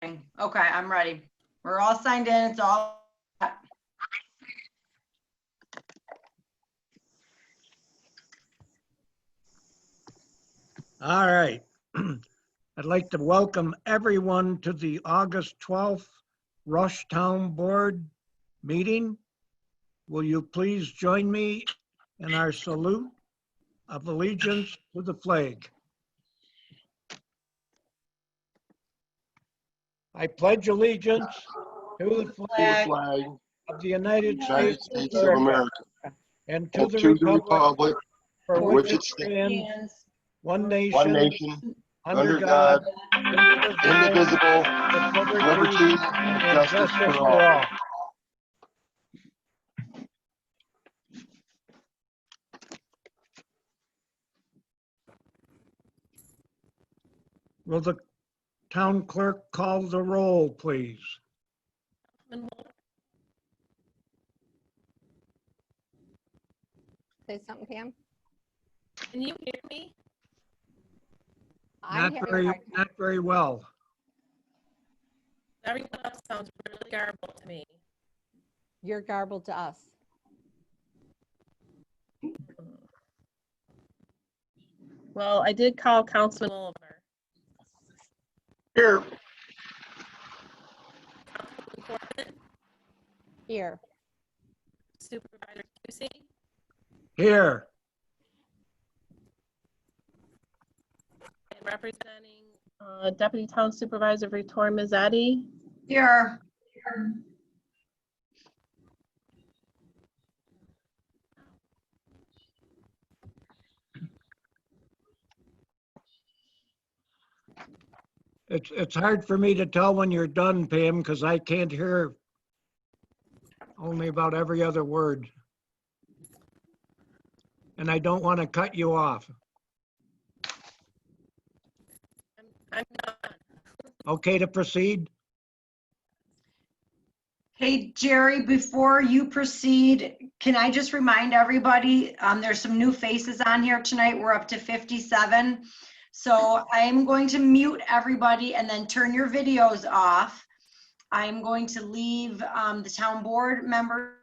Okay, I'm ready. We're all signed in. It's all. All right. I'd like to welcome everyone to the August 12th Rush Town Board meeting. Will you please join me in our salute of allegiance to the flag? I pledge allegiance to the flag flag of the United United States States of of America America and to and the to the republic republic for for which which it it stands, stands, one one nation, nation, under under God, God, indivisible, with liberty liberty and and justice justice for for all. all. Will the town clerk call the roll, please? Say something, Pam. Can you hear me? I'm having a hard time. Not very well. Everyone else sounds really garbled to me. You're garbled to us. Well, I did call Councilman Oliver. Here, Councilman Corbin, Here. Supervisor Busey, Here, and representing Deputy Town Supervisor Victoria Mazzetti. Here. it's hard for me to tell when you're done, Pam, because I can't hear only about every other word. And I don't want to cut you off. I'm done. Okay to proceed? Hey, Jerry, before you proceed, can I just remind everybody, there's some new faces on here tonight. We're up to 57. So I'm going to mute everybody and then turn your videos off. I'm going to leave the town board member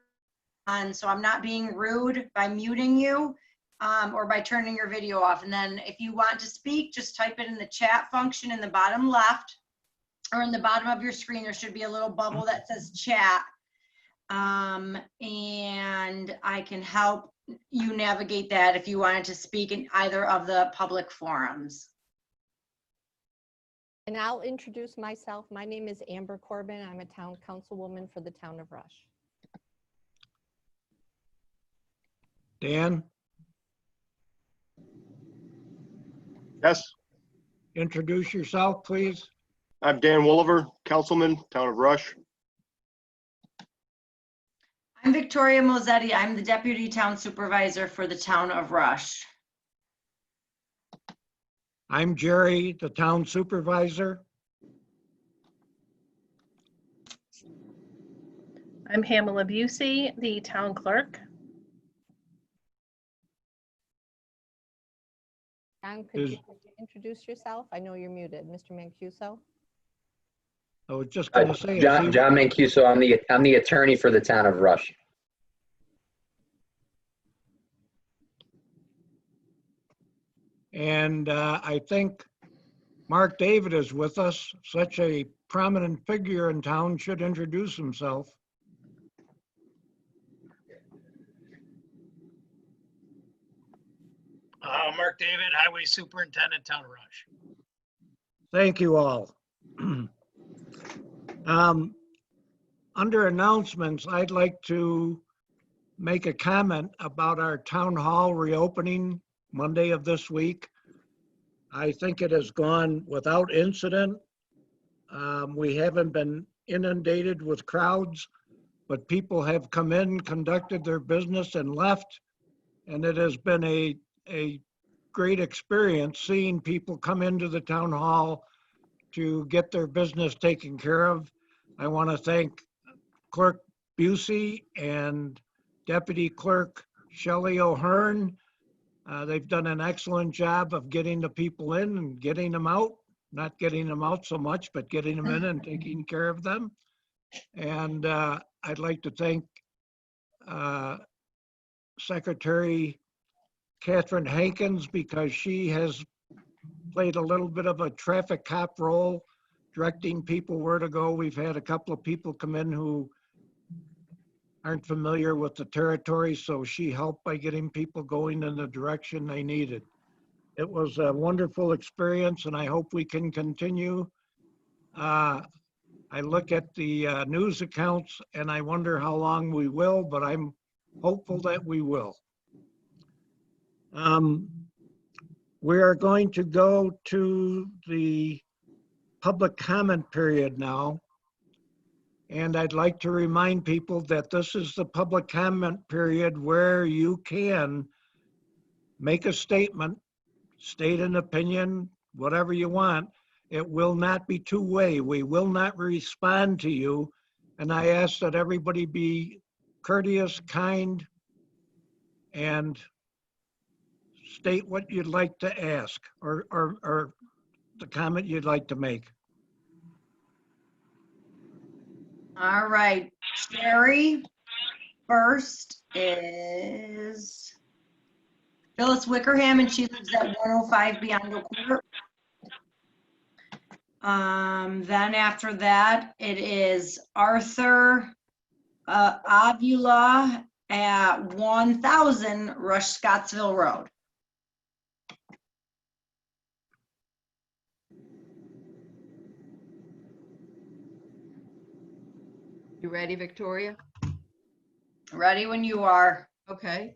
on, so I'm not being rude by muting you or by turning your video off. And then if you want to speak, just type it in the chat function in the bottom left. Or in the bottom of your screen, there should be a little bubble that says chat. And I can help you navigate that if you wanted to speak in either of the public forums. And I'll introduce myself. My name is Amber Corbin. I'm a town councilwoman for the town of Rush. Dan, yes, introduce yourself, please. I'm Dan Wolliver, Councilman, Town of Rush. I'm Victoria Mazzetti. I'm the Deputy Town Supervisor for the town of Rush. I'm Jerry, the town supervisor. I'm Pamela Busey, the town clerk. John, could you introduce yourself? I know you're muted. Mr. Mancuso? I was just going to say, John Mancuso. I'm the attorney for the town of Rush. and I think Mark David is with us. Such a prominent figure in town should introduce himself. Mark David, Highway Superintendent, Town of Rush. Thank you all. Under announcements, I'd like to make a comment about our town hall reopening Monday of this week. I think it has gone without incident. We haven't been inundated with crowds, but people have come in, conducted their business and left. And it has been a great experience seeing people come into the town hall to get their business taken care of. I want to thank Clerk Busey and Deputy Clerk Shelley O'Hearn. They've done an excellent job of getting the people in and getting them out. not getting them out so much, but getting them in and taking care of them. And I'd like to thank Secretary Catherine Hankins, because she has played a little bit of a traffic cop role, directing people where to go. We've had a couple of people come in who aren't familiar with the territory, so she helped by getting people going in the direction they needed. It was a wonderful experience, and I hope we can continue. I look at the news accounts and I wonder how long we will, but I'm hopeful that we will. We are going to go to the public comment period now. And I'd like to remind people that this is the public comment period where you can make a statement, state an opinion, whatever you want. It will not be two-way. We will not respond to you. And I ask that everybody be courteous, kind, and state what you'd like to ask or the comment you'd like to make. All right, Sherry, first is Phyllis Wickerham, and she lives at 105 Beyond Court. Then after that, it is Arthur Avila at 1000 Rush Scottsville Road. You ready, Victoria? Ready when you are. Okay.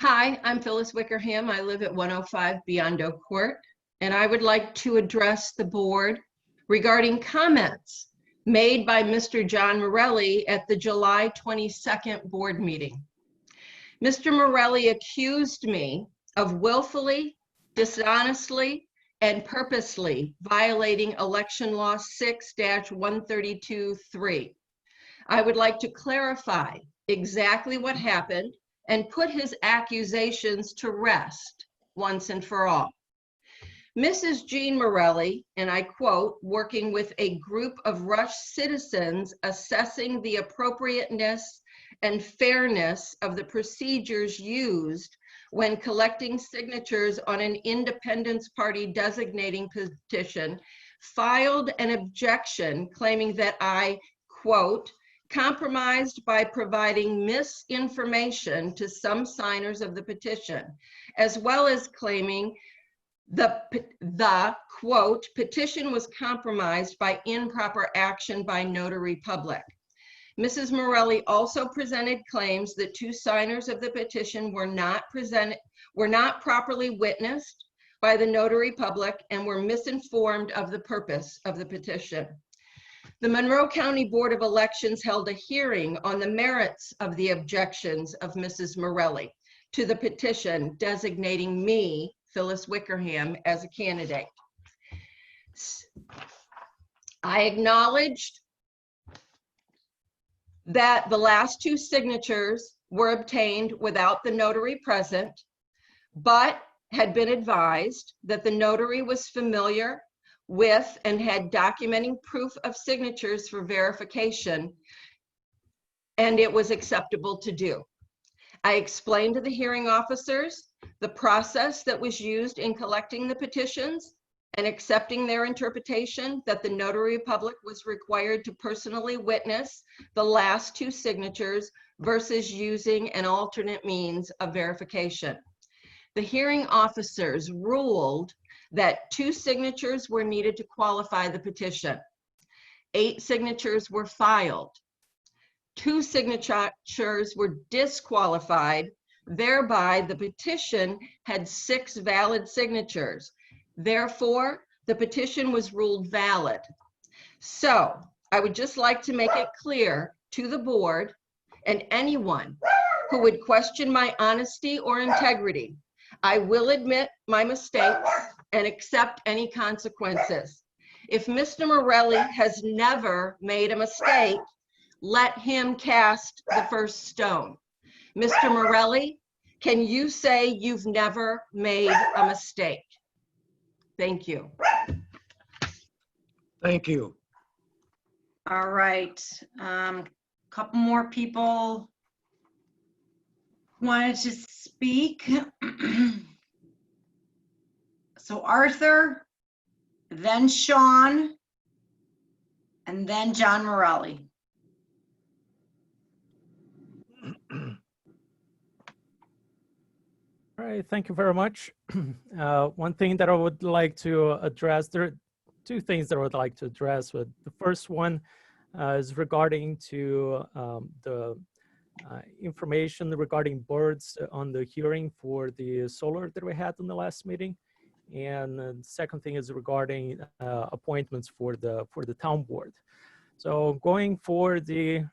Hi, I'm Phyllis Wickerham. I live at 105 Beyond Oak Court, and I would like to address the board regarding comments made by Mr. John Morelli at the July 22nd board meeting. Mr. Morelli accused me of willfully, dishonestly, and purposely violating election law 6-132(3). I would like to clarify exactly what happened and put his accusations to rest once and for all. Mrs. Jean Morelli, and I quote, working with a group of Rush citizens assessing the appropriateness and fairness of the procedures used when collecting signatures on an Independence Party designating petition, filed an objection claiming that I, quote, compromised by providing misinformation to some signers of the petition, as well as claiming the quote, petition was compromised by improper action by notary public. Mrs. Morelli also presented claims that two signers of the petition were not properly witnessed by the notary public and were misinformed of the purpose of the petition. The Monroe County Board of Elections held a hearing on the merits of the objections of Mrs. Morelli to the petition designating me, Phyllis Wickerham, as a candidate. I acknowledged that the last two signatures were obtained without the notary present, but had been advised that the notary was familiar with and had documenting proof of signatures for verification, and it was acceptable to do. I explained to the hearing officers the process that was used in collecting the petitions and accepting their interpretation that the notary public was required to personally witness the last two signatures versus using an alternate means of verification. The hearing officers ruled that 2 signatures were needed to qualify the petition. 8 signatures were filed. 2 signatures were disqualified. Thereby, the petition had 6 valid signatures. Therefore, the petition was ruled valid. So, I would just like to make it clear to the board and anyone who would question my honesty or integrity, I will admit my mistakes and accept any consequences. If Mr. Morelli has never made a mistake, let him cast the first stone. Mr. Morelli, can you say you've never made a mistake? Thank you. Thank you. All right. Couple more people wanted to speak. So Arthur, then Sean, and then John Morelli. All right, thank you very much. One thing that I would like to address, there are two things that I would like to address. With the first one is regarding to the information regarding birds on the hearing for the solar that we had in the last meeting. And the second thing is regarding appointments for the town board. So going for the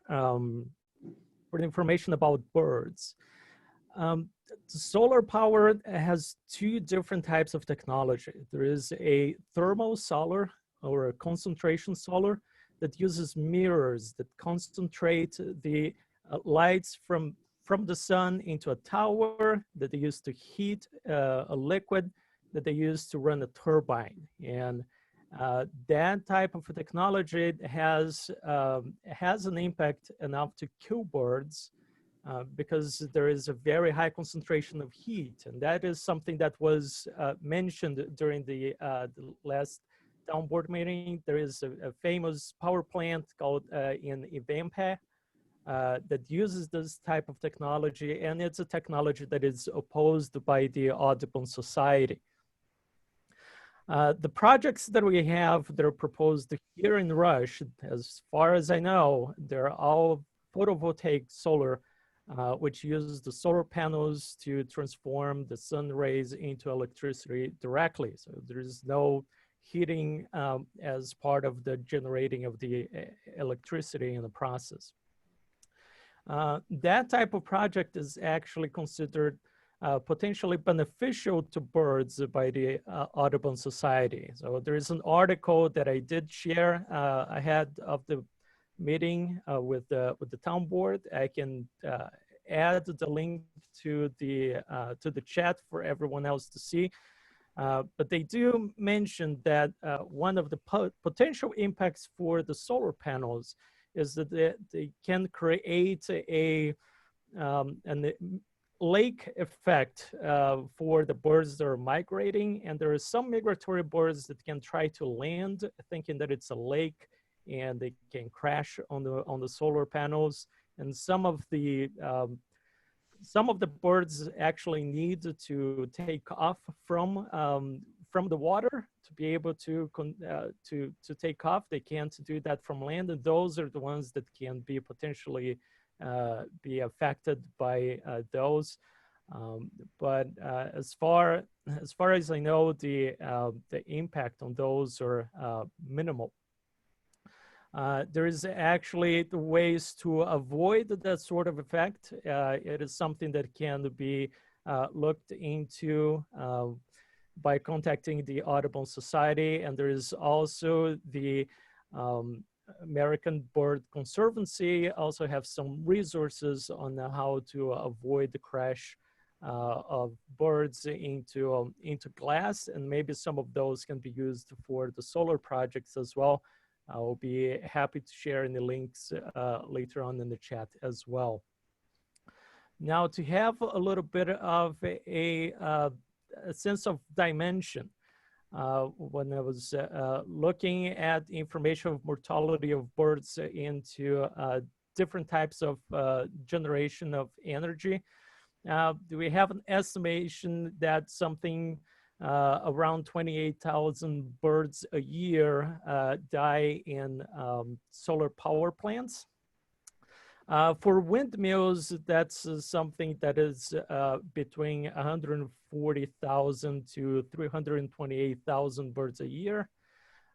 information about birds. Solar power has two different types of technology. There is a thermal solar or a concentration solar that uses mirrors that concentrate the lights from the sun into a tower that they use to heat a liquid that they use to run a turbine. And that type of technology has an impact enough to kill birds because there is a very high concentration of heat. And that is something that was mentioned during the last town board meeting. There is a famous power plant called in Ivanpah that uses this type of technology, and it's a technology that is opposed by the Audubon Society. The projects that we have that are proposed here in Rush, as far as I know, they're all photovoltaic solar, which uses the solar panels to transform the sun rays into electricity directly. So there is no heating as part of the generating of the electricity in the process. That type of project is actually considered potentially beneficial to birds by the Audubon Society. So there is an article that I did share ahead of the meeting with the town board. I can add the link to the chat for everyone else to see. But they do mention that one of the potential impacts for the solar panels is that they can create an lake effect for the birds that are migrating. And there are some migratory birds that can try to land thinking that it's a lake and they can crash on the solar panels. And some of the birds actually need to take off from the water to be able to take off. They can't do that from land, and those are the ones that can be potentially be affected by those. But as far as I know, the impact on those are minimal. There is actually the ways to avoid that sort of effect. It is something that can be looked into by contacting the Audubon Society, and there is also the American Bird Conservancy also have some resources on how to avoid the crash of birds into glass, and maybe some of those can be used for the solar projects as well. I will be happy to share any links later on in the chat as well. Now, to have a little bit of a sense of dimension, when I was looking at information of mortality of birds into different types of generation of energy, we have an estimation that something around 28,000 birds a year die in solar power plants. For windmills, that's something that is between 140,000 to 328,000 birds a year.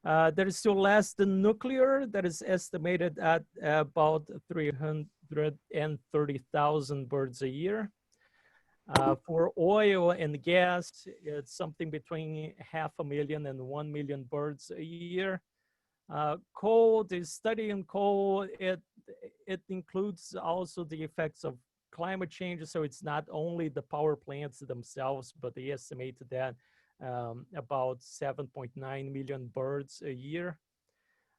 There is still less than nuclear, that is estimated at about 330,000 birds a year. For oil and gas, it's something between 500,000 and 1 million birds a year. Coal, the study in coal, it includes also the effects of climate change. So it's not only the power plants themselves, but they estimate that about 7.9 million birds a year.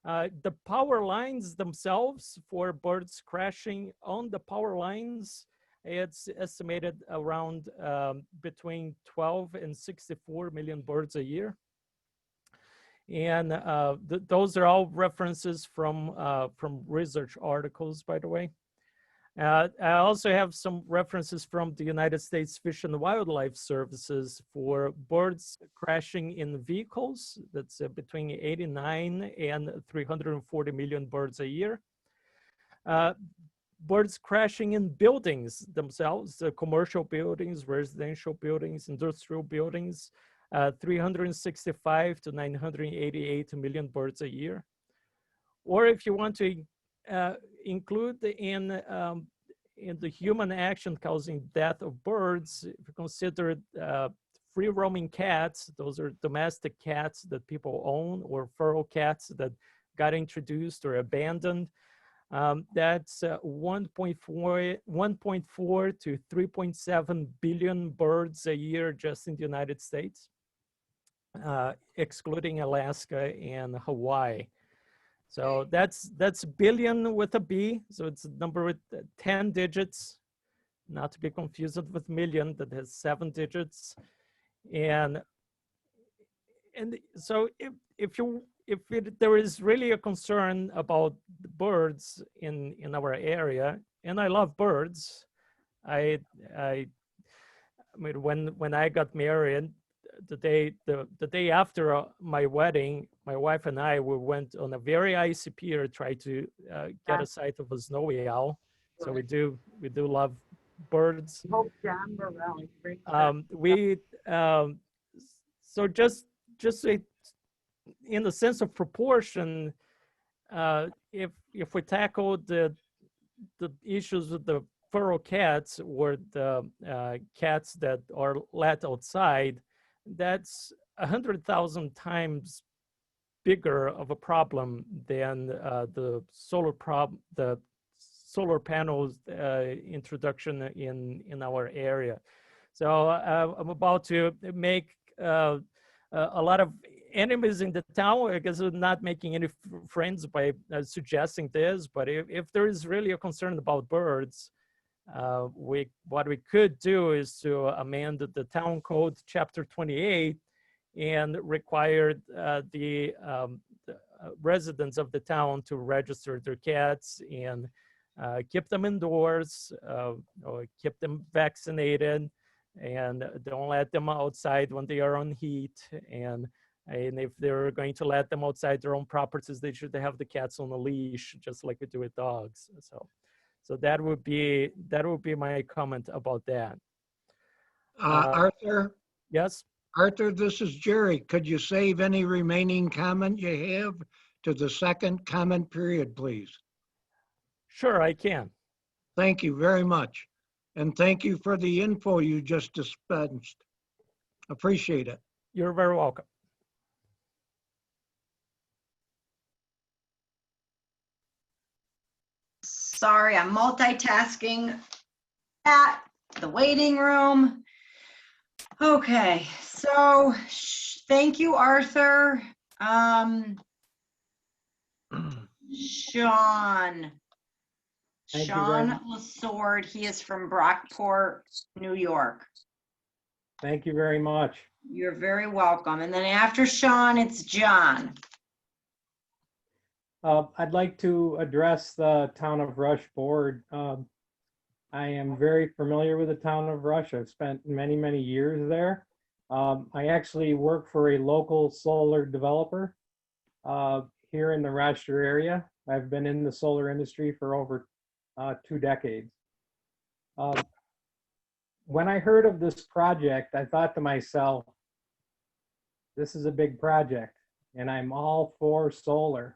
The power lines themselves for birds crashing on the power lines, it's estimated around between 12 and 64 million birds a year. And those are all references from research articles, by the way. I also have some references from the United States Fish and Wildlife Services for birds crashing in vehicles. That's between 89 and 340 million birds a year. Birds crashing in buildings themselves, commercial buildings, residential buildings, industrial buildings, 365 to 988 million birds a year. Or if you want to include in the human action causing death of birds, if you consider free roaming cats, those are domestic cats that people own, or feral cats that got introduced or abandoned. That's 1.4 to 3.7 billion birds a year just in the United States, excluding Alaska and Hawaii. So that's billion with a B. So it's a number with 10 digits, not to be confused with million that has 7 digits. And so if there is really a concern about the birds in our area, and I love birds, I mean, when I got married, the day after my wedding, my wife and I, we went on a very icy pier, try to get a sight of a snowy owl. So we do love birds. So just in the sense of proportion, if we tackle the issues with the feral cats or the cats that are let outside, that's 100,000 times bigger of a problem than the solar panels introduction in our area. So I'm about to make a lot of enemies in the town. I guess I'm not making any friends by suggesting this, but if there is really a concern about birds, what we could do is to amend the town code chapter 28 and require the residents of the town to register their cats and keep them indoors, or keep them vaccinated, and don't let them outside when they are on heat. And if they're going to let them outside their own properties, they should have the cats on a leash, just like we do with dogs. So that would be my comment about that. Arthur? Yes? Arthur, this is Jerry. Could you save any remaining comment you have to the second comment period, please? Sure, I can. Thank you very much. And thank you for the info you just dispensed. Appreciate it. You're very welcome. Sorry, I'm multitasking at the waiting room. Okay, so thank you, Arthur. Sean. Thank you very Sean much. Lesord, he is from Brockport, New York. Thank you very much. You're very welcome. And then after Sean, it's John. I'd like to address the Town of Rush Board. I am very familiar with the Town of Rush. I've spent many, many years there. I actually work for a local solar developer here in the Rochester area. I've been in the solar industry for over 2 decades. When I heard of this project, I thought to myself, this is a big project, and I'm all for solar.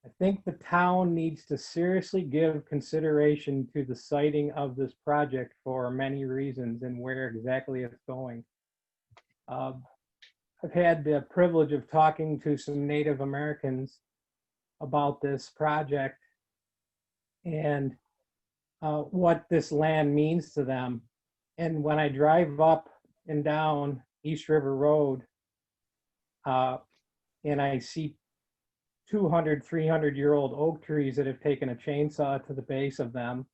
I think the town needs to seriously give consideration to the siting of this project for many reasons and where exactly it's going. I've had the privilege of talking to some Native Americans about this project and what this land means to them. And when I drive up and down East River Road and I see 200, 300-year-old oak trees that have taken a chainsaw to the base of them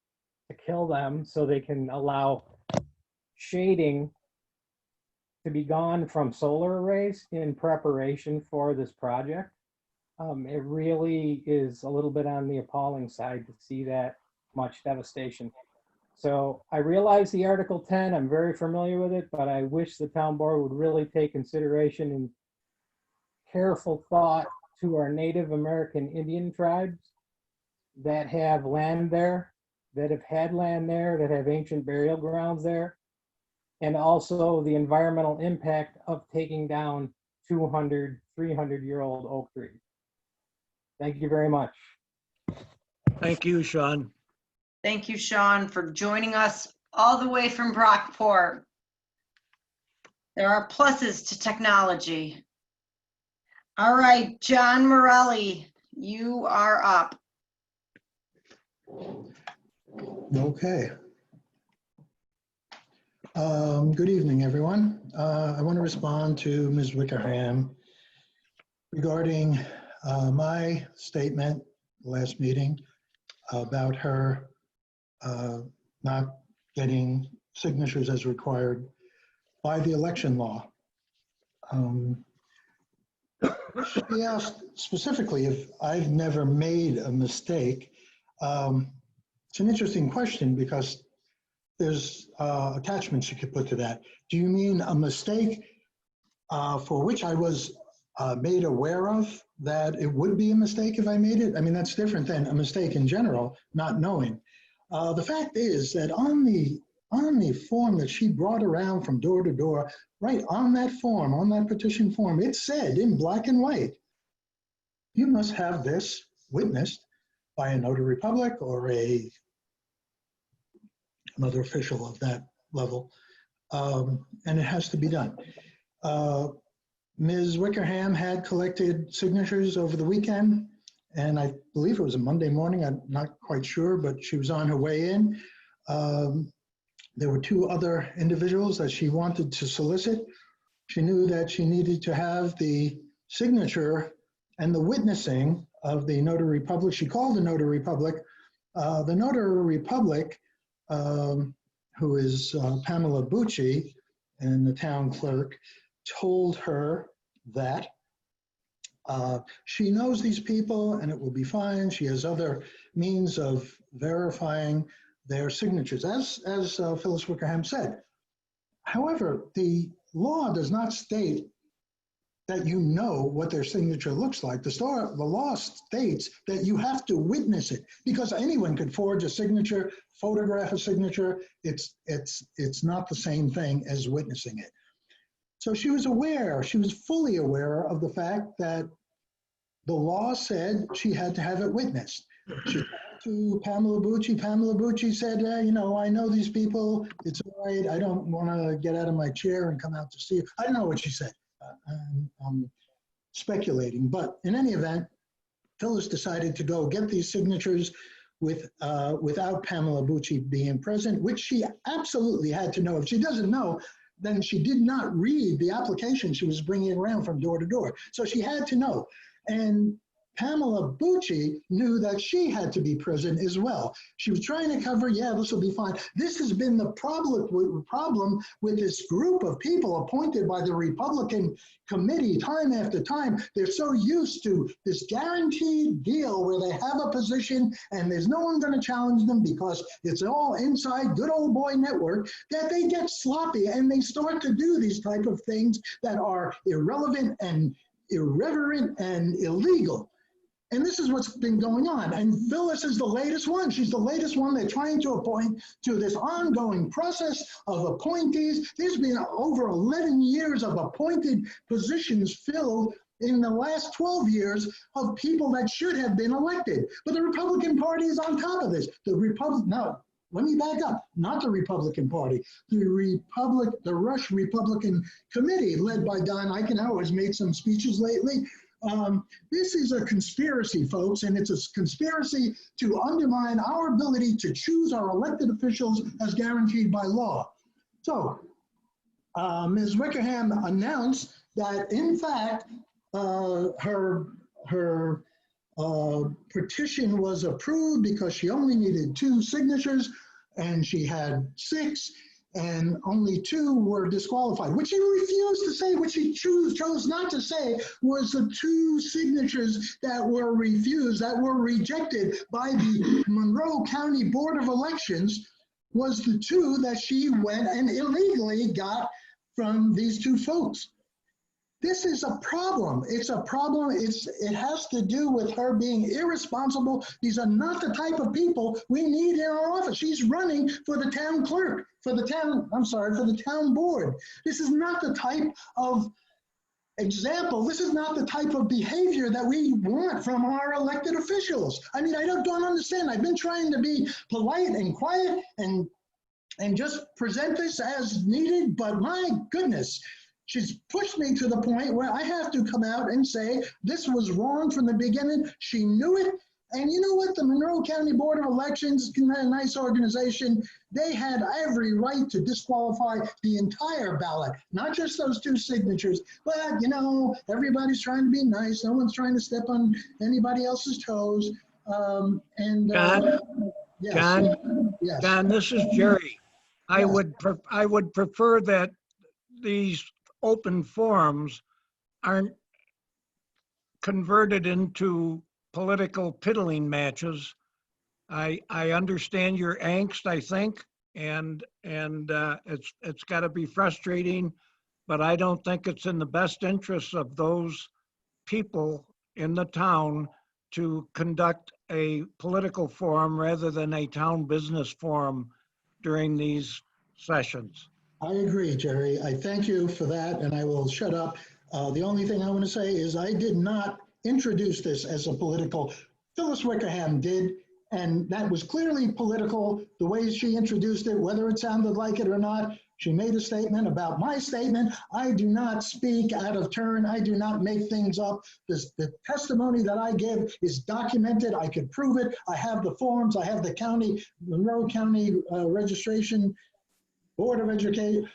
to kill them so they can allow shading to be gone from solar arrays in preparation for this project. It really is a little bit on the appalling side to see that much devastation. So I realize the Article 10, I'm very familiar with it, but I wish the town board would really take consideration and careful thought to our Native American Indian tribes that have land there, that have had land there, that have ancient burial grounds there, and also the environmental impact of taking down 200, 300-year-old oak trees. Thank you very much. Thank you, Sean. Thank you, Sean, for joining us all the way from Brockport. There are pluses to technology. All right, John Morelli, you are up. Okay. Good evening, everyone. I want to respond to Ms. Wickerham regarding my statement last meeting about her not getting signatures as required by the election law. She asked specifically if I've never made a mistake. It's an interesting question because there's attachments you could put to that. Do you mean a mistake for which I was made aware of that it would be a mistake if I made it? I mean, that's different than a mistake in general, not knowing. The fact is that on the form that she brought around from door to door, right on that form, on that petition form, it said in black and white, you must have this witnessed by a notary public or another official of that level, and it has to be done. Ms. Wickerham had collected signatures over the weekend, and I believe it was a Monday morning, I'm not quite sure, but she was on her way in. There were two other individuals that she wanted to solicit. She knew that she needed to have the signature and the witnessing of the notary public. She called the notary public. The notary public, who is Pamela Bucci, and the town clerk, told her that she knows these people and it will be fine. She has other means of verifying their signatures, as Phyllis Wickerham said. However, the law does not state that you know what their signature looks like. The law states that you have to witness it, because anyone could forge a signature, photograph a signature. It's not the same thing as witnessing it. So she was aware, she was fully aware of the fact that the law said she had to have it witnessed. She talked to Pamela Bucci. Pamela Bucci said, you know, I know these people. It's all right. I don't want to get out of my chair and come out to see you. I don't know what she said. I'm speculating. But in any event, Phyllis decided to go get these signatures without Pamela Bucci being present, which she absolutely had to know. If she doesn't know, then she did not read the application she was bringing around from door to door. So she had to know. And Pamela Bucci knew that she had to be present as well. She was trying to cover, yeah, this will be fine. This has been the problem with this group of people appointed by the Republican committee time after time. They're so used to this guaranteed deal where they have a position and there's no one going to challenge them because it's all inside good old boy network, that they get sloppy and they start to do these type of things that are irrelevant and irreverent and illegal. And this is what's been going on. And Phyllis is the latest one. She's the latest one they're trying to appoint to this ongoing process of appointees. There's been over 11 years of appointed positions filled in the last 12 years of people that should have been elected. But the Republican Party is on top of this. No, let me back up. Not the Republican Party. The Rush Republican Committee, led by Don Eichenauer, has made some speeches lately. This is a conspiracy, folks, and it's a conspiracy to undermine our ability to choose our elected officials as guaranteed by law. So, Ms. Wickerham announced that, in fact, her petition was approved because she only needed 2 signatures and she had 6 and only 2 were disqualified. What she refused to say, what she chose not to say, was the 2 signatures that were refused, that were rejected by the Monroe County Board of Elections, was the 2 that she went and illegally got from these 2 folks. This is a problem. It's a problem. It has to do with her being irresponsible. These are not the type of people we need in our office. She's running for the town clerk, for the town board. This is not the type of example. This is not the type of behavior that we want from our elected officials. I mean, I don't understand. I've been trying to be polite and quiet and just present this as needed, but my goodness, she's pushed me to the point where I have to come out and say this was wrong from the beginning. She knew it. And you know what? The Monroe County Board of Elections, a nice organization, they had every right to disqualify the entire ballot, not just those 2 signatures. But, you know, everybody's trying to be nice. No one's trying to step on anybody else's toes. John? Yes. John? Yes. John, this is Jerry. I would prefer that these open forums aren't converted into political piddling matches. I understand your angst, I think, and it's got to be frustrating, but I don't think it's in the best interest of those people in the town to conduct a political forum rather than a town business forum during these sessions. I agree, Jerry. I thank you for that, and I will shut up. The only thing I want to say is I did not introduce this as a political. Phyllis Wickerham did, and that was clearly political, the way she introduced it, whether it sounded like it or not. She made a statement about my statement. I do not speak out of turn. I do not make things up. The testimony that I give is documented. I could prove it. I have the forms. I have the county, Monroe County registration, Board of Education,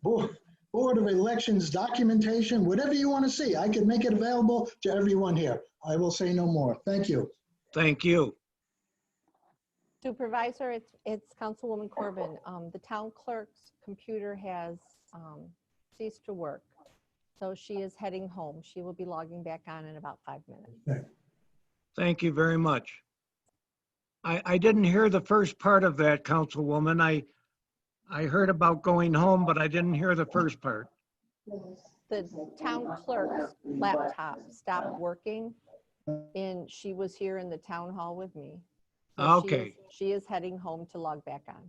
Board of Elections documentation, whatever you want to see. I can make it available to everyone here. I will say no more. Thank you. Thank you. Supervisor, it's Councilwoman Corbin. The town clerk's computer has ceased to work. So she is heading home. She will be logging back on in about 5 minutes. Thank you very much. I didn't hear the first part of that, Councilwoman. I heard about going home, but I didn't hear the first part. The town clerk's laptop stopped working and she was here in the town hall with me. So Okay. She is heading home to log back on.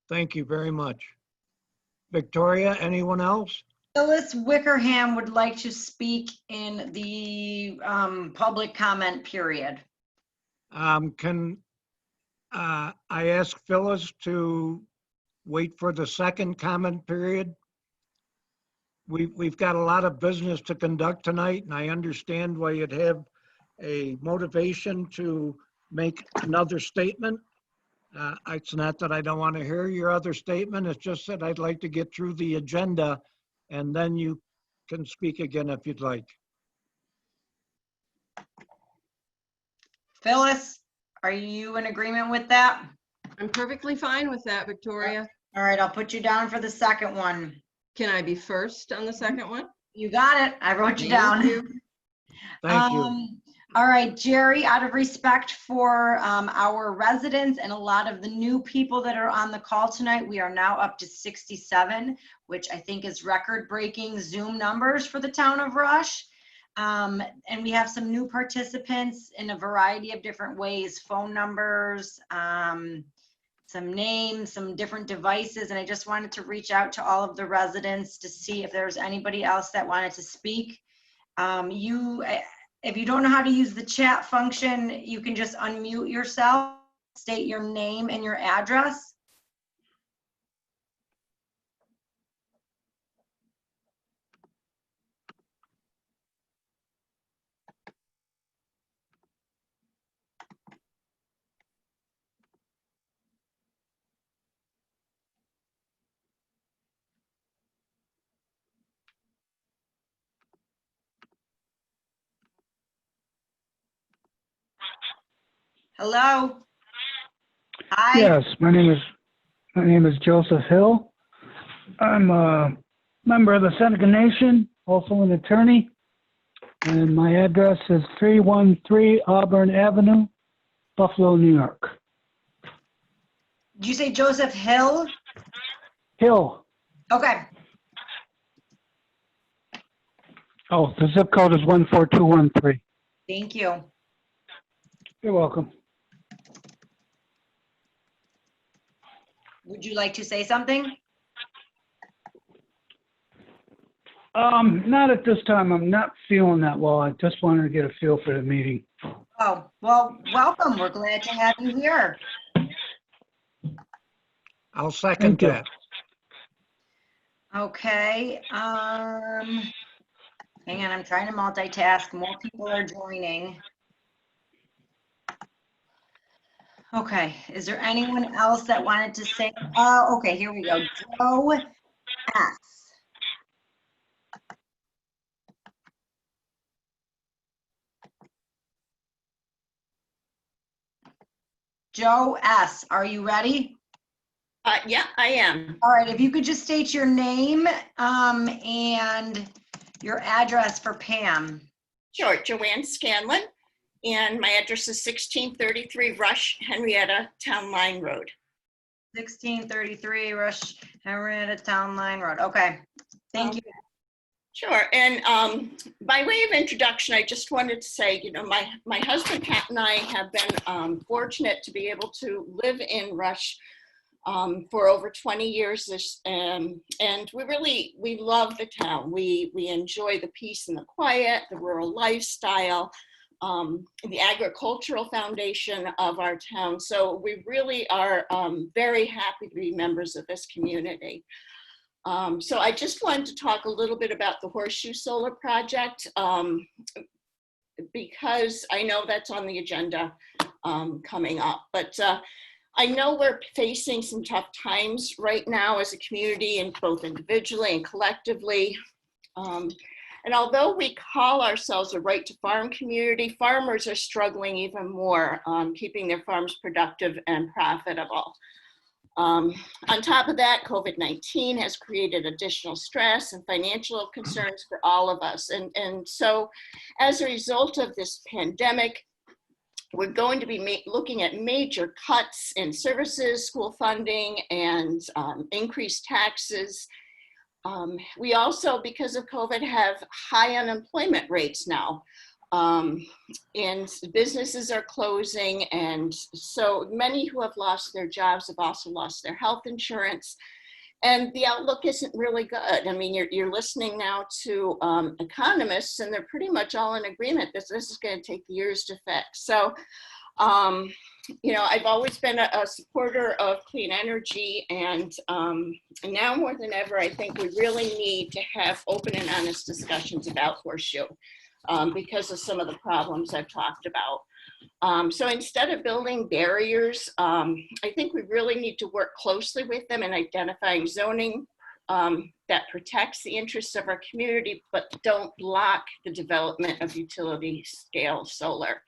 Thank you very much. Victoria, anyone else? Phyllis Wickerham would like to speak in the public comment period. Can I ask Phyllis to wait for the second comment period? We've got a lot of business to conduct tonight, and I understand why you'd have a motivation to make another statement. It's not that I don't want to hear your other statement. It's just that I'd like to get through the agenda, and then you can speak again if you'd like. Phyllis, are you in agreement with that? I'm perfectly fine with that, Victoria. All right, I'll put you down for the second one. Can I be first on the second one? You got it. I wrote you Thank down. you. Thank you. All right, Jerry, out of respect for our residents and a lot of the new people that are on the call tonight, we are now up to 67, which I think is record-breaking Zoom numbers for the town of Rush. And we have some new participants in a variety of different ways, phone numbers, some names, some different devices. And I just wanted to reach out to all of the residents to see if there's anybody else that wanted to speak. If you don't know how to use the chat function, you can just unmute yourself, state your name and your address. Hello? Hi. Yes, my name is Joseph Hill. I'm a member of the Seneca Nation, also an attorney, and my address is 313 Auburn Avenue, Buffalo, New York. Did you say Joseph Hill? Hill. Okay. Oh, the zip code is 14213. Thank you. You're welcome. Would you like to say something? Not at this time. I'm not feeling that well. I just wanted to get a feel for the meeting. Oh, well, welcome. We're glad to have you here. I'll second Thank you. that. Okay, hang on, I'm trying to multitask. More people are joining. Okay, is there anyone else that wanted to say? Oh, okay, here we go. Joe S. Joe S., are you ready? Yeah, I am. All right, if you could just state your name and your address for Pam. Sure, Joanne Scanlon, and my address is 1633 Rush, Henrietta, Town Line Road. 1633 Rush, Henrietta, Town Line Road. Okay, thank you. Sure, and by way of introduction, I just wanted to say, you know, my husband Pat and I have been fortunate to be able to live in Rush for over 20 years, and we love the town. We enjoy the peace and the quiet, the rural lifestyle, the agricultural foundation of our town. So we really are very happy to be members of this community. So I just wanted to talk a little bit about the Horseshoe Solar Project, because I know that's on the agenda coming up. But I know we're facing some tough times right now as a community, and both individually and collectively. And although we call ourselves a right to farm community, farmers are struggling even more keeping their farms productive and profitable. On top of that, COVID-19 has created additional stress and financial concerns for all of us. And so as a result of this pandemic, we're going to be looking at major cuts in services, school funding, and increased taxes. We also, because of COVID, have high unemployment rates now. And businesses are closing, and so many who have lost their jobs have also lost their health insurance, and the outlook isn't really good. I mean, you're listening now to economists, and they're pretty much all in agreement that this is going to take years to fix. So, you know, I've always been a supporter of clean energy, and now more than ever, I think we really need to have open and honest discussions about Horseshoe. Because of some of the problems I've talked about. So instead of building barriers, I think we really need to work closely with them in identifying zoning that protects the interests of our community, but don't block the development of utility scale solar.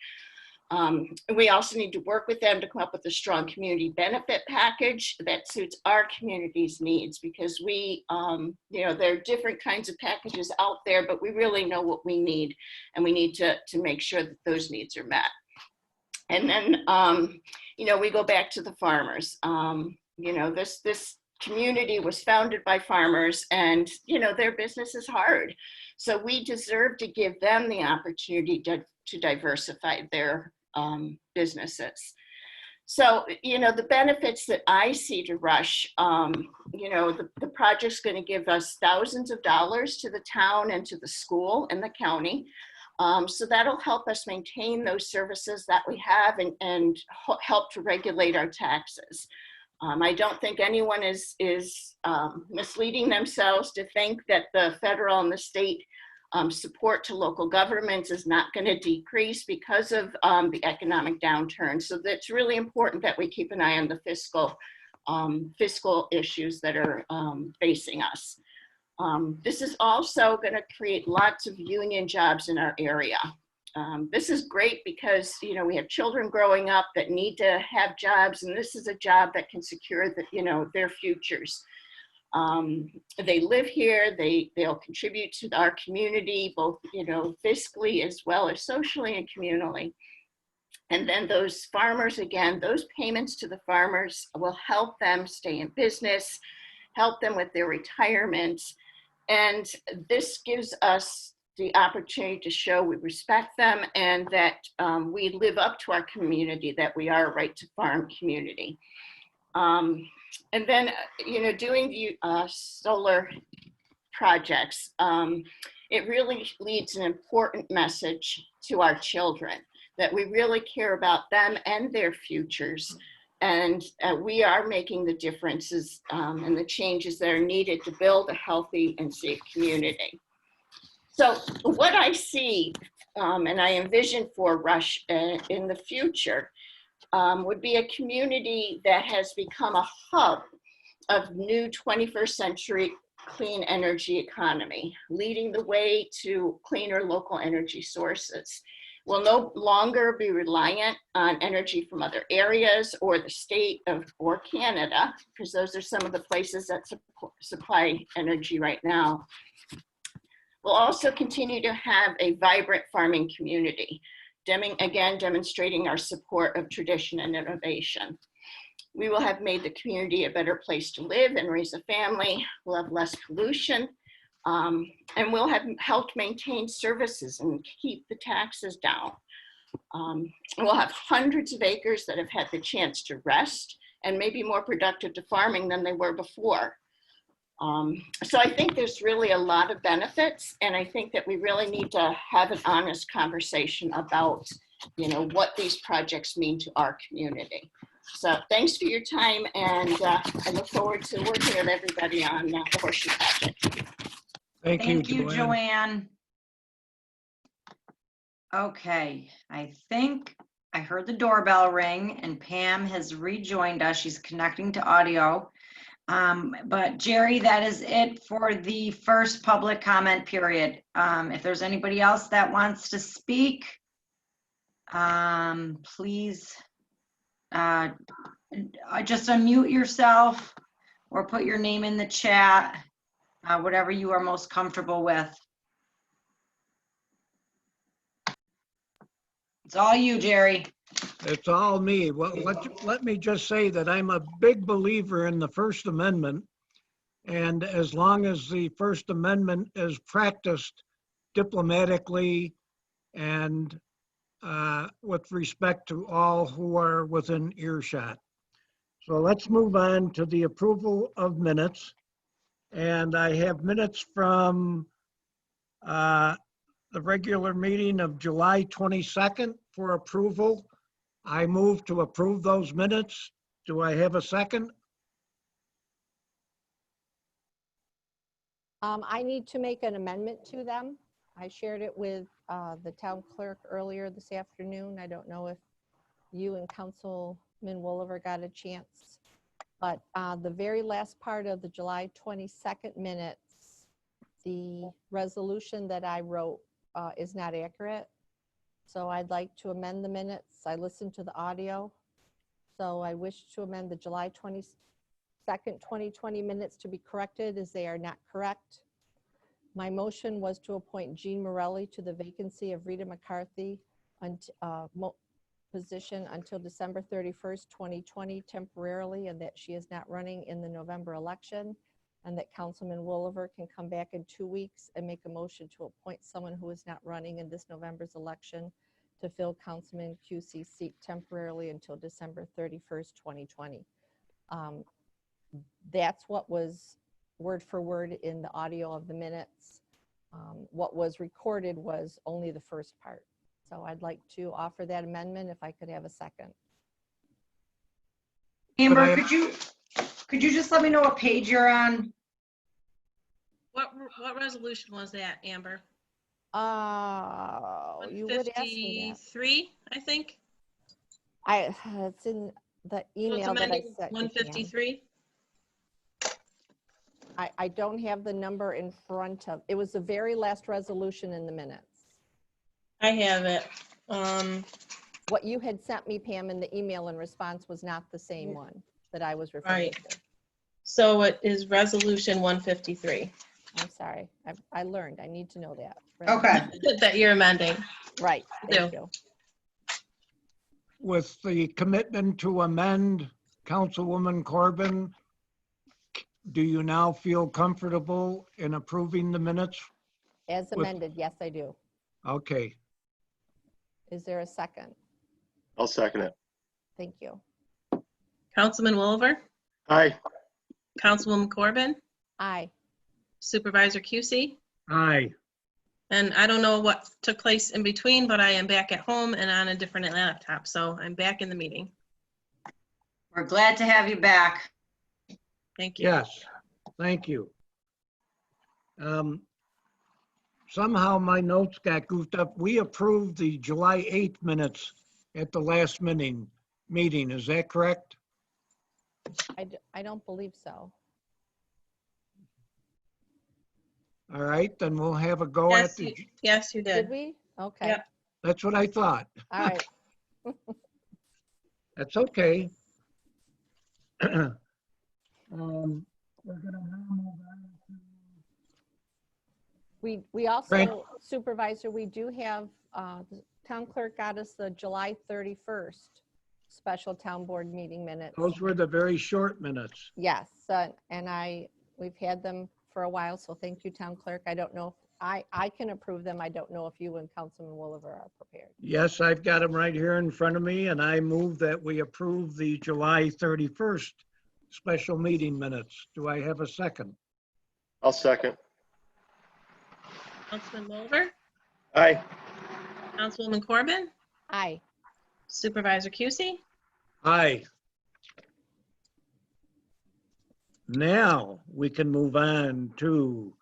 We also need to work with them to come up with a strong community benefit package that suits our community's needs, because we, you know, there are different kinds of packages out there, but we really know what we need, and we need to make sure that those needs are met. And then, you know, we go back to the farmers. You know, this community was founded by farmers, and, you know, their business is hard. So we deserve to give them the opportunity to diversify their businesses. So, you know, the benefits that I see to Rush, you know, the project's going to give us thousands of dollars to the town and to the school and the county. So that'll help us maintain those services that we have, and help to regulate our taxes. I don't think anyone is misleading themselves to think that the federal and the state support to local governments is not going to decrease because of the economic downturn. So that's really important that we keep an eye on the fiscal issues that are facing us. This is also going to create lots of union jobs in our area. this is great because, you know, we have children growing up that need to have jobs, and this is a job that can secure the, you know, their futures. They live here, they'll contribute to our community, both, you know, fiscally as well as socially and communally. And then those farmers, again, those payments to the farmers will help them stay in business, help them with their retirement. And this gives us the opportunity to show we respect them and that we live up to our community, that we are a right to farm community. And then, you know, doing the solar projects, it really leads an important message to our children that we really care about them and their futures. And we are making the differences and the changes that are needed to build a healthy and safe community. So what I see and I envision for Rush in the future would be a community that has become a hub of new 21st century clean energy economy, leading the way to cleaner local energy sources. We'll no longer be reliant on energy from other areas or the state or Canada, because those are some of the places that supply energy right now. We'll also continue to have a vibrant farming community, again, demonstrating our support of tradition and innovation. We will have made the community a better place to live and raise a family. We'll have less pollution, and we'll have helped maintain services and keep the taxes down. We'll have hundreds of acres that have had the chance to rest and maybe more productive to farming than they were before. So I think there's really a lot of benefits, and I think that we really need to have an honest conversation about, you know, what these projects mean to our community. So thanks for your time, and I look forward to working with everybody on the Horseshoe Project. Thank you, Joanne. Okay, I think I heard the doorbell ring and Pam has rejoined us. She's connecting to audio. But Jerry, that is it for the first public comment period. If there's anybody else that wants to speak, please just unmute yourself or put your name in the chat, whatever you are most comfortable with. It's all you, Jerry. It's all me. Well, let me just say that I'm a big believer in the First Amendment. And as long as the First Amendment is practiced diplomatically and with respect to all who are within earshot. So let's move on to the approval of minutes. And I have minutes from the regular meeting of July 22nd for approval. I move to approve those minutes. Do I have a second? I need to make an amendment to them. I shared it with the town clerk earlier this afternoon. I don't know if you and Councilman Woliver got a chance, but the very last part of the July 22nd minutes, the resolution that I wrote is not accurate. So I'd like to amend the minutes. I listened to the audio. So I wish to amend the July 22nd, 2020 minutes to be corrected as they are not correct. My motion was to appoint Jean Morelli to the vacancy of Rita McCarthy position until December 31st, 2020 temporarily, and that she is not running in the November election, and that Councilman Woliver can come back in 2 weeks and make a motion to appoint someone who is not running in this November's election to fill Councilman QC's seat temporarily until December 31st, 2020. That's what was word for word in the audio of the minutes. What was recorded was only the first part. So I'd like to offer that amendment if I could have a second. Amber, could you just let me know what page you're on? What resolution was that, Amber? You would ask me that. 153, I think. It's in the email that I sent. 153. I don't have the number in front of, it was the very last resolution in the minutes. I have it. What you had sent me, Pam, in the email in response was not the same one that I was referring Right. to. So it is resolution 153 I'm sorry. I learned. I need to know that. Okay. that you're amending. Right. Thank Do. you. With the commitment to amend, Councilwoman Corbin, do you now feel comfortable in approving the minutes? As With- amended, yes, I do. Okay, Is there a second? I'll second it. Thank you. Councilman Wolver, Aye. Councilwoman Corbin, Aye. Supervisor QC. aye. And I don't know what took place in between, but I am back at home and on a different laptop. So I'm back in the meeting. We're glad to have you back. Thank you. Yes, thank you. Somehow my notes got goofed up. We approved the July 8th minutes at the last meeting. Is that correct? I don't believe so. All right, then we'll have a go at Yes, the, yes, you Did did. we? Okay. Yep. that's what I thought. All right. That's okay. We're gonna now move on to. We also, Supervisor, we do have, the town clerk got us the July 31st special town board meeting minutes. Those were the very short minutes. Yes, and we've had them for a while, so thank you, town clerk. I don't know if, I can approve them. I don't know if you and Councilman Wolliver are prepared. Yes, I've got them right here in front of me, and I move that we approve the July 31st special meeting minutes. Do I have a second? I'll second. Councilman Wolver, Aye. Councilwoman Corbin, Aye. Supervisor QC. Aye. Now we can move on to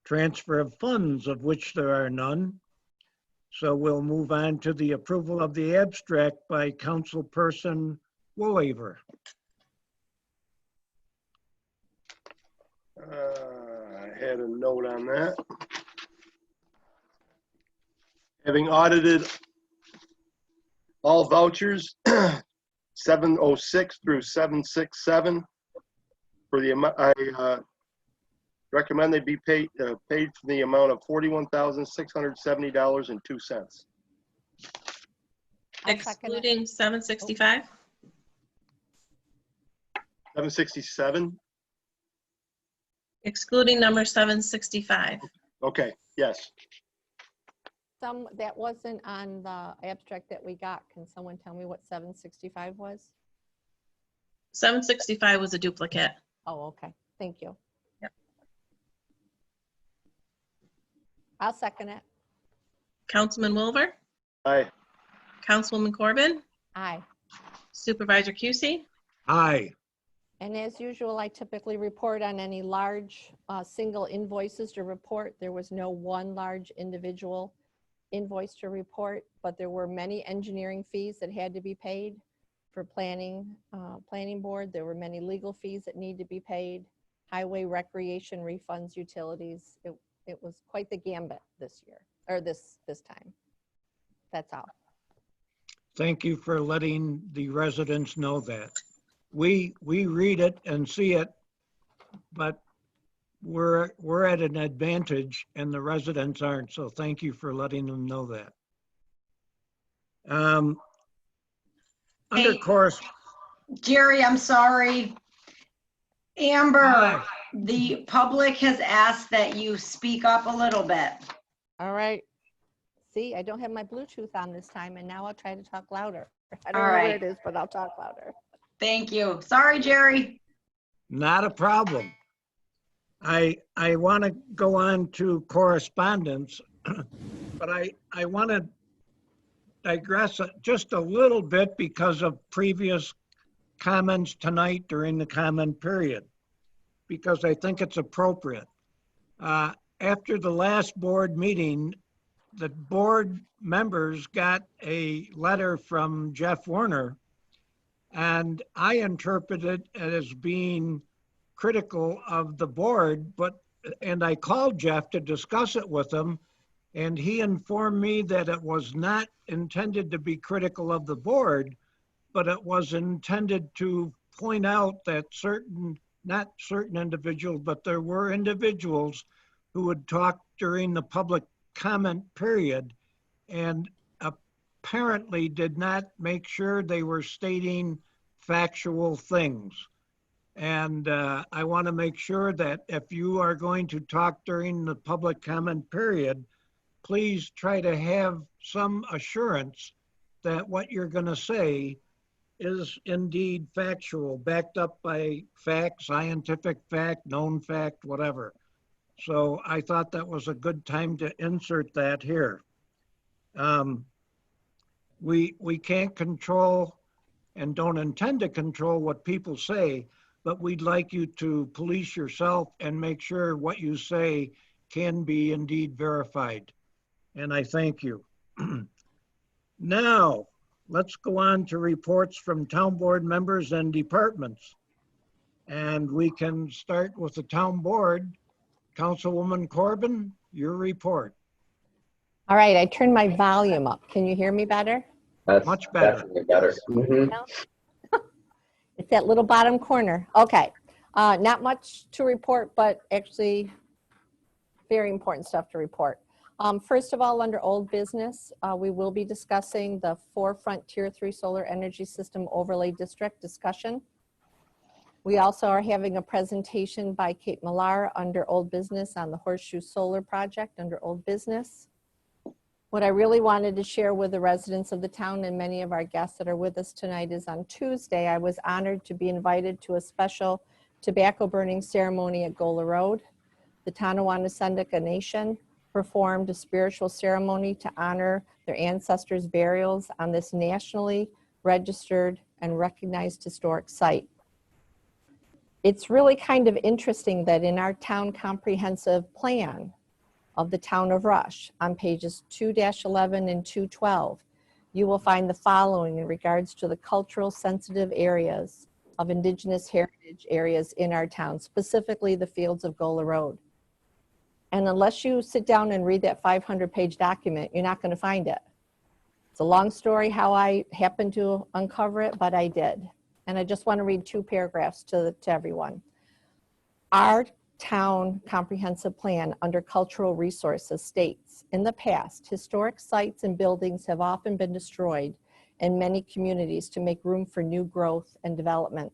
transfer of funds, of which there are none. So we'll move on to the approval of the abstract by Councilperson Woolaver. I had a note on that. Having audited all vouchers, 706 through 767, for the amount, I recommend they be paid for the amount of $41,670.02. I'll second it. Excluding 765. 767? Excluding number 765. Okay, yes. That wasn't on the abstract that we got. Can someone tell me what 765 was? 765 was a duplicate. Oh, okay. Thank you. Yep. I'll second it. Councilman Wolver, Aye. Councilwoman Corbin, Aye. Supervisor QC. Aye. And as usual, I typically report on any large single invoices to report. There was no one large individual invoice to report, but there were many engineering fees that had to be paid for planning board. There were many legal fees that need to be paid, highway recreation refunds, utilities. It was quite the gambit this year, or this time. That's all. Thank you for letting the residents know that. We read it and see it, but we're at an advantage and the residents aren't. So thank you for letting them know that. Under Hey. course, Jerry, I'm sorry. Amber, Aye. the public has asked that you speak up a little bit. All right. See, I don't have my Bluetooth on this time, and now I'll try to talk louder. I don't All know right. where it is, but I'll talk louder. Thank you. Sorry, Jerry. not a problem. I want to go on to correspondence, but I want to digress just a little bit because of previous comments tonight during the comment period, because I think it's appropriate. After the last board meeting, the board members got a letter from Jeff Werner, and I interpreted it as being critical of the board, and I called Jeff to discuss it with him, And he informed me that it was not intended to be critical of the board, but it was intended to point out that not certain individuals, but there were individuals who would talk during the public comment period and apparently did not make sure they were stating factual things. And I want to make sure that if you are going to talk during the public comment period, please try to have some assurance that what you're going to say is indeed factual, backed up by fact, scientific fact, known fact, whatever. So I thought that was a good time to insert that here. We can't control and don't intend to control what people say, but we'd like you to police yourself and make sure what you say can be indeed verified. And I thank you. Now, let's go on to reports from town board members and departments. And we can start with the town board. Councilwoman Corbin, your report. All right, I turned my volume up. Can you hear me better? That's Much better. definitely better. Mhm. No? It's that little bottom corner. Okay, not much to report, but actually very important stuff to report. First of all, under old business, we will be discussing the Forefront Tier 3 Solar Energy System Overlay District discussion. We also are having a presentation by Kate Millar under old business on the Horseshoe Solar Project under old business. What I really wanted to share with the residents of the town and many of our guests that are with us tonight is on Tuesday, I was honored to be invited to a special tobacco burning ceremony at Gola Road. The Tonawanda Sendika Nation performed a spiritual ceremony to honor their ancestors' burials on this nationally registered and recognized historic site. It's really kind of interesting that in our town comprehensive plan of the town of Rush on pages 2-11 and 212, you will find the following in regards to the cultural sensitive areas of indigenous heritage areas in our town, specifically the fields of Gola Road. And unless you sit down and read that 500-page document, you're not going to find it. It's a long story how I happened to uncover it, but I did. And I just want to read 2 paragraphs to everyone. Our town comprehensive plan under cultural resources states, in the past, historic sites and buildings have often been destroyed in many communities to make room for new growth and development.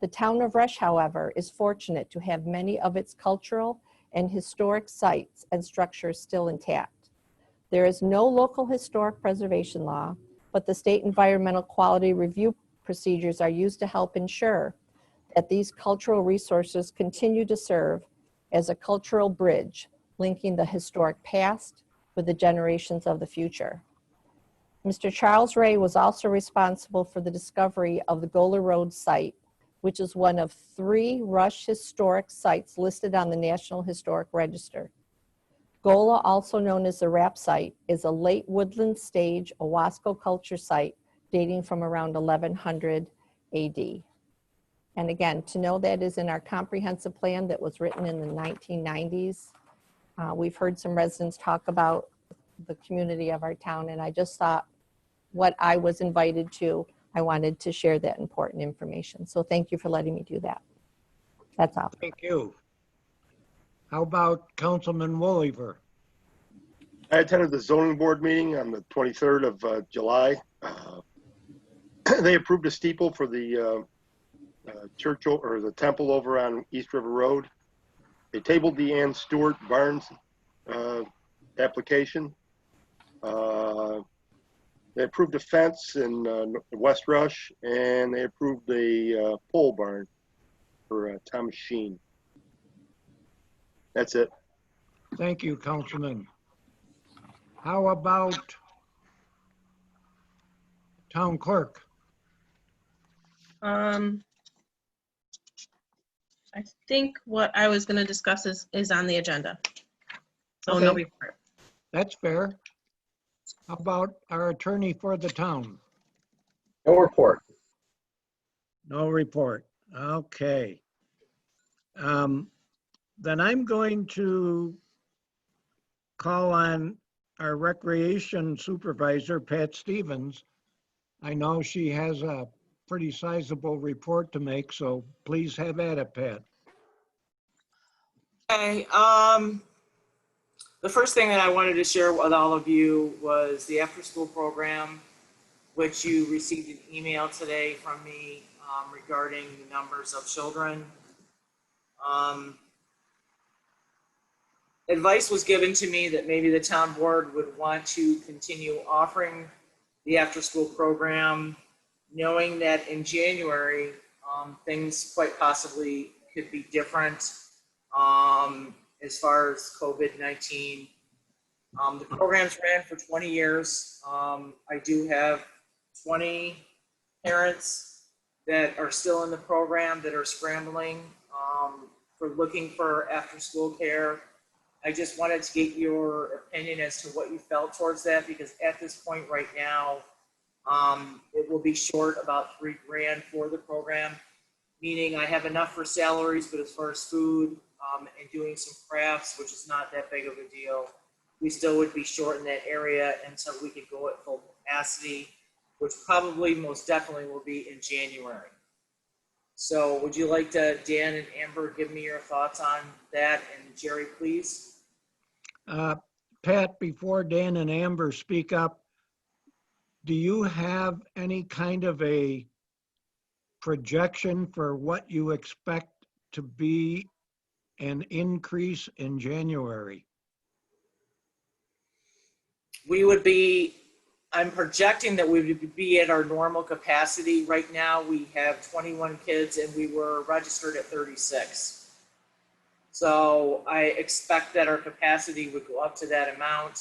The town of Rush, however, is fortunate to have many of its cultural and historic sites and structures still intact. There is no local historic preservation law, but the state environmental quality review procedures are used to help ensure that these cultural resources continue to serve as a cultural bridge, linking the historic past with the generations of the future. Mr. Charles Ray was also responsible for the discovery of the Gola Road site, which is one of 3 Rush historic sites listed on the National Historic Register. Gola, also known as the Rap Site, is a late woodland stage Owasco culture site dating from around 1100 AD. And again, to know that is in our comprehensive plan that was written in the 1990s. We've heard some residents talk about the community of our town, and I just thought what I was invited to, I wanted to share that important information. So thank you for letting me do that. That's all. Thank you. How about Councilman Woolever? I attended the zoning board meeting on the 23rd of July. They approved a steeple for the church or the temple over on East River Road. They tabled the Ann Stewart Barnes application. They approved a fence in West Rush, and they approved a pole barn for Thomas Sheen. That's it. Thank you, Councilman. How about Town Clerk? I think what I was going to discuss is on the agenda. So Okay. no report. That's fair. How about our attorney for the town? No report. No report. Okay. Then I'm going to call on our recreation supervisor, Pat Stevens. I know she has a pretty sizable report to make, so please have at it, Pat. Okay, the first thing that I wanted to share with all of you was the after-school program, which you received an email today from me regarding the numbers of children. Advice was given to me that maybe the town board would want to continue offering the after-school program, knowing that in January, things quite possibly could be different as far as COVID-19. The program's ran for 20 years. I do have 20 parents that are still in the program that are scrambling for looking for after-school care. I just wanted to get your opinion as to what you felt towards that, because at this point right now, it will be short about $3,000 for the program, meaning I have enough for salaries, but as far as food and doing some crafts, which is not that big of a deal, we still would be short in that area until we could go at full capacity, which probably most definitely will be in January. So would you like to, Dan and Amber, give me your thoughts on that? And Jerry, please. Pat, before Dan and Amber speak up, do you have any kind of a projection for what you expect to be an increase in January? We would be, I'm projecting that we would be at our normal capacity. Right now, we have 21 kids and we were registered at 36. So I expect that our capacity would go up to that amount.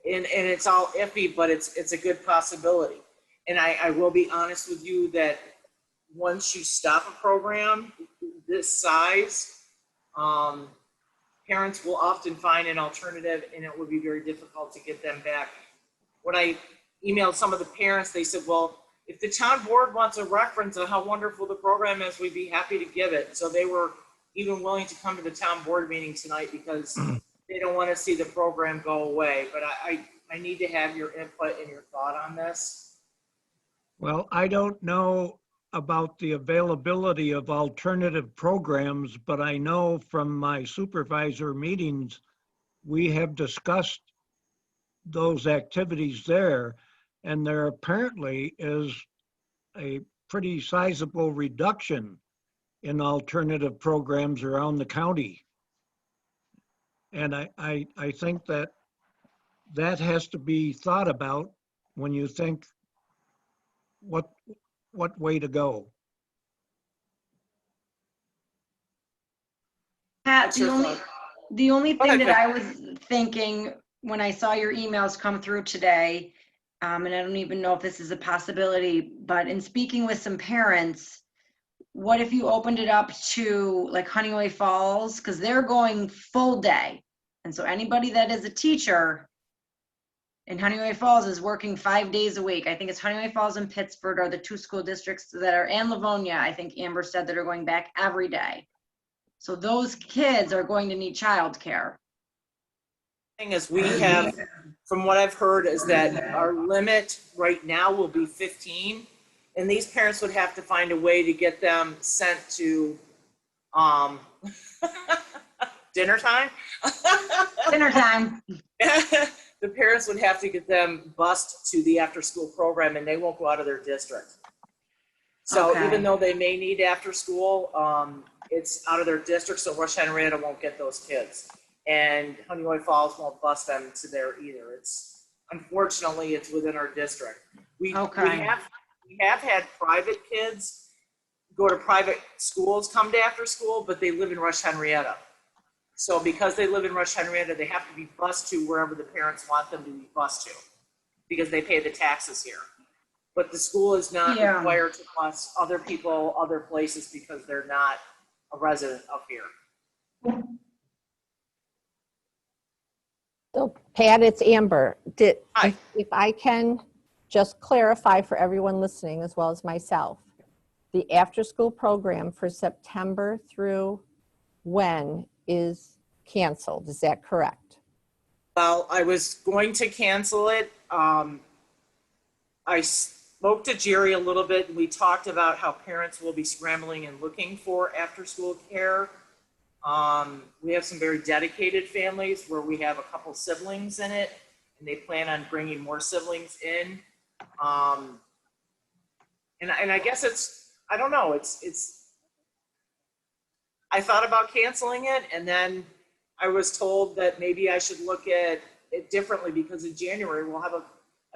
And it's all iffy, but it's a good possibility. And I will be honest with you that once you stop a program this size, parents will often find an alternative, and it would be very difficult to get them back. When I emailed some of the parents, they said, well, if the town board wants a reference on how wonderful the program is, we'd be happy to give it. So they were even willing to come to the town board meeting tonight because they don't want to see the program go away. But I need to have your input and your thought on this. Well, I don't know about the availability of alternative programs, but I know from my supervisor meetings, we have discussed those activities there, and there apparently is a pretty sizable reduction in alternative programs around the county. And I think that has to be thought about when you think what way to go. Pat, the only thing that I was thinking when I saw your emails come through today, and I don't even know if this is a possibility, but in speaking with some parents, what if you opened it up to like Honeyway Falls? Because they're going full day. And so anybody that is a teacher in Honeyway Falls is working 5 days a week. I think it's Honeyway Falls and Pittsford are the two school districts that are, and Livonia, I think Amber said, that are going back every day. So those kids are going to need childcare. Thing is, we have, from what I've heard, is that our limit right now will be 15, and these parents would have to find a way to get them sent to dinner time. Dinner time. The parents would have to get them bused to the after-school program, and they won't go out of their district. So Okay. even though they may need after school, it's out of their district, so Rush Henrietta won't get those kids. And Honeyway Falls won't bus them to there either. It's, unfortunately, it's within our district. We have had private kids go to private schools, come to after school, but they live in Rush Henrietta. So because they live in Rush Henrietta, they have to be bused to wherever the parents want them to be bused to because they pay the taxes here. But the school is not required to bus other people, other places because they're not a resident of here. So Pat, it's Amber. If I can just clarify for everyone listening as well as myself, the after-school program for September through when is canceled. Is that correct? Well, I was going to cancel it. I spoke to Jerry a little bit, and we talked about how parents will be scrambling and looking for after-school care. We have some very dedicated families where we have a couple siblings in it, and they plan on bringing more siblings in. And I guess I don't know, I thought about canceling it, and then I was told that maybe I should look at it differently because in January we'll have a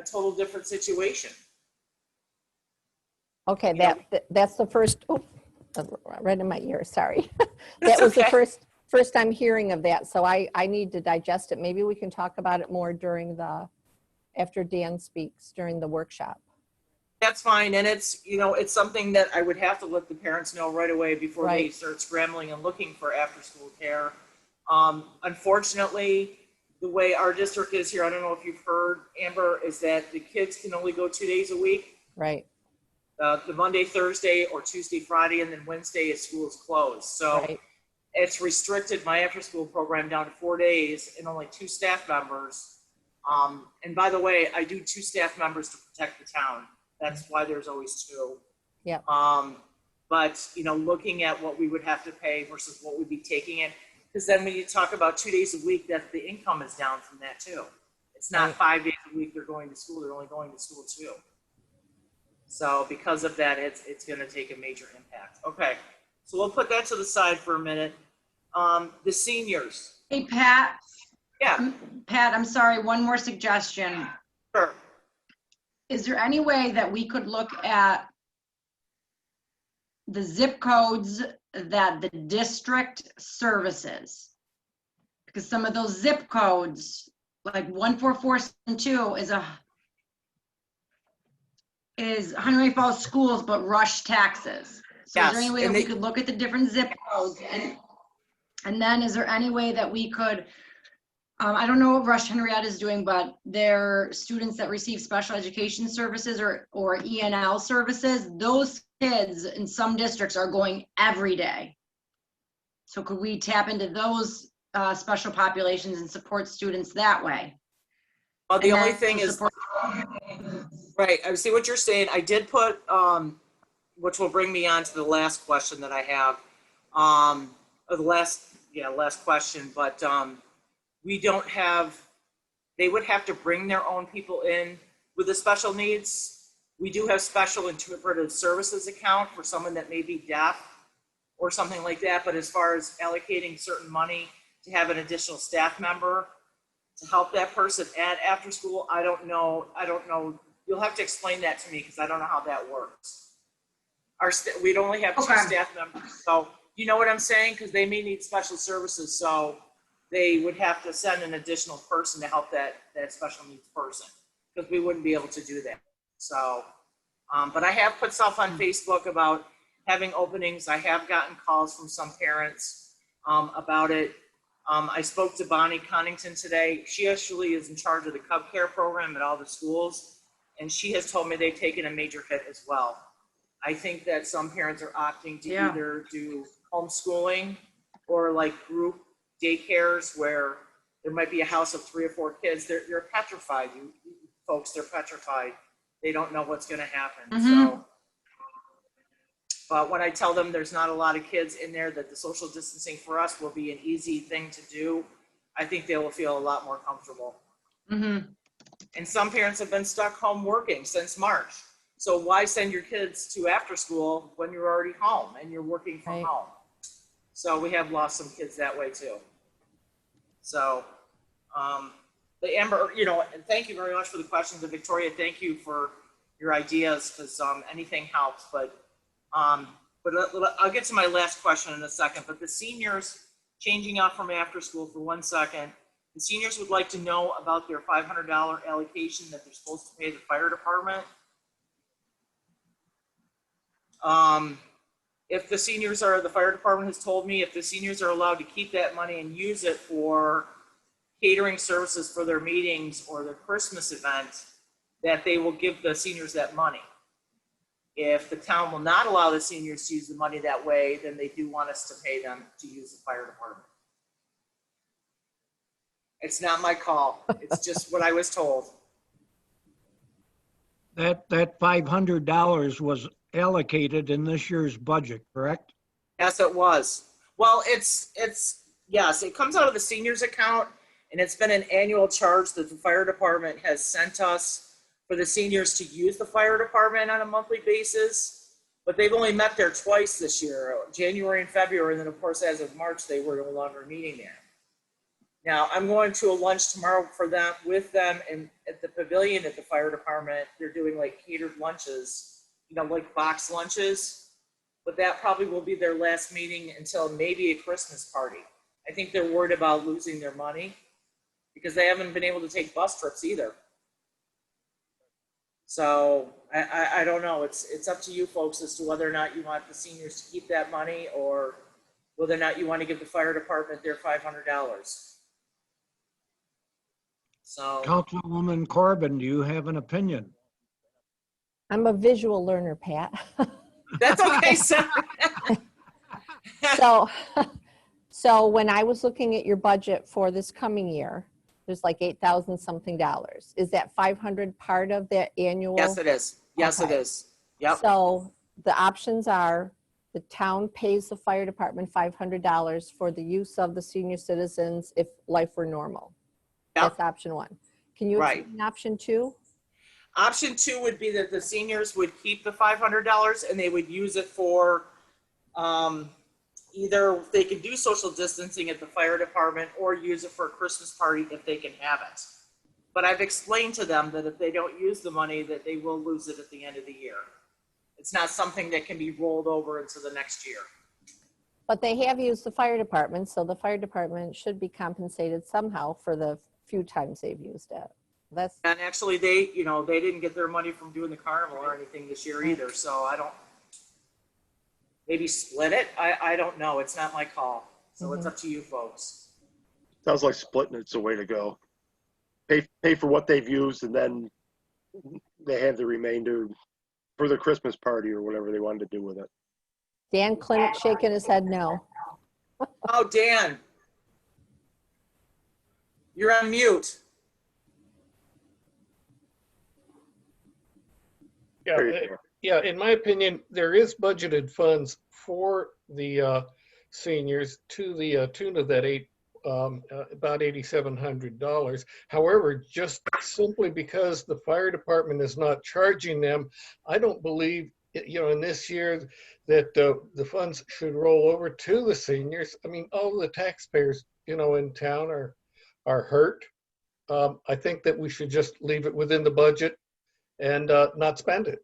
total different situation. Okay, You know- that's the first, oh, right in my ear, sorry. That was the okay. first I'm hearing of that, so I need to digest it. Maybe we can talk about it more after Dan speaks during the workshop. That's fine, and it's something that I would have to let the parents know right away before they Right. start scrambling and looking for after-school care. Unfortunately, the way our district is here, I don't know if you've heard, Amber, is that the kids can only go 2 days a week. Right, The Monday, Thursday, or Tuesday, Friday, and then Wednesday is school is closed. So right, it's restricted my after-school program down to 4 days and only 2 staff members. And by the way, I do 2 staff members to protect the town. That's why there's always 2. yeah, But, looking at what we would have to pay versus what we'd be taking in, because then when you talk about 2 days a week, that the income is down from that too. It's not Right. 5 days a week they're going to school, they're only going to school 2. So because of that, it's going to take a major impact. Okay, so we'll put that to the side for a minute. The seniors. Hey, Pat. Yeah. Pat, I'm sorry, one more suggestion. Sure. Is there any way that we could look at the zip codes that the district services? Because some of those zip codes, like 14472 is Huntington Falls Schools, but Rush taxes. So is there any Yes, way that and we they- could look at the different zip codes? And then is there any way that we could, I don't know what Rush Henrietta is doing, but their students that receive special education services or ENL services, those kids in some districts are going every day. So could we tap into those special populations and support students that way? Well, the And only then thing is, support- right, I see what you're saying. I did put, which will bring me on to the last question that I have. Or the last question, but we don't have, they would have to bring their own people in with the special needs. We do have special interpretive services account for someone that may be deaf or something like that, but as far as allocating certain money to have an additional staff member to help that person at after school, I don't know. You'll have to explain that to me because I don't know how that works. We'd only have 2 Okay. staff members, so you know what I'm saying? Because they may need special services, so they would have to send an additional person to help that special needs person because we wouldn't be able to do that. So, but I have put stuff on Facebook about having openings. I have gotten calls from some parents about it. I spoke to Bonnie Connington today. She actually is in charge of the Cub Care program at all the schools, and she has told me they've taken a major hit as well. I think that some parents are opting to Yeah. either do homeschooling or like group daycares where there might be a house of 3 or 4 kids. They're petrified. You folks, they're petrified. They don't know what's going to happen. So, but when I tell them there's not a lot of kids in there, that the social distancing for us will be an easy thing to do, I think they will feel a lot more comfortable. Mhm. And some parents have been stuck home working since March. So why send your kids to after school when you're already home and you're working from Right. home? So we have lost some kids that way too. So, the Amber, and thank you very much for the questions. And Victoria, thank you for your ideas because anything helps. But I'll get to my last question in a second. But the seniors, changing off from after school for 1 second, the seniors would like to know about their $500 allocation that they're supposed to pay the fire department. If the seniors the fire department has told me if the seniors are allowed to keep that money and use it for catering services for their meetings or their Christmas event, that they will give the seniors that money. If the town will not allow the seniors to use the money that way, then they do want us to pay them to use the fire department. It's not my call. It's just what I was told. That $500 was allocated in this year's budget, correct? Yes, it was. Well, yes, it comes out of the seniors account, and it's been an annual charge that the fire department has sent us for the seniors to use the fire department on a monthly basis. But they've only met there twice this year, January and February, and then of course, as of March, they were no longer meeting there. Now, I'm going to a lunch tomorrow for them, with them, and at the pavilion at the fire department, they're doing like catered lunches, like box lunches. But that probably will be their last meeting until maybe a Christmas party. I think they're worried about losing their money because they haven't been able to take bus trips either. So I don't know. It's up to you folks as to whether or not you want the seniors to keep that money or whether or not you want to give the fire department their $500. So, Councilwoman Corbin, do you have an opinion? I'm a visual learner, Pat. that's okay, Sarah. So when I was looking at your budget for this coming year, there's like 8,000 something dollars. Is that 500 part of that annual? Yes, it is. Yes, Okay. it is. Yep. So the options are the town pays the fire department $500 for the use of the senior citizens if life were normal. Yep. That's option one. Can you Right. explain option two? Option two would be that the seniors would keep the $500 and they would use it for either they could do social distancing at the fire department or use it for a Christmas party if they can have it. But I've explained to them that if they don't use the money, that they will lose it at the end of the year. It's not something that can be rolled over into the next year. But they have used the fire department, so the fire department should be compensated somehow for the few times they've used it. That's, And actually they didn't get their money from doing the carnival or anything this year either. So I don't, maybe split it. I don't know. It's not my call. So it's up to you folks. Sounds like splitting it's the way to go. Pay for what they've used and then they have the remainder for their Christmas party or whatever they wanted to do with it. Dan Clinic shaking his head no. Oh, Dan. You're on mute. Yeah, in my opinion, there is budgeted funds for the seniors to the tune of that about $8,700. However, just simply because the fire department is not charging them, I don't believe, in this year that the funds should roll over to the seniors. I mean, all the taxpayers, in town are hurt. I think that we should just leave it within the budget and not spend it.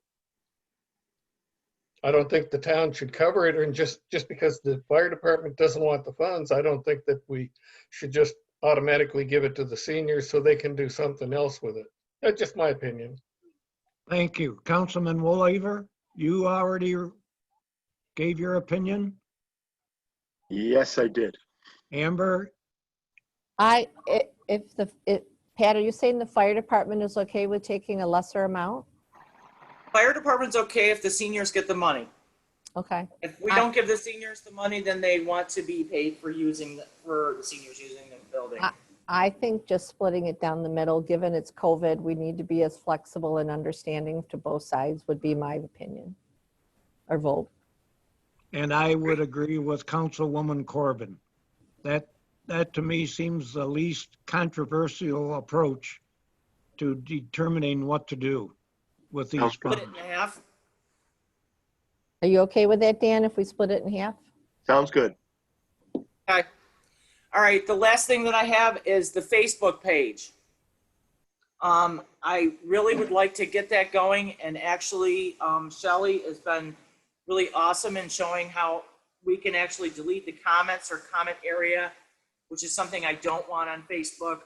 I don't think the town should cover it, and just because the fire department doesn't want the funds, I don't think that we should just automatically give it to the seniors so they can do something else with it. That's just my opinion. Thank you. Councilman Woolhaver, you already gave your opinion? Yes, I did. Amber? Pat, are you saying the fire department is okay with taking a lesser amount? Fire department's okay if the seniors get the money. Okay. If we don't give the seniors the money, then they want to be paid for the seniors using the building. I think just splitting it down the middle, given it's COVID, we need to be as flexible and understanding to both sides would be my opinion or vote. And I would agree with Councilwoman Corbin. That to me seems the least controversial approach to determining what to do with these Split funds. it in half. Are you okay with that, Dan, if we split it in half? Sounds good. Okay. All right, the last thing that I have is the Facebook page. I really would like to get that going, and actually Shelley has been really awesome in showing how we can actually delete the comments or comment area, which is something I don't want on Facebook.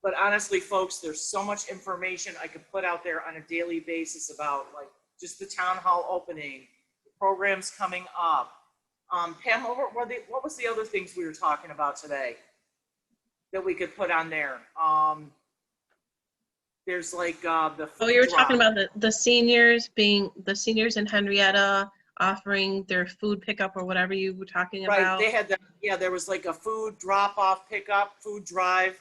But honestly, folks, there's so much information I could put out there on a daily basis about like just the town hall opening, the programs coming up. Pam, what was the other things we were talking about today that we could put on there? There's like the Oh, you were talking about the seniors in Henrietta offering their food pickup or whatever you were talking right. about. They had there was like a food drop-off pickup, food drive.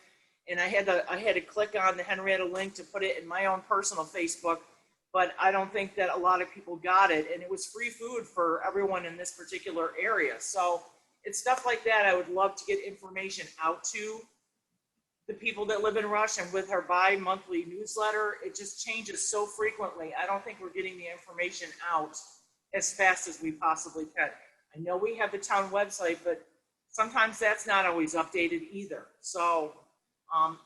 and I had to click on the Henrietta link to put it in my own personal Facebook, but I don't think that a lot of people got it, and it was free food for everyone in this particular area. So it's stuff like that I would love to get information out to the people that live in Rush, and with our bi-monthly newsletter, it just changes so frequently. I don't think we're getting the information out as fast as we possibly can. I know we have the town website, but sometimes that's not always updated either. So,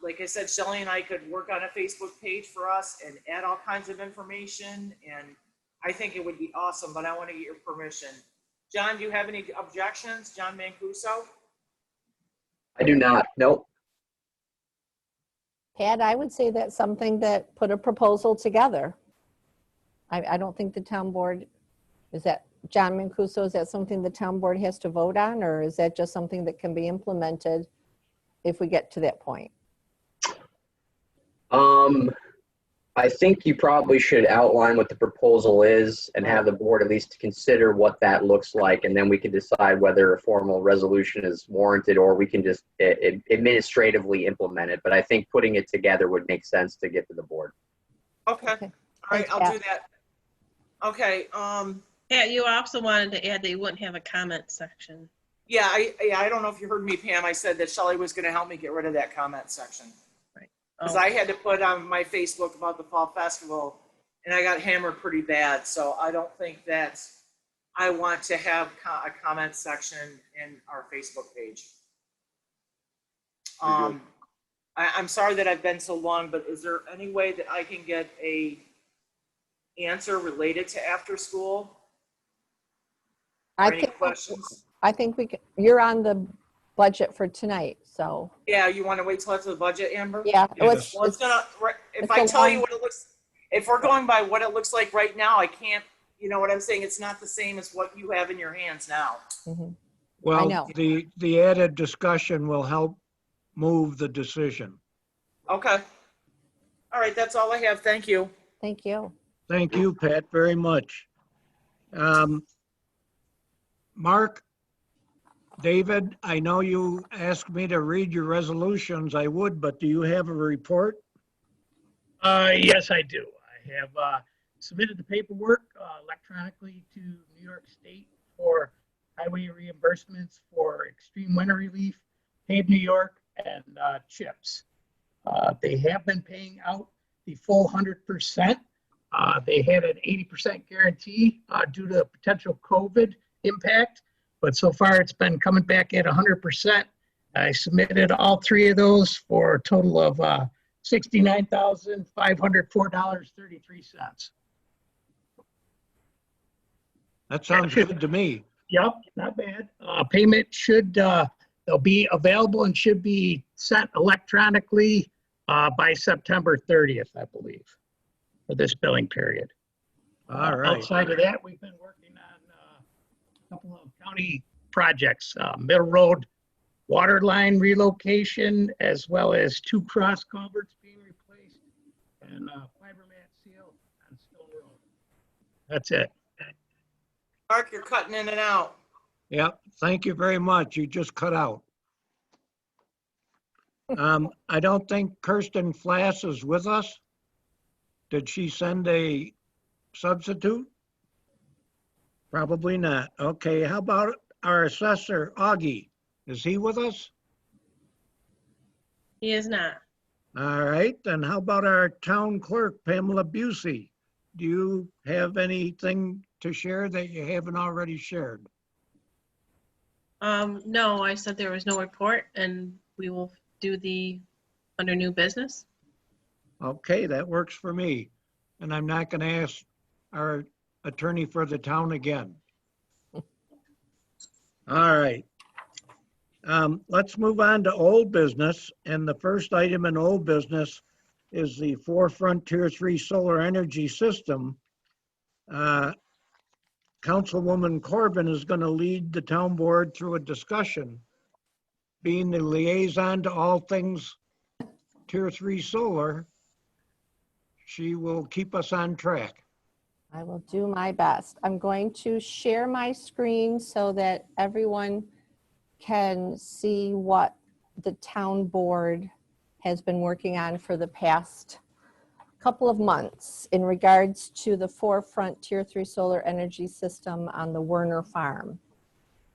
like I said, Shelley and I could work on a Facebook page for us and add all kinds of information, and I think it would be awesome, but I want to get your permission. John, do you have any objections? John Mancuso? I do not. Nope. Pat, I would say that's something that put a proposal together. I don't think the town board, is that, John Mancuso, is that something the town board has to vote on, or is that just something that can be implemented if we get to that point? I think you probably should outline what the proposal is and have the board at least consider what that looks like, and then we can decide whether a formal resolution is warranted or we can just administratively implement it. But I think putting it together would make sense to get to the board. Okay. All right, I'll do that. Okay. Yeah, you also wanted to add that you wouldn't have a comment section. Yeah, I don't know if you heard me, Pam. I said that Shelley was going to help me get rid of that comment section. Right. Because I had to put on my Facebook about the Fall Festival, and I got hammered pretty bad. So I don't think that I want to have a comment section in our Facebook page. I'm sorry that I've been so long, but is there any way that I can get a answer related to after school? Any questions? I think we can, you're on the budget for tonight, so. Yeah, you want to wait till after the budget, Amber? Yeah. Well, it's gonna, if I tell you what it looks, if we're going by what it looks like right now, I can't, you know what I'm saying? It's not the same as what you have in your hands now. Well, know. the added discussion will help move the decision. Okay. All right, that's all I have. Thank you. Thank you. Thank you, Pat, very much. Mark, David, I know you asked me to read your resolutions. I would, but do you have a report? Yes, I do. I have submitted the paperwork electronically to New York State for highway reimbursements for extreme winter relief, Pave New York, and CHIPS. They have been paying out the full 100%. They had an 80% guarantee due to potential COVID impact, but so far it's been coming back at 100%. I submitted all three of those for a total of $69,504.33. That sounds good to me. Yep, not bad. Payment should, they'll be available and should be sent electronically by September 30th, I believe, for this billing period. All right. Outside of that, we've been working on a couple of county projects, Middle Road water line relocation, as well as 2 cross culverts being replaced, and fiber mat seal on Stone Road. That's it. Mark, you're cutting in and out. Yep, thank you very much. You just cut out. I don't think Kirsten Flass is with us. Did she send a substitute? Probably not. Okay, how about our assessor, Augie? Is he with us? He is not. All right, then how about our town clerk, Pamela Busey? Do you have anything to share that you haven't already shared? No, I said there was no report, and we will do the under new business. Okay, that works for me. And I'm not going to ask our attorney for the town again. All right. Let's move on to old business. And the first item in old business is the Forefront Tier 3 solar energy system. Councilwoman Corbin is going to lead the town board through a discussion. Being the liaison to all things Tier 3 solar, she will keep us on track. I will do my best. I'm going to share my screen so that everyone can see what the town board has been working on for the past couple of months in regards to the Forefront Tier 3 solar energy system on the Werner Farm.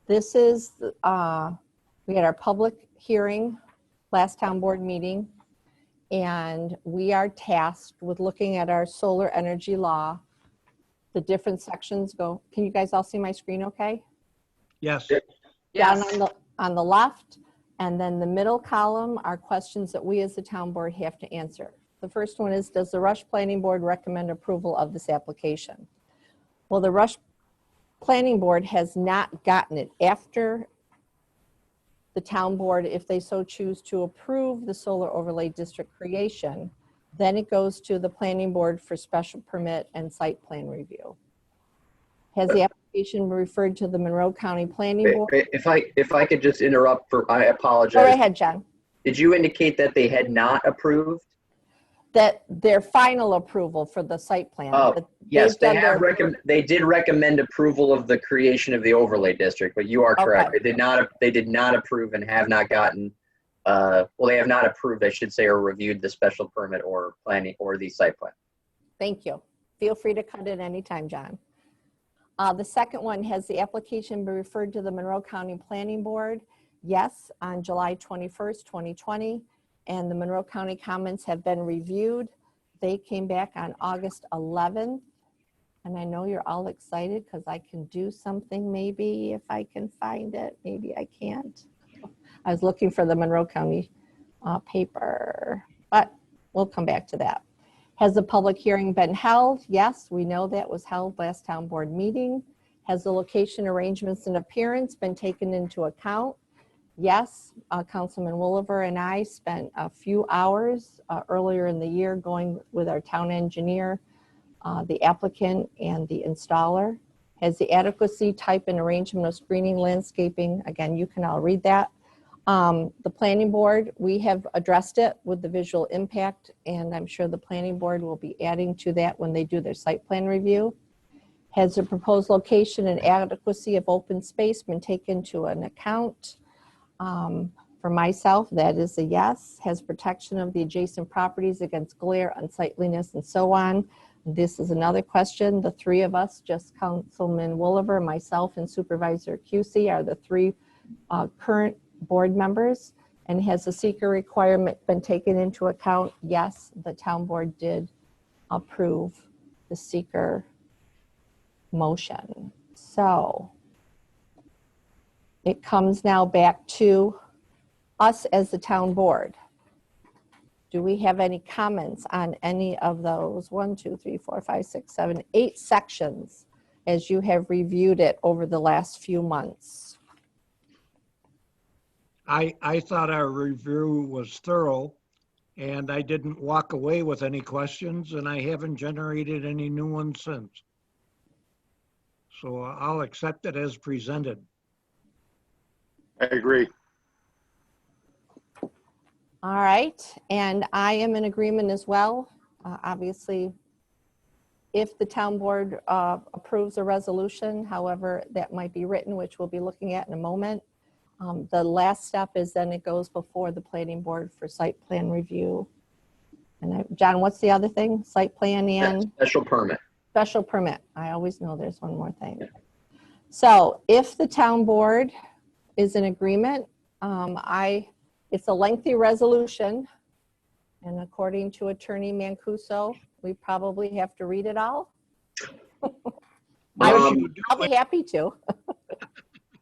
This is, we had our public hearing last town board meeting, and we are tasked with looking at our solar energy law. The different sections go, can you guys all see my screen okay? Yes. Down on the left, and then the middle column are questions that we as the town board have to answer. The first one is, does the Rush Planning Board recommend approval of this application? Well, the Rush Planning Board has not gotten it. After the town board, if they so choose to approve the solar overlay district creation, then it goes to the planning board for special permit and site plan review. Has the application been referred to the Monroe County Planning Board? If I could just interrupt I apologize. Go ahead, John. Did you indicate that they had not approved? That their final approval for the site plan. Oh, yes, they did recommend approval of the creation of the overlay district, but you are correct. Okay. They did not approve and have not gotten, well, they have not approved, I should say, or reviewed the special permit or planning or the site plan. Thank you. Feel free to cut in anytime, John. The second one, has the application been referred to the Monroe County Planning Board? Yes, on July 21st, 2020. And the Monroe County comments have been reviewed. They came back on August 11th. And I know you're all excited because I can do something maybe if I can find it. Maybe I can't. I was looking for the Monroe County paper, but we'll come back to that. Has the public hearing been held? Yes, we know that was held last town board meeting. Has the location arrangements and appearance been taken into account? Yes, Councilman Woolever and I spent a few hours earlier in the year going with our town engineer, the applicant, and the installer. Has the adequacy, type, and arrangement of screening, landscaping, again, you can all read that. The planning board, we have addressed it with the visual impact, and I'm sure the planning board will be adding to that when they do their site plan review. Has the proposed location and adequacy of open space been taken into an account? For myself, that is a yes. Has protection of the adjacent properties against glare, unsightliness, and so on? This is another question. The three of us, just Councilman Woolever, myself, and Supervisor QC, are the three current board members. And has the seeker requirement been taken into account? Yes, the town board did approve the seeker motion. So it comes now back to us as the town board. Do we have any comments on any of those 1, 2, 3, 4, 5, 6, 7, 8 sections as you have reviewed it over the last few months? I thought our review was thorough, and I didn't walk away with any questions, and I haven't generated any new ones since. So I'll accept it as presented. I agree. All right, and I am in agreement as well. Obviously, if the town board approves a resolution, however that might be written, which we'll be looking at in a moment, the last step is then it goes before the planning board for site plan review. And John, what's the other thing? Site plan and? Special permit. Special permit. I always know there's one more thing. So if the town board is in agreement, it's a lengthy resolution, and according to Attorney Mancuso, we probably have to read it all. I'll be happy to.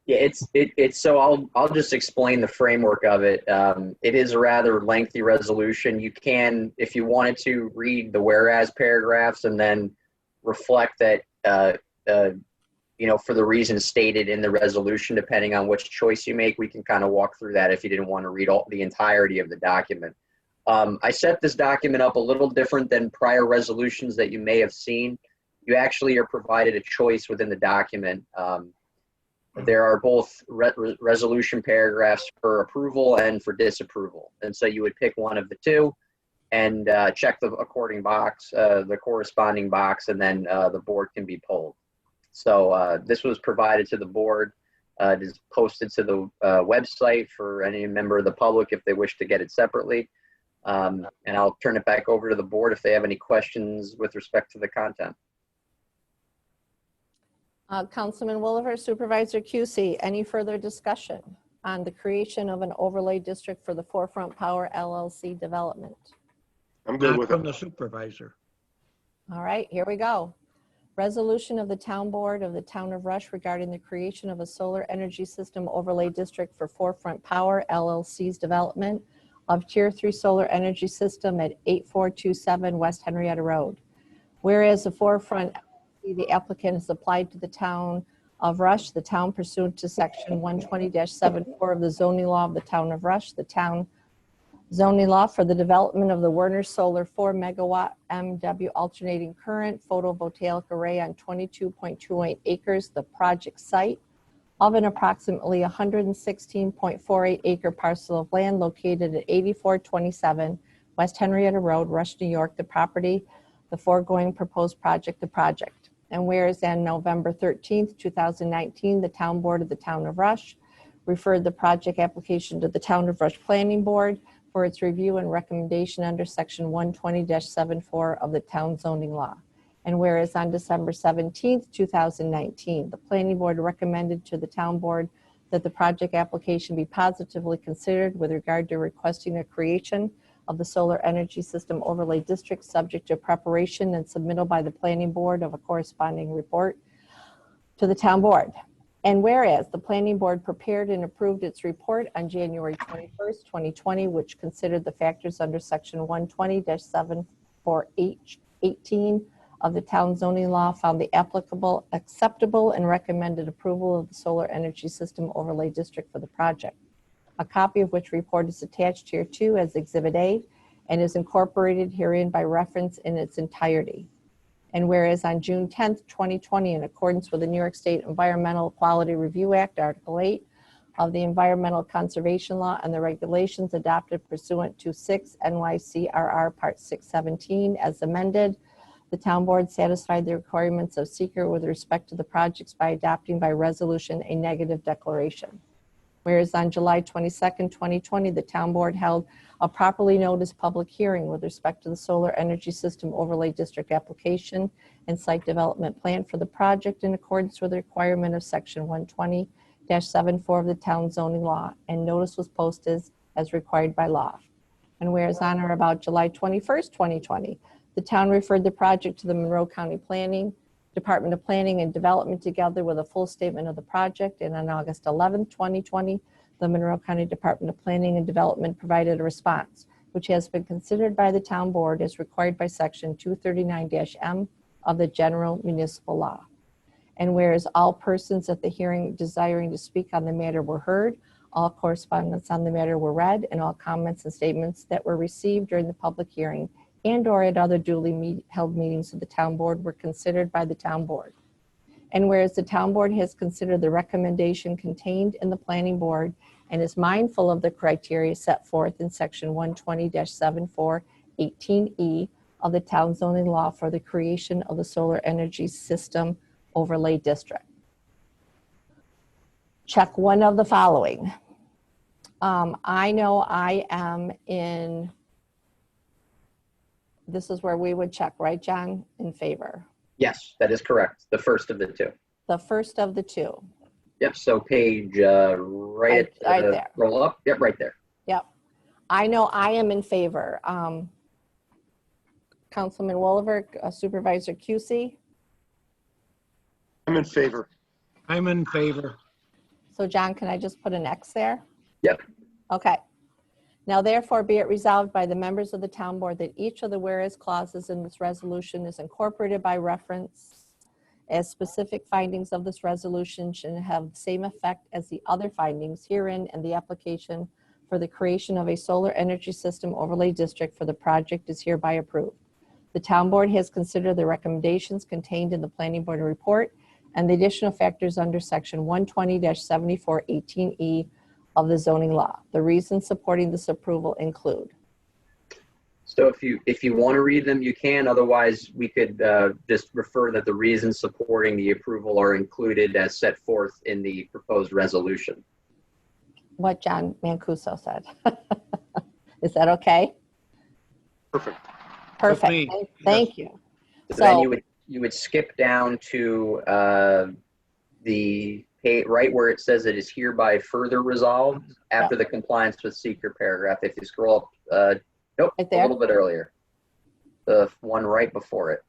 Yeah, it's so I'll just explain the framework of it. It is a rather lengthy resolution. You can, if you wanted to, read the whereas paragraphs and then reflect that, you know, for the reasons stated in the resolution, depending on which choice you make, we can kind of walk through that if you didn't want to read the entirety of the document. I set this document up a little different than prior resolutions that you may have seen. You actually are provided a choice within the document. There are both resolution paragraphs for approval and for disapproval. And so you would pick one of the two and check the according box, the corresponding box, and then the board can be polled. So this was provided to the board. It is posted to the website for any member of the public if they wish to get it separately. And I'll turn it back over to the board if they have any questions with respect to the content. Councilman Woolever, Supervisor QC, any further discussion on the creation of an overlay district for the Forefront Power LLC development? I'm good Not with from it. the supervisor. All right, here we go. Resolution of the Town Board of the Town of Rush regarding the creation of a solar energy system overlay district for Forefront Power LLC's development of Tier 3 solar energy system at 8427 West Henrietta Road. Whereas the Forefront, the applicant has applied to the Town of Rush, the town pursuant to Section 120-74 of the zoning law of the Town of Rush, the town zoning law for the development of the Werner Solar 4 megawatt MW alternating current photovoltaic array on 22.28 acres, the project site of an approximately 116.48 acre parcel of land located at 8427 West Henrietta Road, Rush, New York, the property, the foregoing proposed project, the project. And whereas on November 13th, 2019, the Town Board of the Town of Rush referred the project application to the Town of Rush Planning Board for its review and recommendation under Section 120-74 of the Town Zoning Law. And whereas on December 17th, 2019, the Planning Board recommended to the Town Board that the project application be positively considered with regard to requesting a creation of the Solar Energy System Overlay District subject to preparation and submittal by the Planning Board of a corresponding report to the Town Board. And whereas the Planning Board prepared and approved its report on January 21st, 2020, which considered the factors under Section 120-74H18 of the Town Zoning Law, found the applicable, acceptable, and recommended approval of the Solar Energy System Overlay District for the project. A copy of which report is attached here too as Exhibit A and is incorporated herein by reference in its entirety. And whereas on June 10th, 2020, in accordance with the New York State Environmental Quality Review Act, Article 8 of the Environmental Conservation Law and the regulations adopted pursuant to 6 NYCRR Part 617 as amended, the Town Board satisfied the requirements of SEQR with respect to the projects by adopting by resolution a negative declaration. Whereas on July 22nd, 2020, the Town Board held a properly noticed public hearing with respect to the Solar Energy System Overlay District application and site development plan for the project in accordance with the requirement of Section 120-74 of the Town Zoning Law, and notice was posted as required by law. And whereas on or about July 21st, 2020, the town referred the project to the Monroe County Department of Planning and Development together with a full statement of the project, and on August 11th, 2020, the Monroe County Department of Planning and Development provided a response, which has been considered by the Town Board as required by Section 239-M of the General Municipal Law. And whereas all persons at the hearing desiring to speak on the matter were heard, all correspondence on the matter were read, and all comments and statements that were received during the public hearing and or at other duly held meetings of the Town Board were considered by the Town Board. And whereas the Town Board has considered the recommendation contained in the Planning Board and is mindful of the criteria set forth in Section 120-74-18E of the Town Zoning Law for the creation of the Solar Energy System Overlay District. Check one of the following. I know I am in, this is where we would check, right, John? In favor. Yes, that is correct. The first of the two. The first of the two. Yep, so page right there. Roll up. Yep, right there. Yep. I know I am in favor. Councilman Woolever, Supervisor QC. I'm in favor. I'm in favor. So John, can I just put an X there? Yep. Okay. Now therefore be it resolved by the members of the Town Board that each of the whereas clauses in this resolution is incorporated by reference, as specific findings of this resolution should have the same effect as the other findings herein, and the application for the creation of a solar energy system overlay district for the project is hereby approved. The Town Board has considered the recommendations contained in the Planning Board report and the additional factors under Section 120-74-18E of the zoning law. The reasons supporting this approval include. So if you want to read them, you can. Otherwise, we could just refer that the reasons supporting the approval are included as set forth in the proposed resolution. What John Mancuso said. Is that okay? Perfect. Perfect. me, Thank you. So then So, you would skip down to the right where it says it is hereby further resolved after the compliance with seeker paragraph. If you scroll up, nope, Right a there? little bit earlier. The one right before it.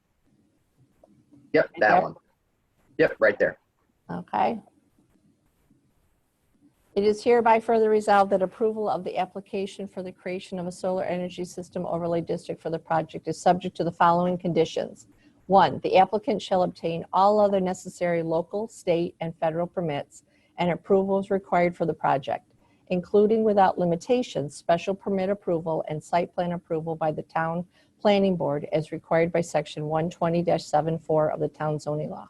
Yep, that there? one. Yep, right there. okay. It is hereby further resolved that approval of the application for the creation of a solar energy system overlay district for the project is subject to the following conditions. 1, the applicant shall obtain all other necessary local, state, and federal permits and approvals required for the project, including without limitations, special permit approval and site plan approval by the town planning board as required by section 120-74 of the town zoning law.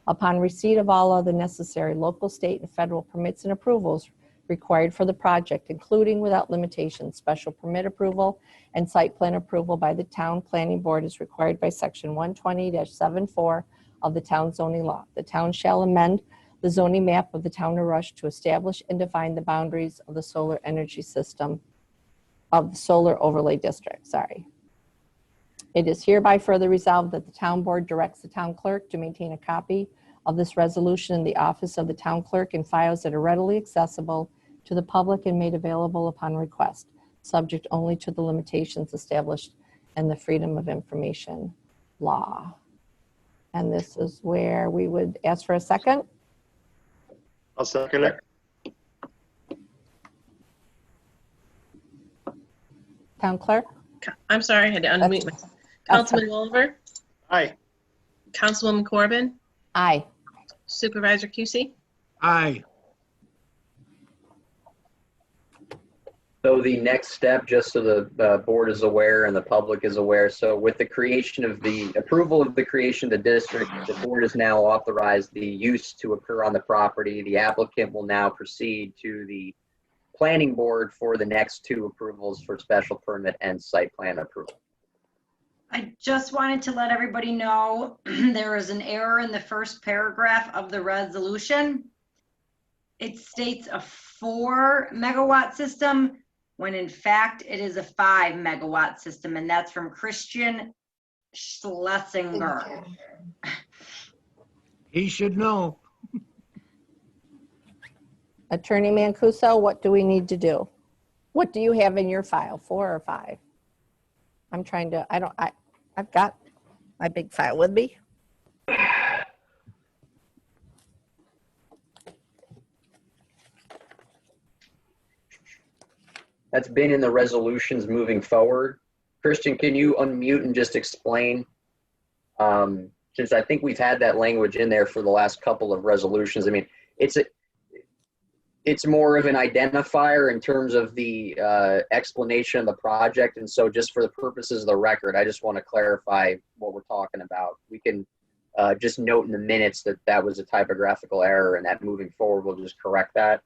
Upon receipt of all other necessary local, state, and federal permits and approvals required for the project, including without limitation, special permit approval and site plan approval by the town planning board as required by section 120-74 of the town zoning law. The town shall amend the zoning map of the town of Rush to establish and define the boundaries of the solar energy system of the solar overlay district, It is hereby further resolved that the town board directs the town clerk to maintain a copy of this resolution in the office of the town clerk and files that are readily accessible to the public and made available upon request, subject only to the limitations established in the Freedom of Information law. And this is where we would ask for a second. I'll second it. Town clerk? I'm sorry, I had to unmute myself. Councilman Wolver, Aye. Councilwoman Corbin, Aye. Supervisor Cusie, aye. So the next step, just so the board is aware and the public is aware, so with the creation of the approval of the creation of the district, the board has now authorized the use to occur on the property. The applicant will now proceed to the planning board for the next 2 approvals for special permit and site plan approval. I just wanted to let everybody know there is an error in the first paragraph of the resolution. It states a 4 megawatt system when in fact it is a 5 megawatt system, and that's from Christian Schlesinger. He should know. Attorney Mancuso, what do we need to do? What do you have in your file, 4 or 5? I'm trying to, I've got my big file with me. That's been in the resolutions moving forward. Christian, can you unmute and just explain? Since I think we've had that language in there for the last couple of resolutions. I mean, it's more of an identifier in terms of the explanation of the project. And so just for the purposes of the record, I just want to clarify what we're talking about. We can just note in the minutes that that was a typographical error, and that moving forward, we'll just correct that.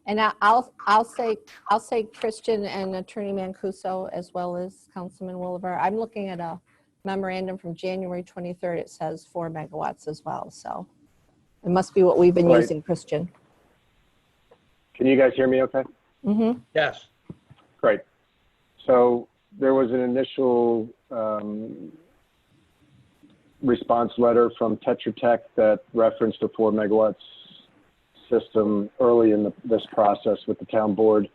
And I'll say Christian and Attorney Mancuso as well as Councilman Wolver. I'm looking at a memorandum from January 23rd. It says 4 megawatts as well. So it must be what we've been Right. using, Christian. Can you guys hear me okay? Mm-hmm. Yes. Great. So there was an initial response letter from Tetra Tech that referenced a 4 megawatts system early in this process with the town board.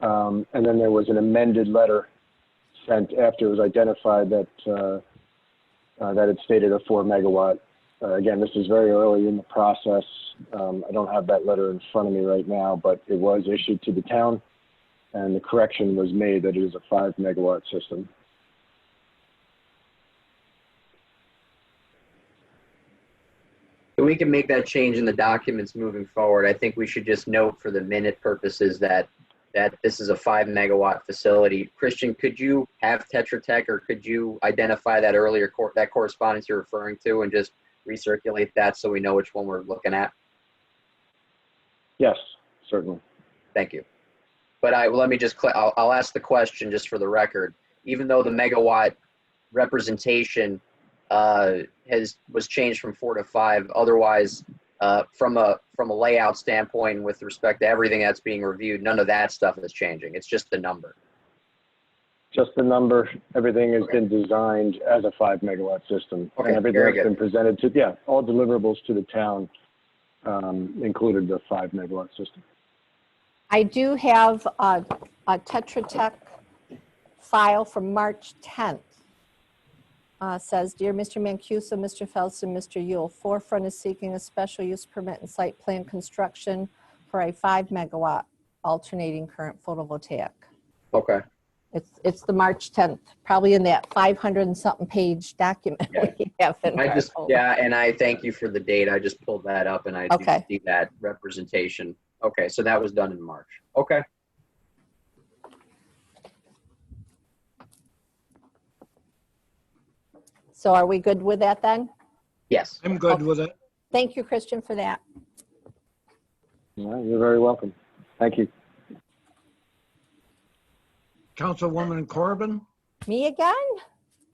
And then there was an amended letter sent after it was identified that that it stated a 4 megawatt. Again, this is very early in the process. I don't have that letter in front of me right now, but it was issued to the town, and the correction was made that it is a 5 megawatt system. So we can make that change in the documents moving forward. I think we should just note for the minute purposes that this is a 5 megawatt facility. Christian, could you have Tetra Tech, or could you identify that earlier that correspondence you're referring to and just recirculate that so we know which one we're looking at? Yes, certainly. Thank you. But let me just, I'll ask the question just for the record. Even though the megawatt representation was changed from 4 to 5, otherwise from a layout standpoint, with respect to everything that's being reviewed, none of that stuff is changing. It's just the number. Just the number, everything has been designed as a 5 megawatt system. Okay, And everything very that's good. been presented to, yeah, all deliverables to the town included the 5 megawatt system. I do have a Tetra Tech file from March 10th. Says, Dear Mr. Mancuso, Mr. Felston, Mr. Yule, Forefront is seeking a special use permit and site plan construction for a 5 megawatt alternating current photovoltaic. Okay. It's the March 10th, probably in that 500 and something page document we have in our folder. Yeah, and I thank you for the date. I just pulled that up and I do Okay. see that representation. Okay, so that was done in March. Okay. So are we good with that then? Yes. I'm good with it. Thank you, Christian, for that. All right, you're very welcome. Thank you. Councilwoman Corbin, Me again?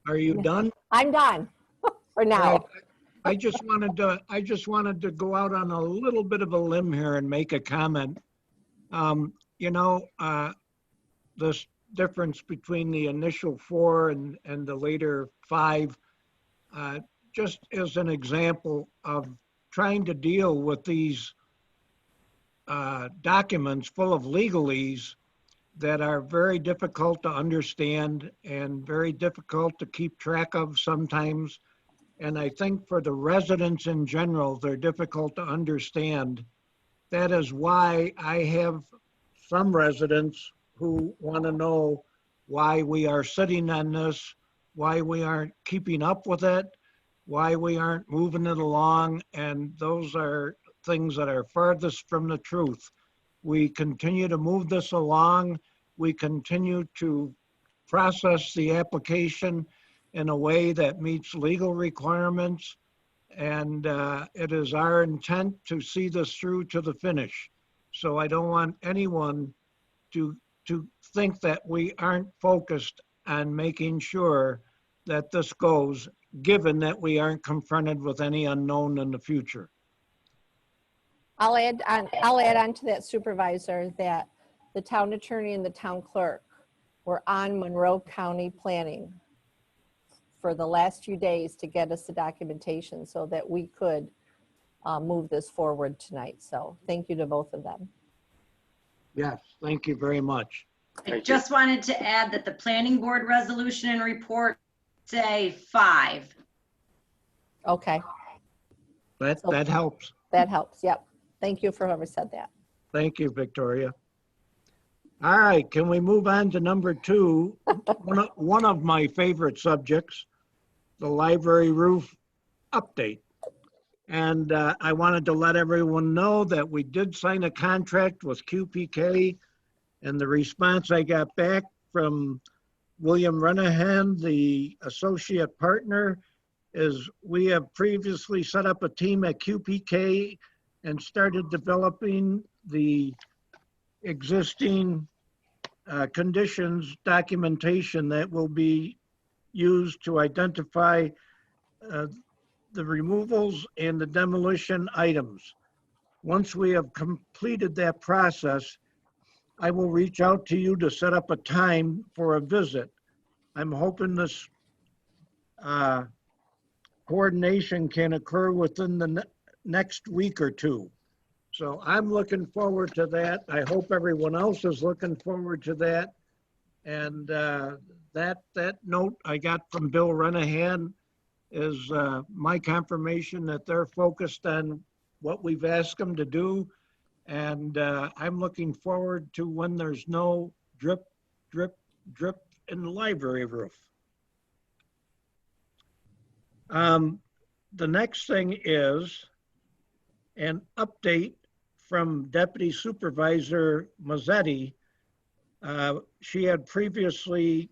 are you done? I'm done for now. Right. I just wanted to go out on a little bit of a limb here and make a comment. This difference between the initial 4 and the later 5, just as an example of trying to deal with these documents full of legalese that are very difficult to understand and very difficult to keep track of sometimes. And I think for the residents in general, they're difficult to understand. That is why I have some residents who want to know why we are sitting on this, why we aren't keeping up with it, why we aren't moving it along. And those are things that are farthest from the truth. We continue to move this along. We continue to process the application in a way that meets legal requirements. And it is our intent to see this through to the finish. So I don't want anyone to think that we aren't focused on making sure that this goes, given that we aren't confronted with any unknown in the future. I'll add on to that, Supervisor, that the town attorney and the town clerk were on Monroe County Planning for the last few days to get us the documentation so that we could move this forward tonight. So thank you to both of them. Yes, thank you very much. I just wanted to add that the planning board resolution and report say 5. Okay. That helps. That helps, yep. Thank you for whoever said that. Thank you, Victoria. All right, can we move on to number 2? One of my favorite subjects, the library roof update. And I wanted to let everyone know that we did sign a contract with QPK, and the response I got back from William Renahan, the associate partner, is we have previously set up a team at QPK and started developing the existing conditions documentation that will be used to identify the removals and the demolition items. Once we have completed that process, I will reach out to you to set up a time for a visit. I'm hoping this coordination can occur within the next week or 2. So I'm looking forward to that. I hope everyone else is looking forward to that. And that note I got from Bill Renahan is my confirmation that they're focused on what we've asked them to do. And I'm looking forward to when there's no drip, drip, drip in the library roof. The next thing is an update from Deputy Supervisor Mazzetti. She had previously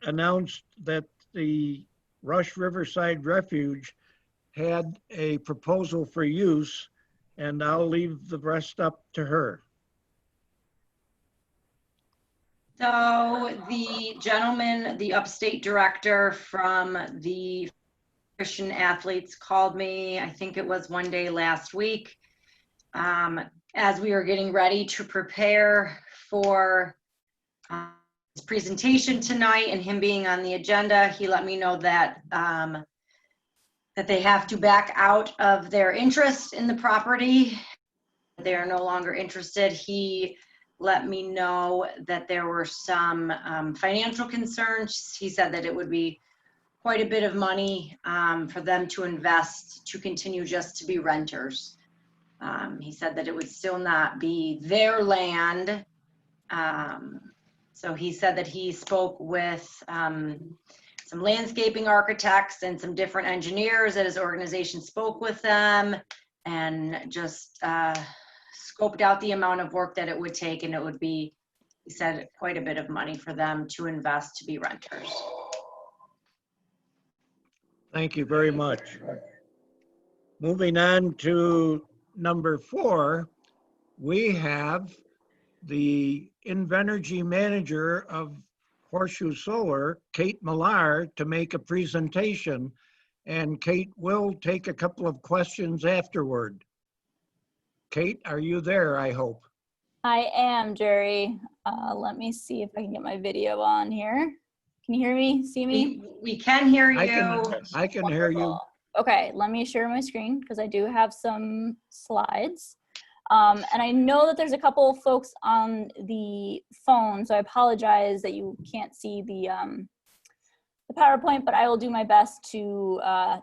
announced that the Rush Riverside Refuge had a proposal for use, and I'll leave the rest up to her. So the gentleman, the upstate director from the Christian athletes called me, I think it was one day last week, as we were getting ready to prepare for his presentation tonight and him being on the agenda. He let me know that that they have to back out of their interest in the property. They are no longer interested. He let me know that there were some financial concerns. He said that it would be quite a bit of money for them to invest to continue just to be renters. He said that it would still not be their land. So he said that he spoke with some landscaping architects and some different engineers, that his organization spoke with them and just scoped out the amount of work that it would take, and it would be, he said, quite a bit of money for them to invest to be renters. Thank you very much. Moving on to number 4, we have the Invenergy manager of Horseshoe Solar, Kate Millar, to make a presentation, and Kate will take a couple of questions afterward. Kate, are you there, I hope? I am, Jerry. Let me see if I can get my video on here. Can you hear me, see me? We can hear you. I can hear you. Okay, let me share my screen because I do have some slides. And I know that there's a couple of folks on the phone, so I apologize that you can't see the PowerPoint, but I will do my best to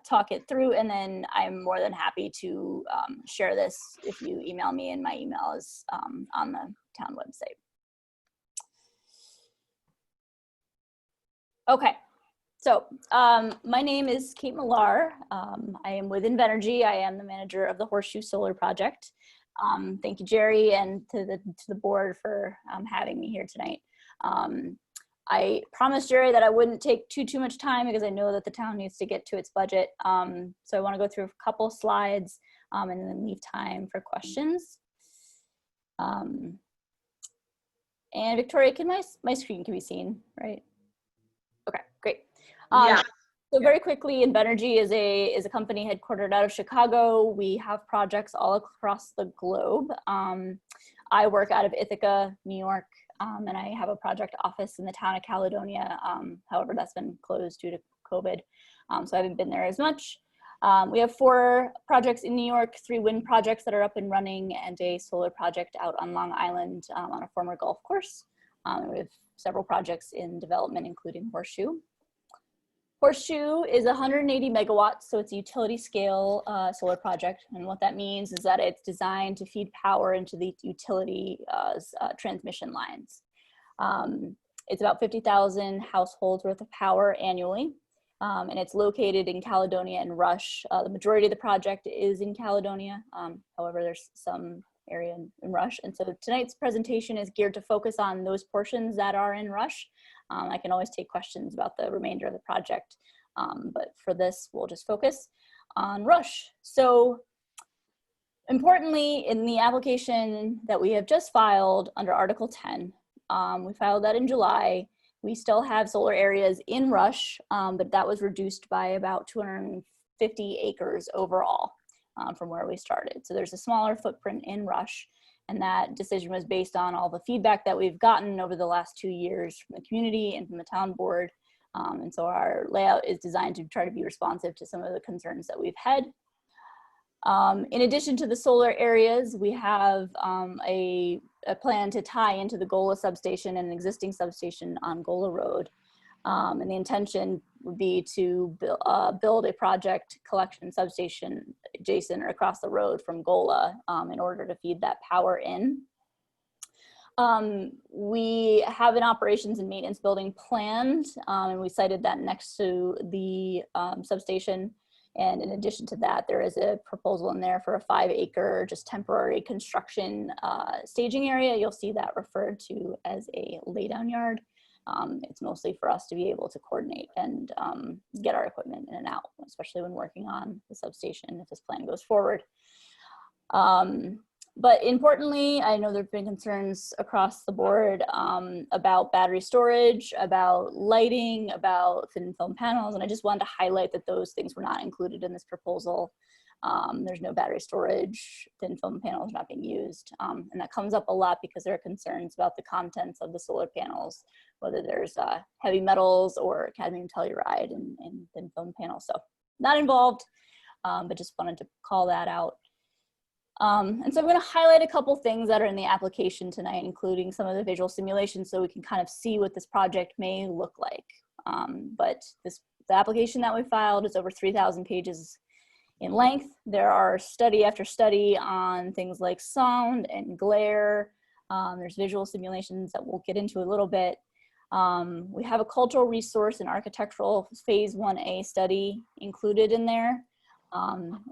talk it through, and then I'm more than happy to share this if you email me, and my email is on the town website. Okay, so my name is Kate Millar. I am with Invenergy. I am the manager of the Horseshoe Solar Project. Thank you, Jerry, and to the board for having me here tonight. I promised Jerry that I wouldn't take too much time because I know that the town needs to get to its budget. So I want to go through a couple slides and then leave time for questions. And Victoria, can my screen can be seen, right? Okay, great. Yeah. So very quickly, Invenergy is a company headquartered out of Chicago. We have projects all across the globe. I work out of Ithaca, New York, and I have a project office in the town of Caledonia. However, that's been closed due to COVID, so I haven't been there as much. We have 4 projects in New York, 3 wind projects that are up and running, and a solar project out on Long Island on a former golf course. We have several projects in development, including Horseshoe. Horseshoe is 180 megawatts, so it's a utility scale solar project. And what that means is that it's designed to feed power into the utility transmission lines. It's about 50,000 households worth of power annually. And it's located in Caledonia and Rush. The majority of the project is in Caledonia. However, there's some area in Rush. And so tonight's presentation is geared to focus on those portions that are in Rush. I can always take questions about the remainder of the project, but for this, we'll just focus on Rush. So importantly, in the application that we have just filed under Article 10, we filed that in July. We still have solar areas in Rush, but that was reduced by about 250 acres overall from where we started. So there's a smaller footprint in Rush. And that decision was based on all the feedback that we've gotten over the last 2 years from the community and from the town board. And so our layout is designed to try to be responsive to some of the concerns that we've had. In addition to the solar areas, we have a plan to tie into the Gola substation and an existing substation on Gola Road. And the intention would be to build a project collection substation adjacent or across the road from Gola in order to feed that power in. We have an operations and maintenance building planned, and we cited that next to the substation. And in addition to that, there is a proposal in there for a 5-acre, just temporary construction staging area. You'll see that referred to as a laydown yard. It's mostly for us to be able to coordinate and get our equipment in and out, especially when working on the substation if this plan goes forward. But importantly, I know there've been concerns across the board about battery storage, about lighting, about thin film panels, and I just wanted to highlight that those things were not included in this proposal. There's no battery storage, thin film panels not being used, and that comes up a lot because there are concerns about the contents of the solar panels, whether there's heavy metals or cadmium telluride in thin film panels. So not involved, but just wanted to call that out. And so I'm going to highlight a couple things that are in the application tonight, including some of the visual simulations, so we can kind of see what this project may look like. But the application that we filed is over 3,000 pages in length. There are study after study on things like sound and glare. There's visual simulations that we'll get into a little bit. We have a cultural resource and architectural phase 1A study included in there.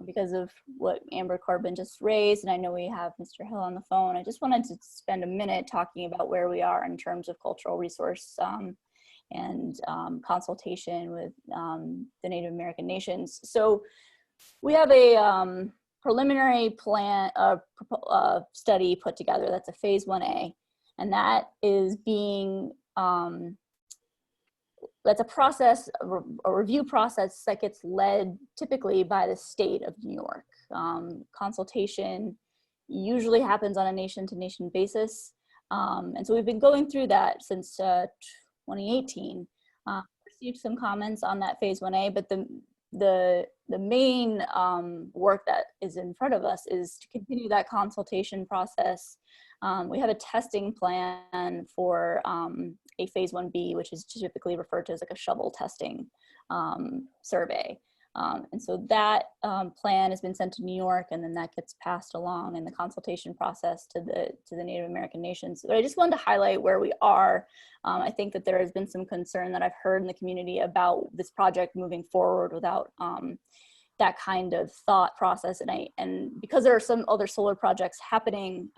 Because of what Amber Corbin just raised, and I know we have Mr. Hill on the phone, I just wanted to spend a minute talking about where we are in terms of cultural resource and consultation with the Native American nations. So we have a preliminary plan, study put together that's a phase 1A, and that is being that's a process, a review process that gets led typically by the state of New York. Consultation usually happens on a nation-to-nation basis. And so we've been going through that since 2018. Received some comments on that phase 1A, but the main work that is in front of us is to continue that consultation process. We have a testing plan for a phase 1B, which is typically referred to as like a shovel testing survey. And so that plan has been sent to New York, and then that gets passed along in the consultation process to the Native American nations. But I just wanted to highlight where we are. I think that there has been some concern that I've heard in the community about this project moving forward without that kind of thought process. And because there are some other solar projects happening,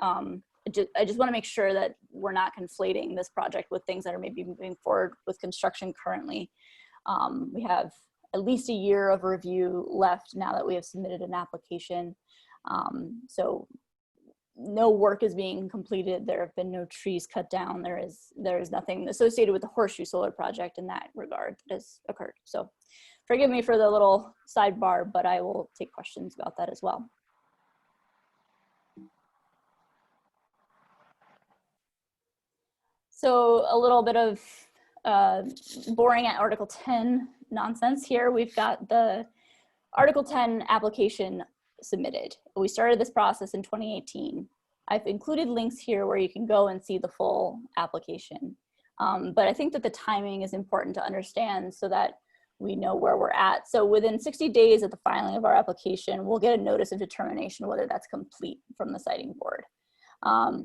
I just want to make sure that we're not conflating this project with things that are maybe moving forward with construction currently. We have at least a year of review left now that we have submitted an application. So no work is being completed. There have been no trees cut down. There is nothing associated with the Horseshoe Solar project in that regard that has occurred. So forgive me for the little sidebar, but I will take questions about that as well. So a little bit of boring at Article 10 nonsense here. We've got the Article 10 application submitted. We started this process in 2018. I've included links here where you can go and see the full application. But I think that the timing is important to understand so that we know where we're at. So within 60 days of the filing of our application, we'll get a notice of determination whether that's complete from the siting board.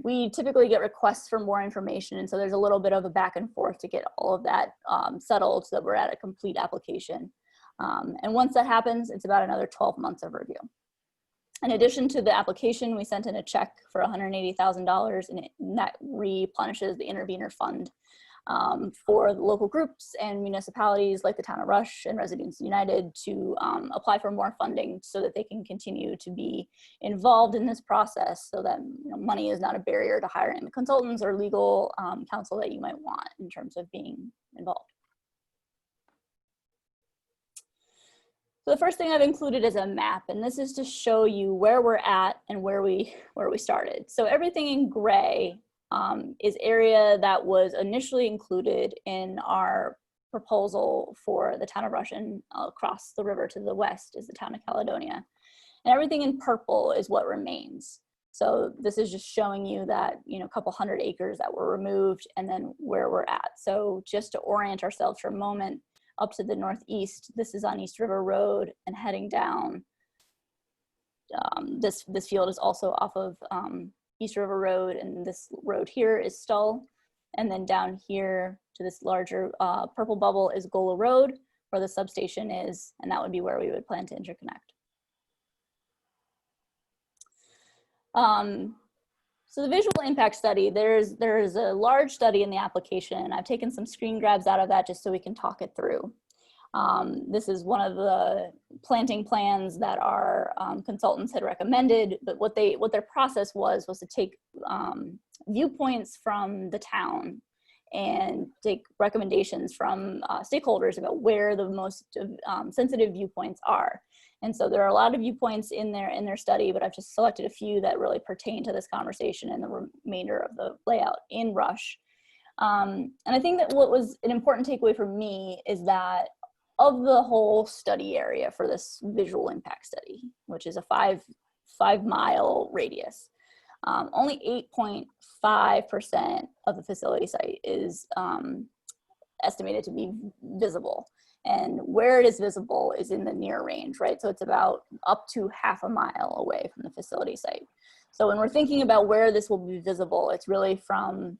We typically get requests for more information, and so there's a little bit of a back and forth to get all of that settled so that we're at a complete application. And once that happens, it's about another 12 months of review. In addition to the application, we sent in a check for $180,000, and that replenishes the intervenor fund for the local groups and municipalities like the Town of Rush and Residents United to apply for more funding so that they can continue to be involved in this process, so that money is not a barrier to hiring the consultants or legal counsel that you might want in terms of being involved. So the first thing I've included is a map, and this is to show you where we're at and where we started. So everything in gray is area that was initially included in our proposal for the Town of Rush, and across the river to the west is the Town of Caledonia. And everything in purple is what remains. So this is just showing you that, a couple hundred acres that were removed and then where we're at. So just to orient ourselves for a moment, up to the northeast, this is on East River Road, and heading down, this field is also off of East River Road, and this road here is Stull. And then down here to this larger purple bubble is Gola Road, where the substation is, and that would be where we would plan to interconnect. So the visual impact study, there's a large study in the application, and I've taken some screen grabs out of that just so we can talk it through. This is one of the planting plans that our consultants had recommended, but what their process was to take viewpoints from the town and take recommendations from stakeholders about where the most sensitive viewpoints are. And so there are a lot of viewpoints in their study, but I've just selected a few that really pertain to this conversation and the remainder of the layout in Rush. And I think that what was an important takeaway for me is that of the whole study area for this visual impact study, which is a 5-mile radius, only 8.5% of the facility site is estimated to be visible. And where it is visible is in the near range, right? So it's about up to half a mile away from the facility site. So when we're thinking about where this will be visible, it's really from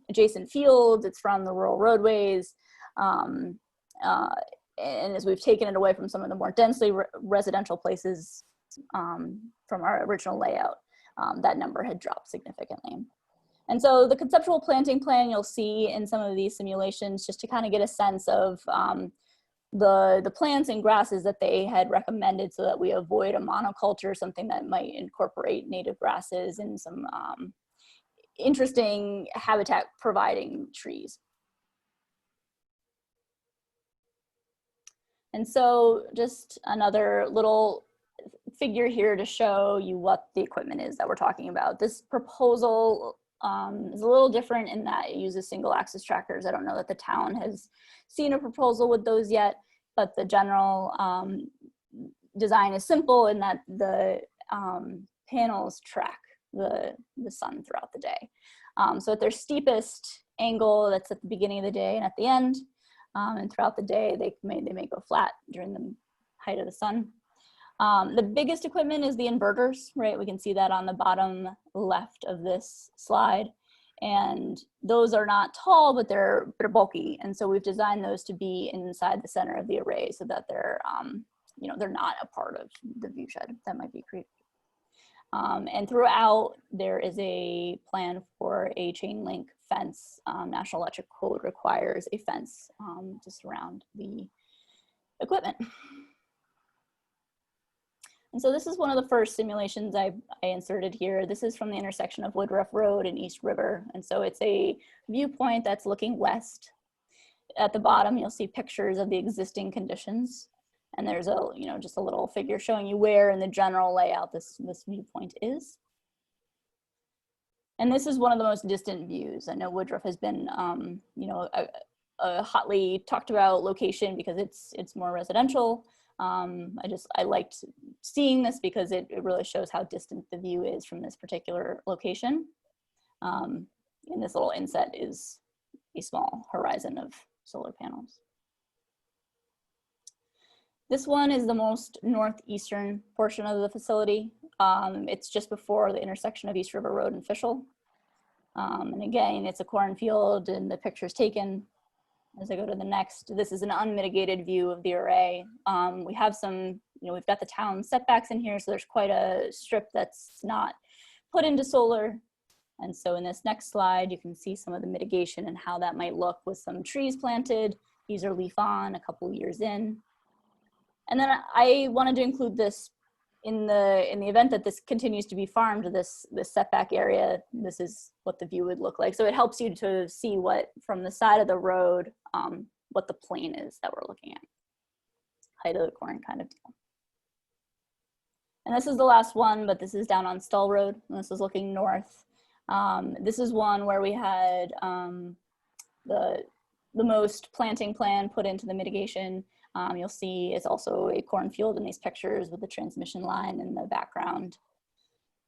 adjacent fields, it's from the rural roadways, and as we've taken it away from some of the more densely residential places from our original layout, that number had dropped significantly. And so the conceptual planting plan you'll see in some of these simulations, just to kind of get a sense of the plants and grasses that they had recommended so that we avoid a monoculture, something that might incorporate native grasses and some interesting habitat providing trees. And so just another little figure here to show you what the equipment is that we're talking about. This proposal is a little different in that it uses single axis trackers. I don't know that the town has seen a proposal with those yet, but the general design is simple in that the panels track the sun throughout the day. So at their steepest angle, that's at the beginning of the day and at the end, and throughout the day, they may go flat during the height of the sun. The biggest equipment is the inverters, right? We can see that on the bottom left of this slide. And those are not tall, but they're bulky. And so we've designed those to be inside the center of the array so that they're, they're not a part of the view shed that might be created. And throughout, there is a plan for a chain link fence. National Electric Code requires a fence to surround the equipment. And so this is one of the first simulations I inserted here. This is from the intersection of Woodruff Road and East River. And so it's a viewpoint that's looking west. At the bottom, you'll see pictures of the existing conditions. And there's just a little figure showing you where in the general layout this viewpoint is. And this is one of the most distant views. I know Woodruff has been, a hotly talked about location because it's more residential. I liked seeing this because it really shows how distant the view is from this particular location. And this little inset is a small horizon of solar panels. This one is the most northeastern portion of the facility. It's just before the intersection of East River Road and Fishel. And again, it's a cornfield and the picture's taken. As I go to the next, this is an unmitigated view of the array. We have some, we've got the town setbacks in here, so there's quite a strip that's not put into solar. And so in this next slide, you can see some of the mitigation and how that might look with some trees planted. These are leaf on a couple years in. And then I wanted to include this in the event that this continues to be farmed, this setback area, this is what the view would look like. So it helps you to see what, from the side of the road, what the plane is that we're looking at. Height of the corn kind of deal. And this is the last one, but this is down on Stull Road, and this is looking north. This is one where we had the most planting plan put into the mitigation. You'll see it's also a cornfield in these pictures with the transmission line in the background.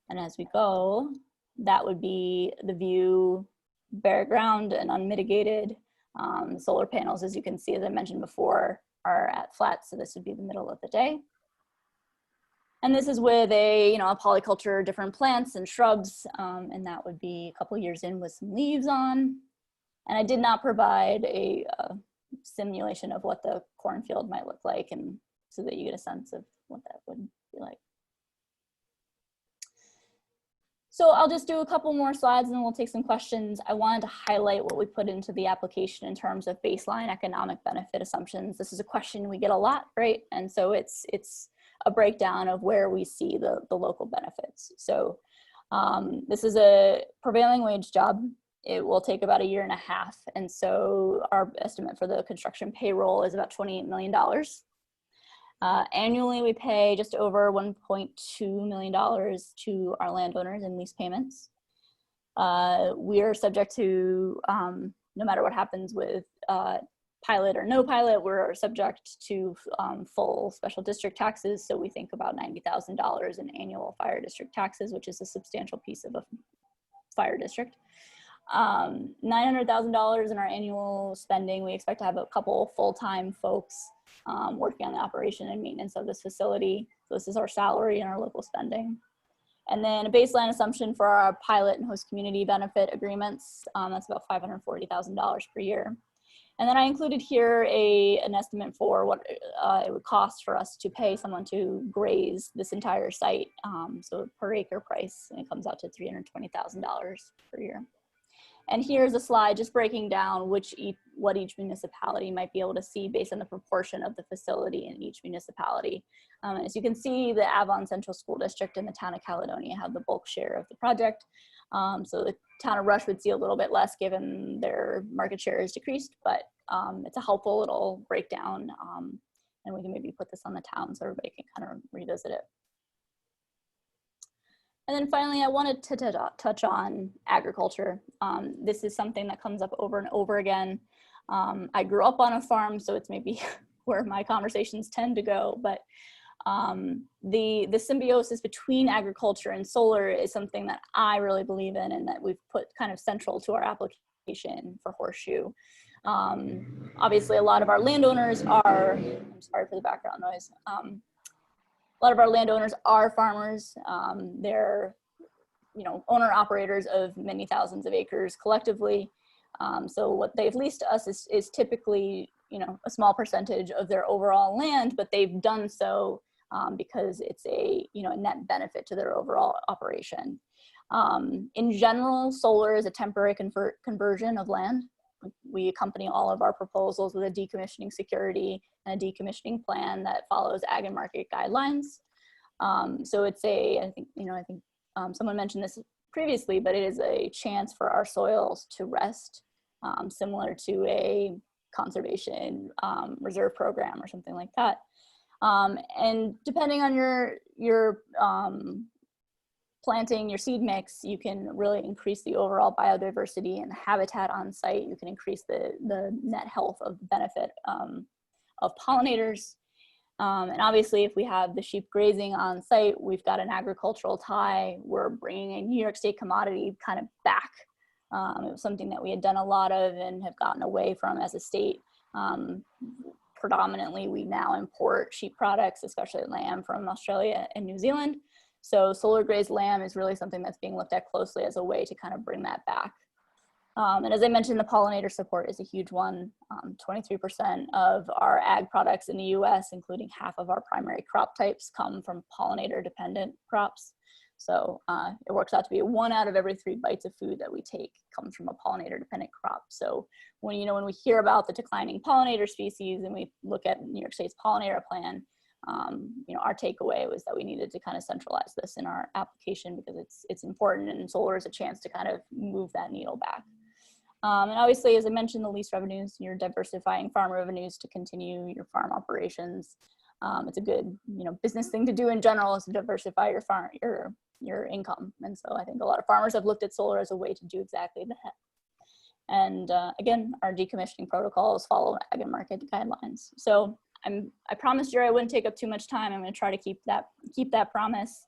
And as we go, that would be the view, bare ground and unmitigated. Solar panels, as you can see, as I mentioned before, are at flat, so this would be the middle of the day. And this is with a polyculture, different plants and shrubs, and that would be a couple years in with some leaves on. And I did not provide a simulation of what the cornfield might look like, and so that you get a sense of what that would be like. So I'll just do a couple more slides and then we'll take some questions. I wanted to highlight what we put into the application in terms of baseline economic benefit assumptions. This is a question we get a lot, right? And so it's a breakdown of where we see the local benefits. So this is a prevailing wage job. It will take about 1.5 years. And so our estimate for the construction payroll is about $28 million. Annually, we pay just over $1.2 million to our landowners in lease payments. We are subject to, no matter what happens with pilot or no pilot, we're subject to full special district taxes. So we think about $90,000 in annual fire district taxes, which is a substantial piece of a fire district. $900,000 in our annual spending. We expect to have a couple full-time folks working on the operation and maintenance of this facility. So this is our salary and our local spending. And then a baseline assumption for our pilot and host community benefit agreements, that's about $540,000 per year. And then I included here an estimate for what it would cost for us to pay someone to graze this entire site. So per acre price, and it comes out to $320,000 per year. And here's a slide just breaking down what each municipality might be able to see based on the proportion of the facility in each municipality. As you can see, the Avon Central School District and the town of Caledonia have the bulk share of the project. So the town of Rush would see a little bit less given their market share is decreased, but it's a helpful little breakdown. And we can maybe put this on the town so everybody can kind of revisit it. And then finally, I wanted to touch on agriculture. This is something that comes up over and over again. I grew up on a farm, so it's maybe where my conversations tend to go, but the symbiosis between agriculture and solar is something that I really believe in and that we've put kind of central to our application for Horseshoe. Obviously, a lot of our landowners are, I'm sorry for the background noise, a lot of our landowners are farmers. They're, owner operators of many thousands of acres collectively. So what they've leased to us is typically, a small percentage of their overall land, but they've done so because it's a net benefit to their overall operation. In general, solar is a temporary conversion of land. We accompany all of our proposals with a decommissioning security and a decommissioning plan that follows ag and market guidelines. So it's I think someone mentioned this previously, but it is a chance for our soils to rest, similar to a conservation reserve program or something like that. And depending on your planting, your seed mix, you can really increase the overall biodiversity and the habitat on site. You can increase the net health of the benefit of pollinators. And obviously, if we have the sheep grazing on site, we've got an agricultural tie. We're bringing a New York State commodity kind of back. It was something that we had done a lot of and have gotten away from as a state. Predominantly, we now import sheep products, especially lamb, from Australia and New Zealand. So solar grazed lamb is really something that's being looked at closely as a way to kind of bring that back. And as I mentioned, the pollinator support is a huge one. 23% of our ag products in the US, including half of our primary crop types, come from pollinator dependent crops. So it works out to be 1 out of every 3 bites of food that we take comes from a pollinator dependent crop. So when we hear about the declining pollinator species and we look at New York State's pollinator plan, our takeaway was that we needed to kind of centralize this in our application because it's important, and solar is a chance to kind of move that needle back. And obviously, as I mentioned, the lease revenues, you're diversifying farm revenues to continue your farm operations. It's a good, business thing to do in general is to diversify your farm, your income. And so I think a lot of farmers have looked at solar as a way to do exactly that. And again, our decommissioning protocols follow ag and market guidelines. So I promised you I wouldn't take up too much time. I'm going to try to keep that promise.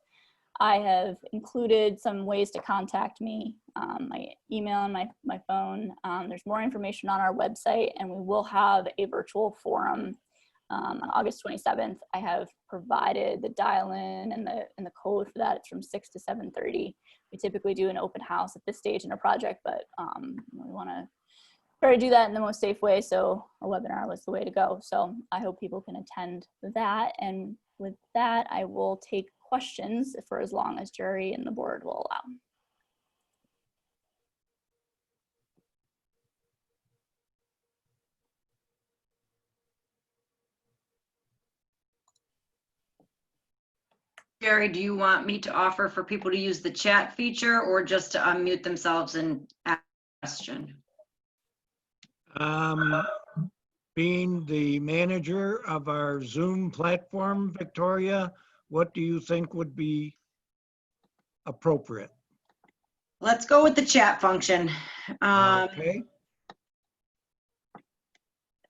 I have included some ways to contact me, my email and my phone. There's more information on our website, and we will have a virtual forum on August 27th. I have provided the dial-in and the code for that. It's from 6 to 7:30. We typically do an open house at this stage in a project, but we want to try to do that in the most safe way. So a webinar was the way to go. So I hope people can attend that. And with that, I will take questions for as long as Jerry and the board will allow. Jerry, do you want me to offer for people to use the chat feature or just to unmute themselves and ask a question? Being the manager of our Zoom platform, Victoria, what do you think would be appropriate? Let's go with the chat function. Okay.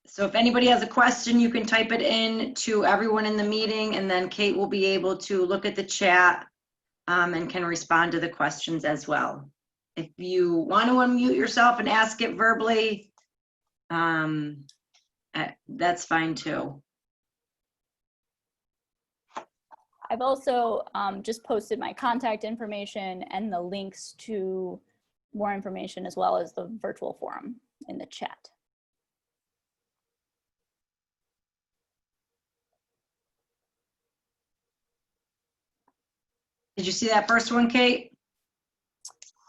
So if anybody has a question, you can type it in to everyone in the meeting, and then Kate will be able to look at the chat and can respond to the questions as well. If you want to unmute yourself and ask it verbally, that's fine too. I've also just posted my contact information and the links to more information as well as the virtual forum in the chat. Did you see that first one, Kate?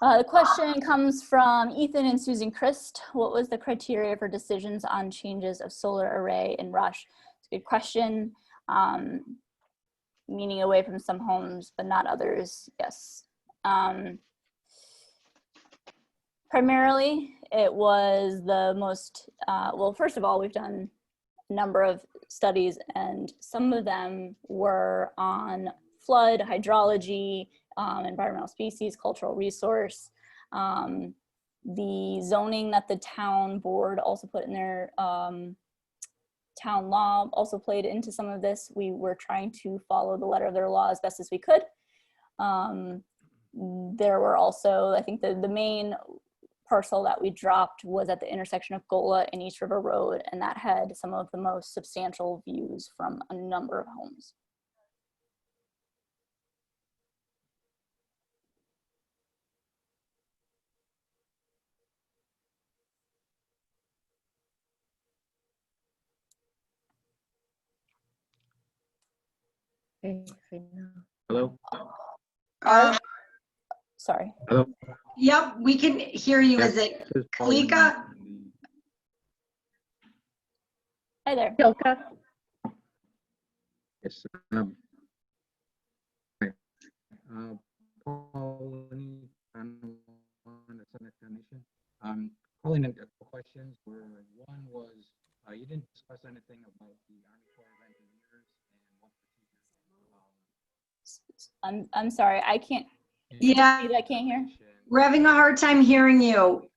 The question comes from Ethan and Susan Christ. What was the criteria for decisions on changes of solar array in Rush? It's a good question. Meaning away from some homes, but not others, yes. Primarily, it was the most, well, first of all, we've done a number of studies and some of them were on flood, hydrology, environmental species, cultural resource. The zoning that the town board also put in their town law also played into some of this. We were trying to follow the letter of their law as best as we could. There were also, I think the main parcel that we dropped was at the intersection of Gola and East River Road, and that had some of the most substantial views from a number of homes. Hello? Sorry. Hello? Yep, we can hear you. Is it Kalika? Hi there. Yes. Hi. Pauline, I'm calling in questions where one was, you didn't discuss anything about the Army Corps of Engineers and what I'm sorry, I can't. Yeah, I can't hear. We're having a hard time hearing you.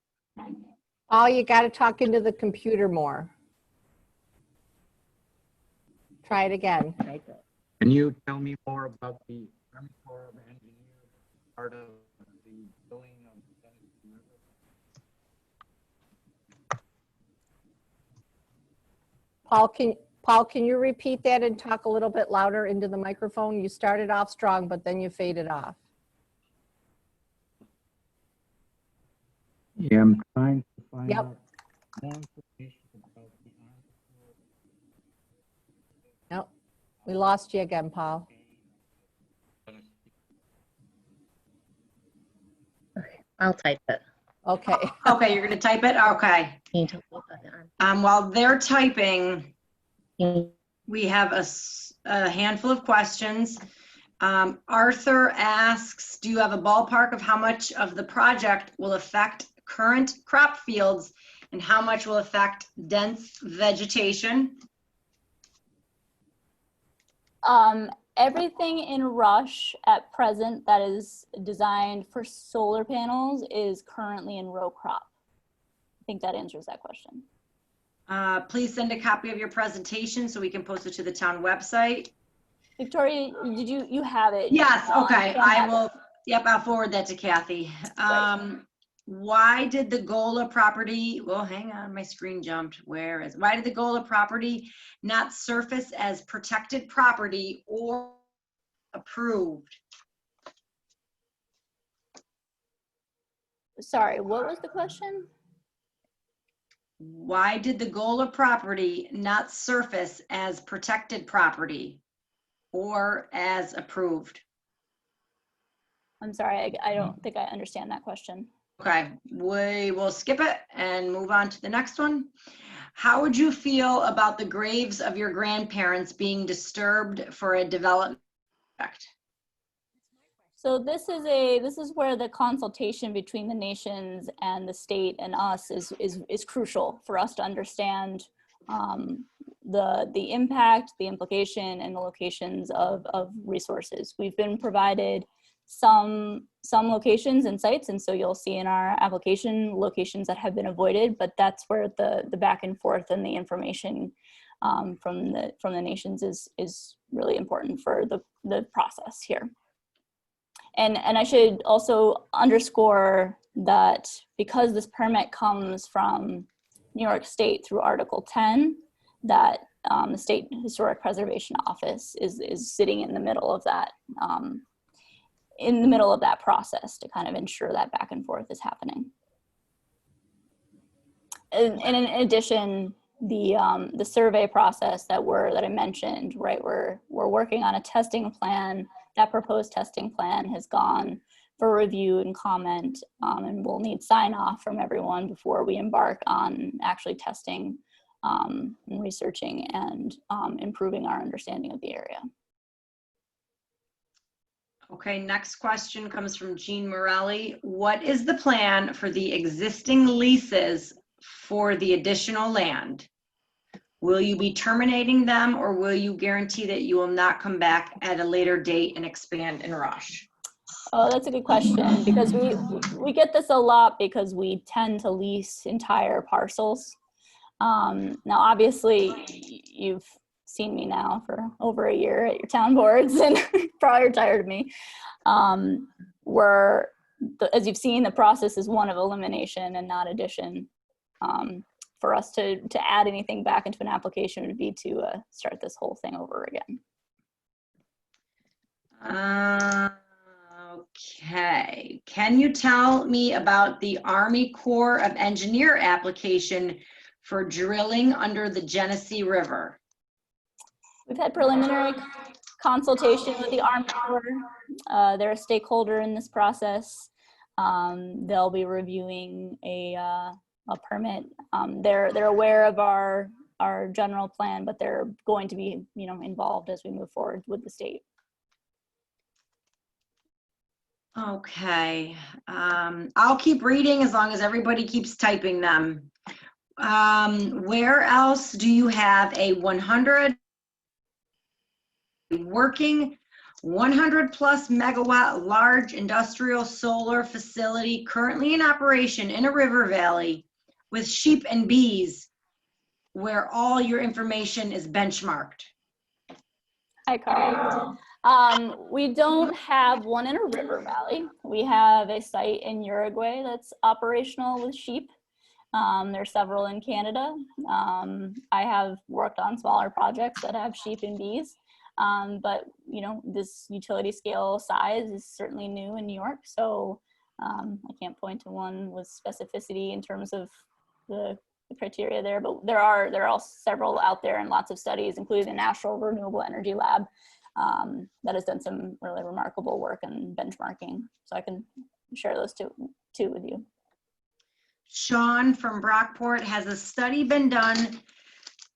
Oh, you got to talk into the computer more. Try it again. Can you tell me more about the Army Corps of Engineers part of the building of the Tennessee River? Paul, can you repeat that and talk a little bit louder into the microphone? You started off strong, but then you faded off. Yeah, I'm trying to find Yep. out more information about the Army Corps. Nope. We lost you again, Paul. I'll type it. Okay. Okay, you're gonna type it? Okay. While they're typing, we have a handful of questions. Arthur asks, do you have a ballpark of how much of the project will affect current crop fields and how much will affect dense vegetation? Everything in Rush at present that is designed for solar panels is currently in row crop. I think that answers that question. Please send a copy of your presentation so we can post it to the town website. Victoria, did you have it? Yes, okay, Fantastic. I will, yep, I'll forward that to Kathy. Why did the Gola property, well, hang on, my screen jumped. Why did the Gola property not surface as protected property or approved? Sorry, what was the question? Why did the Gola property not surface as protected property or as approved? I'm sorry, I don't think I understand that question. Okay, we will skip it and move on to the next one. How would you feel about the graves of your grandparents being disturbed for a development project? So this is where the consultation between the nations and the state and us is crucial for us to understand the impact, the implication, and the locations of resources. We've been provided some locations and sites, and so you'll see in our application locations that have been avoided, but that's where the back and forth and the information from the nations is really important for the process here. And I should also underscore that because this permit comes from New York State through Article 10, that the State Historic Preservation Office is sitting in the middle of that process to kind of ensure that back and forth is happening. And in addition, the survey process that I mentioned, right? We're working on a testing plan. That proposed testing plan has gone for review and comment, and we'll need sign off from everyone before we embark on actually testing, and researching, and improving our understanding of the area. Okay, next question comes from Jean Morelli. What is the plan for the existing leases for the additional land? Will you be terminating them, or will you guarantee that you will not come back at a later date and expand in Rush? Oh, that's a good question, because we get this a lot because we tend to lease entire parcels. Now, obviously, you've seen me now for over a year at your town boards and probably tired of me. As you've seen, the process is one of elimination and not addition. For us to add anything back into an application would be to start this whole thing over again. Okay, can you tell me about the Army Corps of Engineer application for drilling under the Genesee River? We've had preliminary consultation with the Army Corps. They're a stakeholder in this process. They'll be reviewing a permit. They're aware of our general plan, but they're going to be, involved as we move forward with the state. Okay, I'll keep reading as long as everybody keeps typing them. Where else do you have a 100 working 100 plus megawatt large industrial solar facility currently in operation in a river valley with sheep and bees, where all your information is benchmarked? Hi, Carl. We don't have one in a river valley. We have a site in Uruguay that's operational with sheep. There's several in Canada. I have worked on smaller projects that have sheep and bees. But this utility scale size is certainly new in New York. So I can't point to one with specificity in terms of the criteria there, but there are several out there and lots of studies, including the National Renewable Energy Lab, that has done some really remarkable work in benchmarking. So I can share those two with you. Sean from Brockport, has a study been done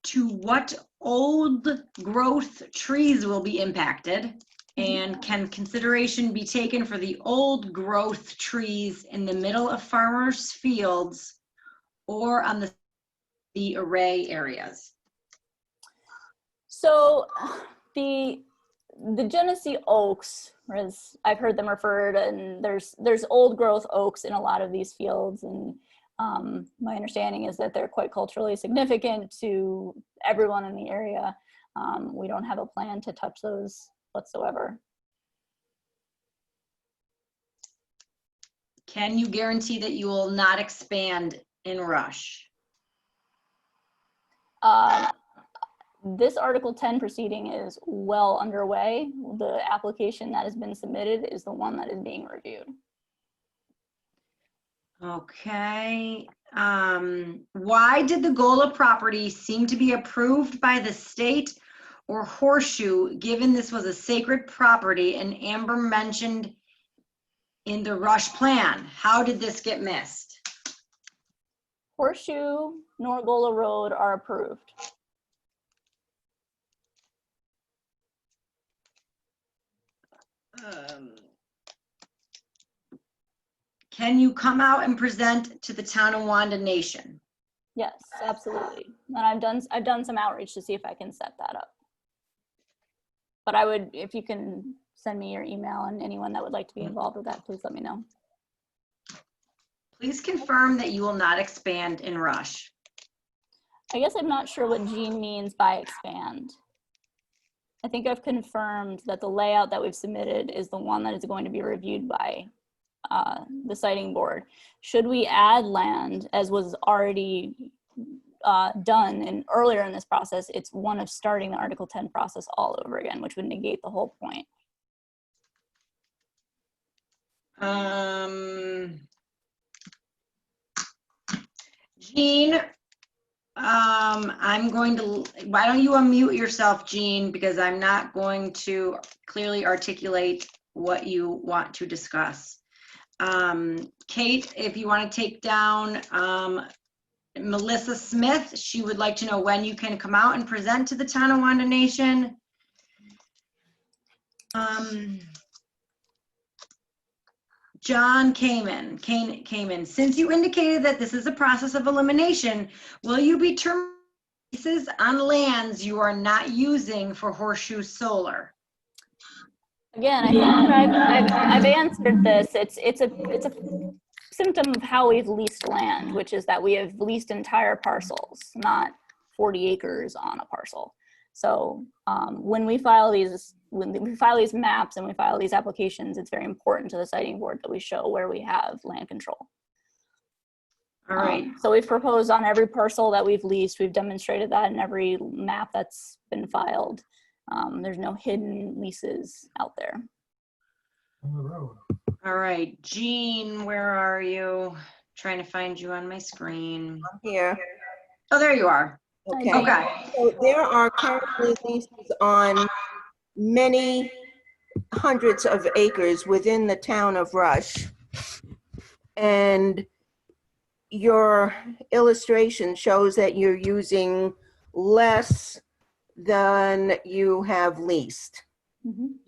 to what old growth trees will be impacted? And can consideration be taken for the old growth trees in the middle of farmers' fields or on the array areas? So the Genesee oaks, as I've heard them referred, and there's old growth oaks in a lot of these fields, and my understanding is that they're quite culturally significant to everyone in the area. We don't have a plan to touch those whatsoever. Can you guarantee that you will not expand in Rush? This Article 10 proceeding is well underway. The application that has been submitted is the one that is being reviewed. Okay. Why did the Gola property seem to be approved by the state or Horseshoe, given this was a sacred property and Amber mentioned in the Rush plan? How did this get missed? Horseshoe nor Gola Road are approved. can you come out and present to the town of Wanda Nation? Yes, absolutely. And I've done some outreach to see if I can set that up. But I would, if you can send me your email, and anyone that would like to be involved with that, please let me know. Please confirm that you will not expand in Rush. I guess I'm not sure what Jean means by expand. I think I've confirmed that the layout that we've submitted is the one that is going to be reviewed by the siting board. Should we add land, as was already done earlier in this process, it's one of starting the Article 10 process all over again, which would negate the whole point. Jean, I'm going to, why don't you unmute yourself, Jean, because I'm not going to clearly articulate what you want to discuss. Kate, if you want to take down Melissa Smith, she would like to know when you can come out and present to the town of Wanda Nation. John Kamen, since you indicated that this is a process of elimination, will you be terminating leases on lands you are not using for Horseshoe Solar? Again, I think I've answered this. It's a symptom of how we've leased land, which is that we have leased entire parcels, not 40 acres on a parcel. So when we file these maps and we file these applications, it's very important to the siting board that we show where we have land control. All right. So we've proposed on every parcel that we've leased, we've demonstrated that in every map that's been filed. There's no hidden leases out there. All right, Jean, where are you? Trying to find you on my screen. I'm here. Oh, there you are. Okay. Okay. So there are currently leases on many hundreds of acres within the town of Rush. And your illustration shows that you're using less than you have leased,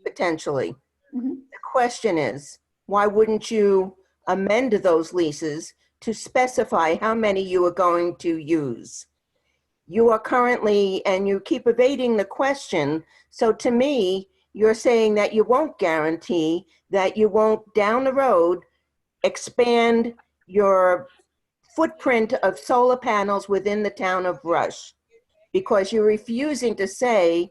potentially. The question is, why wouldn't you amend those leases to specify how many you are going to use? You are currently, and you keep evading the question, so to me, you're saying that you won't guarantee that you won't down the road expand your footprint of solar panels within the town of Rush, because you're refusing to say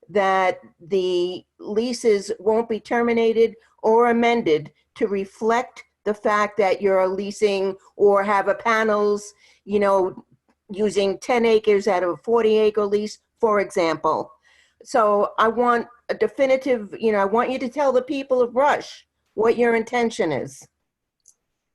that the leases won't be terminated or amended to reflect the fact that you're leasing or have a panels, you know, using 10 acres out of a 40-acre lease, for example. So I want a definitive, you know, I want you to tell the people of Rush what your intention is.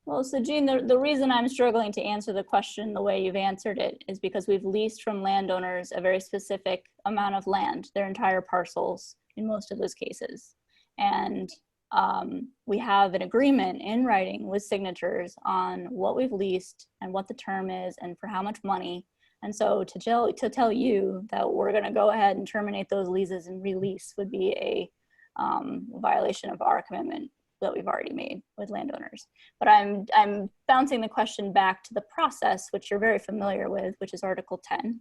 Well, so Jean, the reason I'm struggling to answer the question the way you've answered it is because we've leased from landowners a very specific amount of land, their entire parcels in most of those cases. And we have an agreement in writing with signatures on what we've leased and what the term is and for how much money. And so to tell you that we're going to go ahead and terminate those leases and release would be a violation of our commitment that we've already made with landowners. But I'm bouncing the question back to the process, which you're very familiar with, which is Article 10,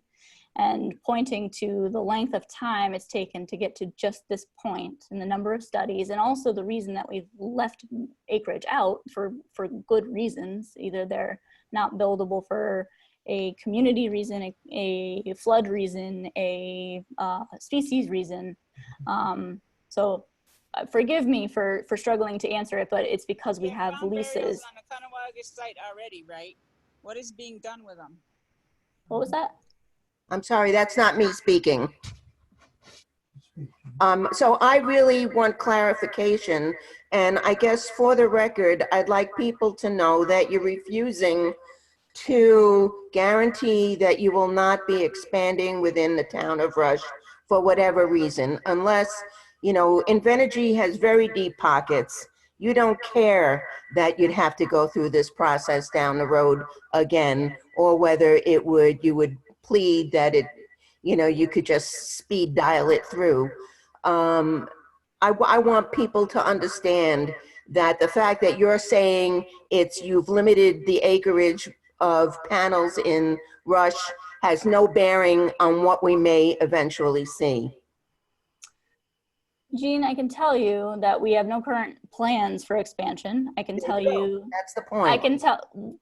and pointing to the length of time it's taken to get to just this point and the number of studies, and also the reason that we've left acreage out for good reasons. Either they're not buildable for a community reason, a flood reason, a species reason. So forgive me for struggling to answer it, but it's because we have leases. On the Conewago site already, right? What is being done with them? What was that? I'm sorry, that's not me speaking. So I really want clarification, and I guess for the record, I'd like people to know that you're refusing to guarantee that you will not be expanding within the town of Rush for whatever reason, unless, you know, Invenergy has very deep pockets. You don't care that you'd have to go through this process down the road again, or whether you would plead that it, you know, you could just speed dial it through. I want people to understand that the fact that you're saying you've limited the acreage of panels in Rush has no bearing on what we may eventually see. Jean, I can tell you that we have no current plans for expansion. I can tell you. That's the point. I can tell,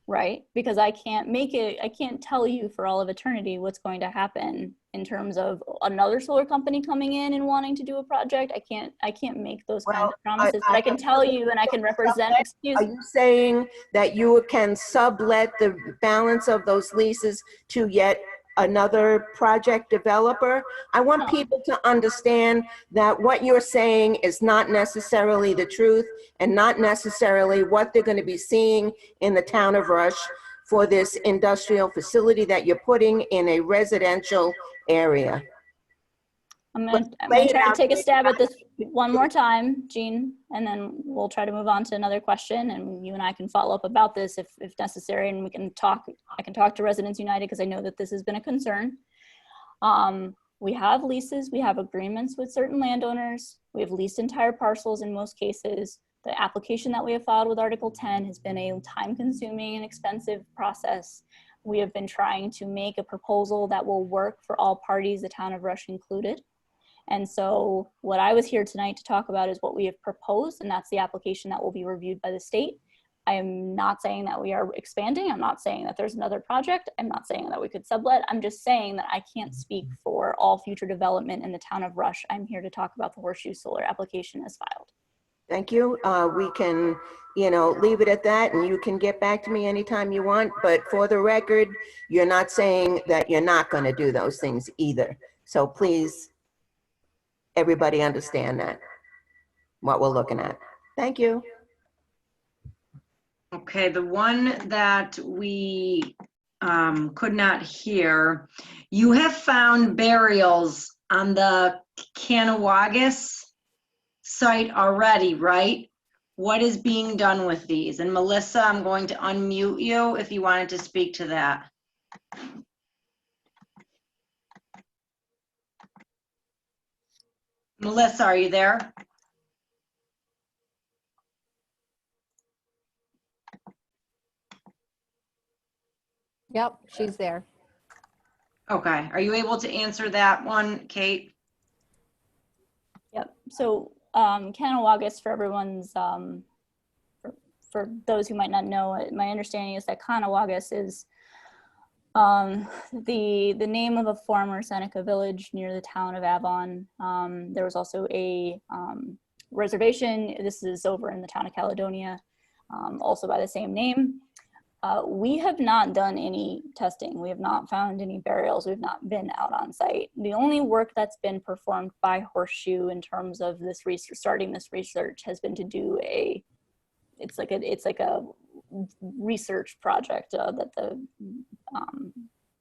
right? Because I can't tell you for all of eternity what's going to happen in terms of another solar company coming in and wanting to do a project. I can't make those kinds of promises, but I can tell you and I can represent, Are you saying that you can sublet the balance of those leases to yet another project developer? I want people to understand that what you're saying is not necessarily the truth and not necessarily what they're going to be seeing in the town of Rush for this industrial facility that you're putting in a residential area. I'm gonna try to take a stab at this one more time, Jean, and then we'll try to move on to another question, and you and I can follow up about this if necessary, and we can talk. I can talk to Residents United because I know that this has been a concern. We have leases, we have agreements with certain landowners, we have leased entire parcels in most cases. The application that we have filed with Article 10 has been a time-consuming and expensive process. We have been trying to make a proposal that will work for all parties, the town of Rush included. And so what I was here tonight to talk about is what we have proposed, and that's the application that will be reviewed by the state. I am not saying that we are expanding. I'm not saying that there's another project. I'm not saying that we could sublet. I'm just saying that I can't speak for all future development in the town of Rush. I'm here to talk about the Horseshoe Solar application as filed. Thank you. We can, leave it at that, and you can get back to me anytime you want. But for the record, you're not saying that you're not going to do those things either. So please, everybody understand that, what we're looking at. Thank you. Okay, the one that we could not hear, you have found burials on the Canawagas site already, right? What is being done with these? And Melissa, I'm going to unmute you if you wanted to speak to that. Melissa, are you there? Yep, she's there. Okay, are you able to answer that one, Kate? Yep. So Canawagas, for everyone's, for those who might not know, my understanding is that Canawagas is the name of a former Seneca village near the town of Avon. There was also a reservation. This is over in the town of Caledonia, also by the same name. We have not done any testing. We have not found any burials. We've not been out on site. The only work that's been performed by Horseshoe in terms of this research, starting this research, has been to do it's like a research project that the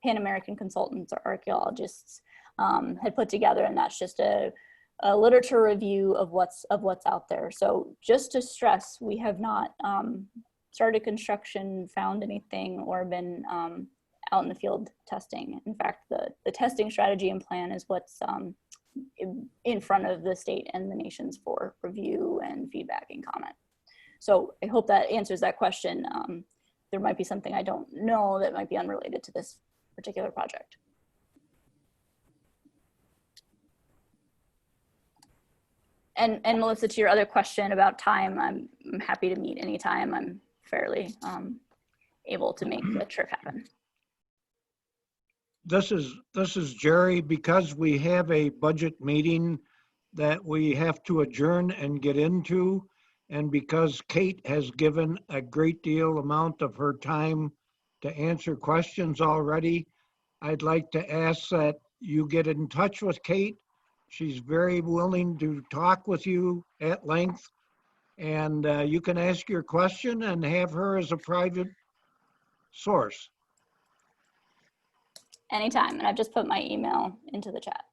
Pan American consultants or archaeologists had put together, and that's just a literature review of what's out there. So just to stress, we have not started construction, found anything, or been out in the field testing. In fact, the testing strategy and plan is what's in front of the state and the nations for review and feedback and comment. So I hope that answers that question. There might be something I don't know that might be unrelated to this particular project. And Melissa, to your other question about time, I'm happy to meet anytime. I'm fairly able to make the trip happen. This is Jerry. Because we have a budget meeting that we have to adjourn and get into, and because Kate has given a great deal amount of her time to answer questions already, I'd like to ask that you get in touch with Kate. She's very willing to talk with you at length, and you can ask your question and have her as a private source. Anytime, and I've just put my email into the chat.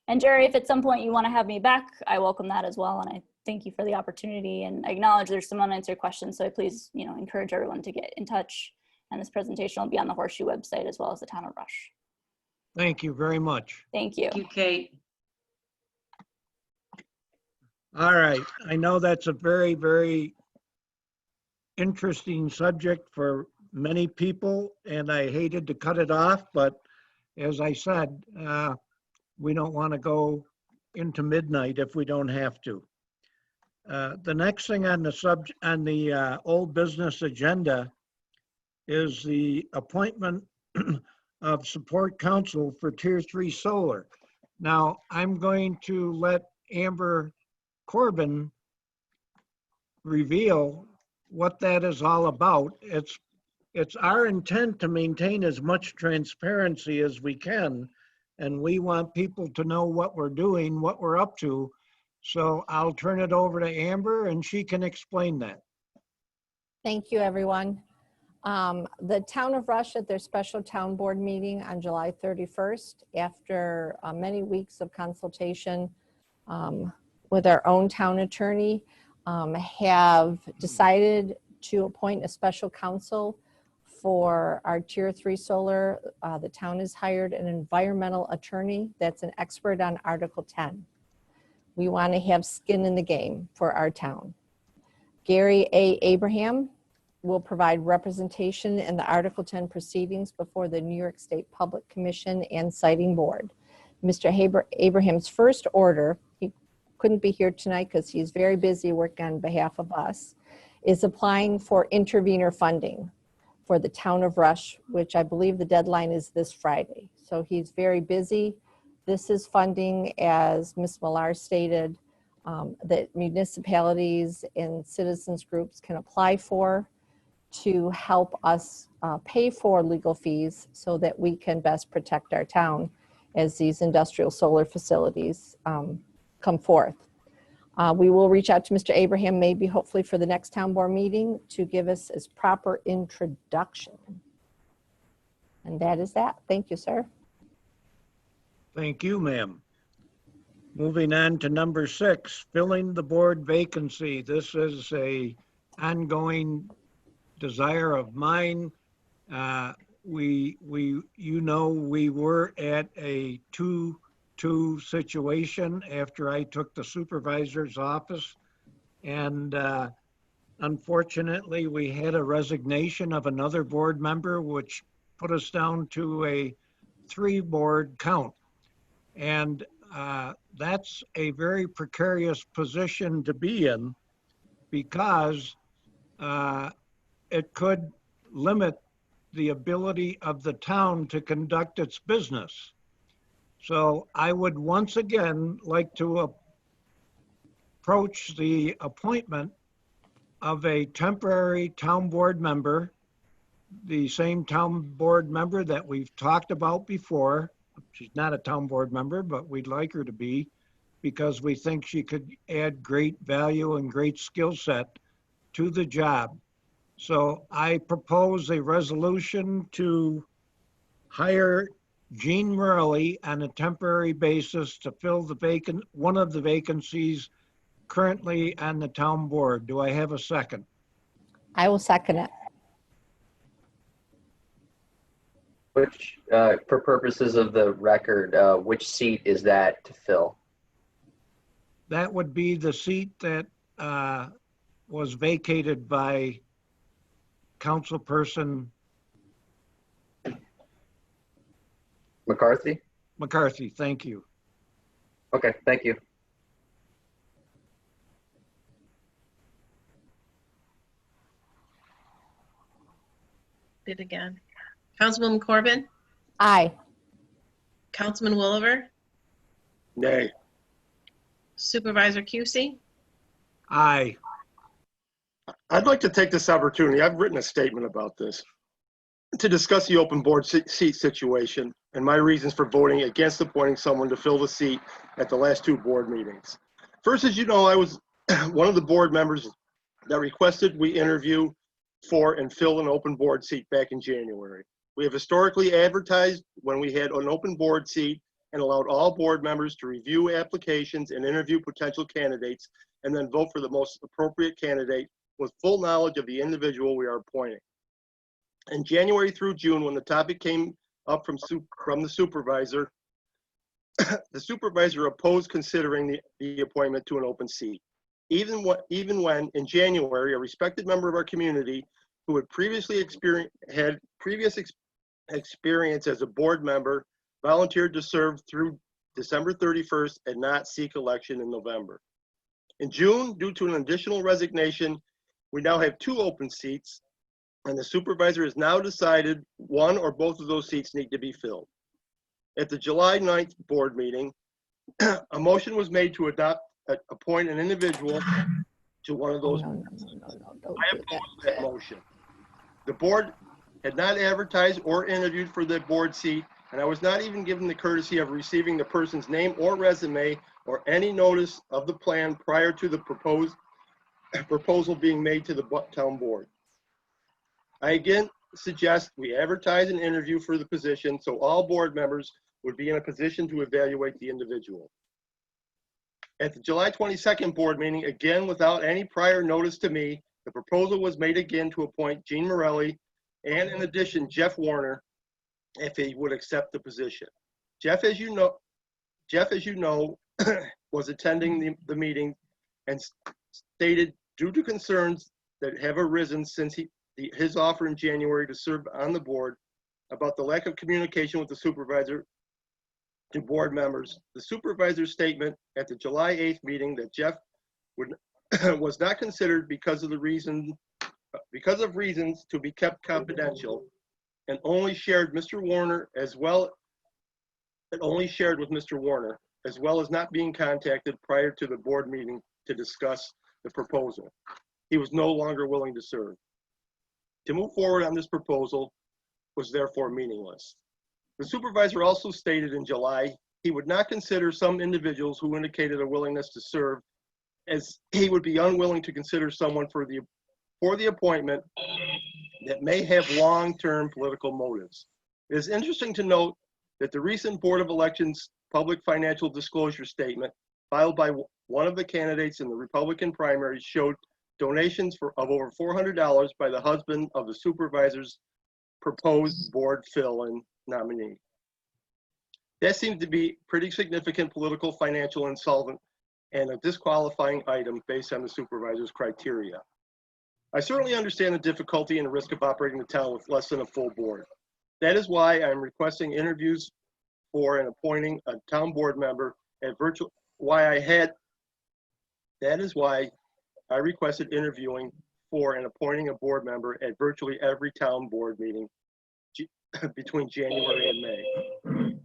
And Jerry, if at some point you want to have me back, I welcome that as well, and I thank you for the opportunity, and I acknowledge there's some unanswered questions, so please, encourage everyone to get in touch, and this presentation will be on the Horseshoe website as well as the Town of Rush. Thank you very much. Thank you. Thank you, Kate. All right, I know that's a very, very interesting subject for many people, and I hated to cut it off, but as I said, we don't want to go into midnight if we don't have to. The next thing on the old business agenda is the appointment of support council for Tier 3 solar. Now, I'm going to let Amber Corbin reveal what that is all about. It's our intent to maintain as much transparency as we can, and we want people to know what we're doing, what we're up to. So I'll turn it over to Amber and she can explain that. Thank you, everyone. The Town of Rush at their special town board meeting on July 31st, after many weeks of consultation with our own town attorney, have decided to appoint a special counsel for our Tier 3 solar. The town has hired an environmental attorney that's an expert on Article 10. We want to have skin in the game for our town. Gary A. Abraham will provide representation in the Article 10 proceedings before the New York State Public Commission and Siting Board. Mr. Abraham's first order, he couldn't be here tonight because he's very busy working on behalf of us, is applying for intervenor funding for the Town of Rush, which I believe the deadline is this Friday. So he's very busy. This is funding, as Ms. Millar stated, that municipalities and citizens groups can apply for to help us pay for legal fees so that we can best protect our town as these industrial solar facilities come forth. We will reach out to Mr. Abraham, maybe hopefully for the next town board meeting, to give us his proper introduction. And that is that. Thank you, sir. Thank you, ma'am. Moving on to number 6, filling the board vacancy. This is a ongoing desire of mine. We were at a 2-2 situation after I took the supervisor's office, and unfortunately we had a resignation of another board member, which put us down to a 3-board count. And that's a very precarious position to be in, because it could limit the ability of the town to conduct its business. So I would once again like to approach the appointment of a temporary town board member, the same town board member that we've talked about before. She's not a town board member, but we'd like her to be, because we think she could add great value and great skill set to the job. So I propose a resolution to hire Jean Murley on a temporary basis to fill the one of the vacancies currently on the town board. Do I have a second? I will second it. Which, for purposes of the record, which seat is that to fill? That would be the seat that was vacated by Councilperson McCarthy? McCarthy. Thank you. Okay, thank you. Did again. Councilwoman Corbin? Aye. Councilman Williver? Nay. Supervisor Cusey? Aye. I'd like to take this opportunity, I've written a statement about this, to discuss the open board seat situation and my reasons for voting against appointing someone to fill the seat at the last 2 board meetings. First, as you know, I was one of the board members that requested we interview for and fill an open board seat back in January. We have historically advertised when we had an open board seat and allowed all board members to review applications and interview potential candidates and then vote for the most appropriate candidate with full knowledge of the individual we are appointing. In January through June, when the topic came up from the supervisor, the supervisor opposed considering the appointment to an open seat. Even when in January, a respected member of our community who had previously experience as a board member volunteered to serve through December 31st and not seek election in November. In June, due to an additional resignation, we now have 2 open seats, and the supervisor has now decided one or both of those seats need to be filled. At the July 9th board meeting, a motion was made to appoint an individual to one of those. I oppose that motion. The board had not advertised or interviewed for the board seat, and I was not even given the courtesy of receiving the person's name or resume or any notice of the plan prior to the proposal being made to the town board. I again suggest we advertise an interview for the position so all board members would be in a position to evaluate the individual. At the July 22nd board meeting, again without any prior notice to me, the proposal was made again to appoint Gene Morelli and in addition Jeff Warner if he would accept the position. Jeff, as you know, was attending the meeting and stated due to concerns that have arisen since his offer in January to serve on the board about the lack of communication with the supervisor to board members. The supervisor's statement at the July 8th meeting that Jeff was not considered because of reasons to be kept confidential and only shared with Mr. Warner as well as not being contacted prior to the board meeting to discuss the proposal. He was no longer willing to serve. To move forward on this proposal was therefore meaningless. The supervisor also stated in July he would not consider some individuals who indicated a willingness to serve, as he would be unwilling to consider someone for the appointment that may have long-term political motives. It is interesting to note that the recent Board of Elections public financial disclosure statement filed by one of the candidates in the Republican primary showed donations of over $400 by the husband of the supervisor's proposed board fill-in nominee. That seemed to be pretty significant political, financial, and solvent, and a disqualifying item based on the supervisor's criteria. I certainly understand the difficulty and risk of operating the town with less than a full board. That is why I'm requesting interviews for and appointing a town board member at that is why I requested interviewing for and appointing a board member at virtually every town board meeting between January and May.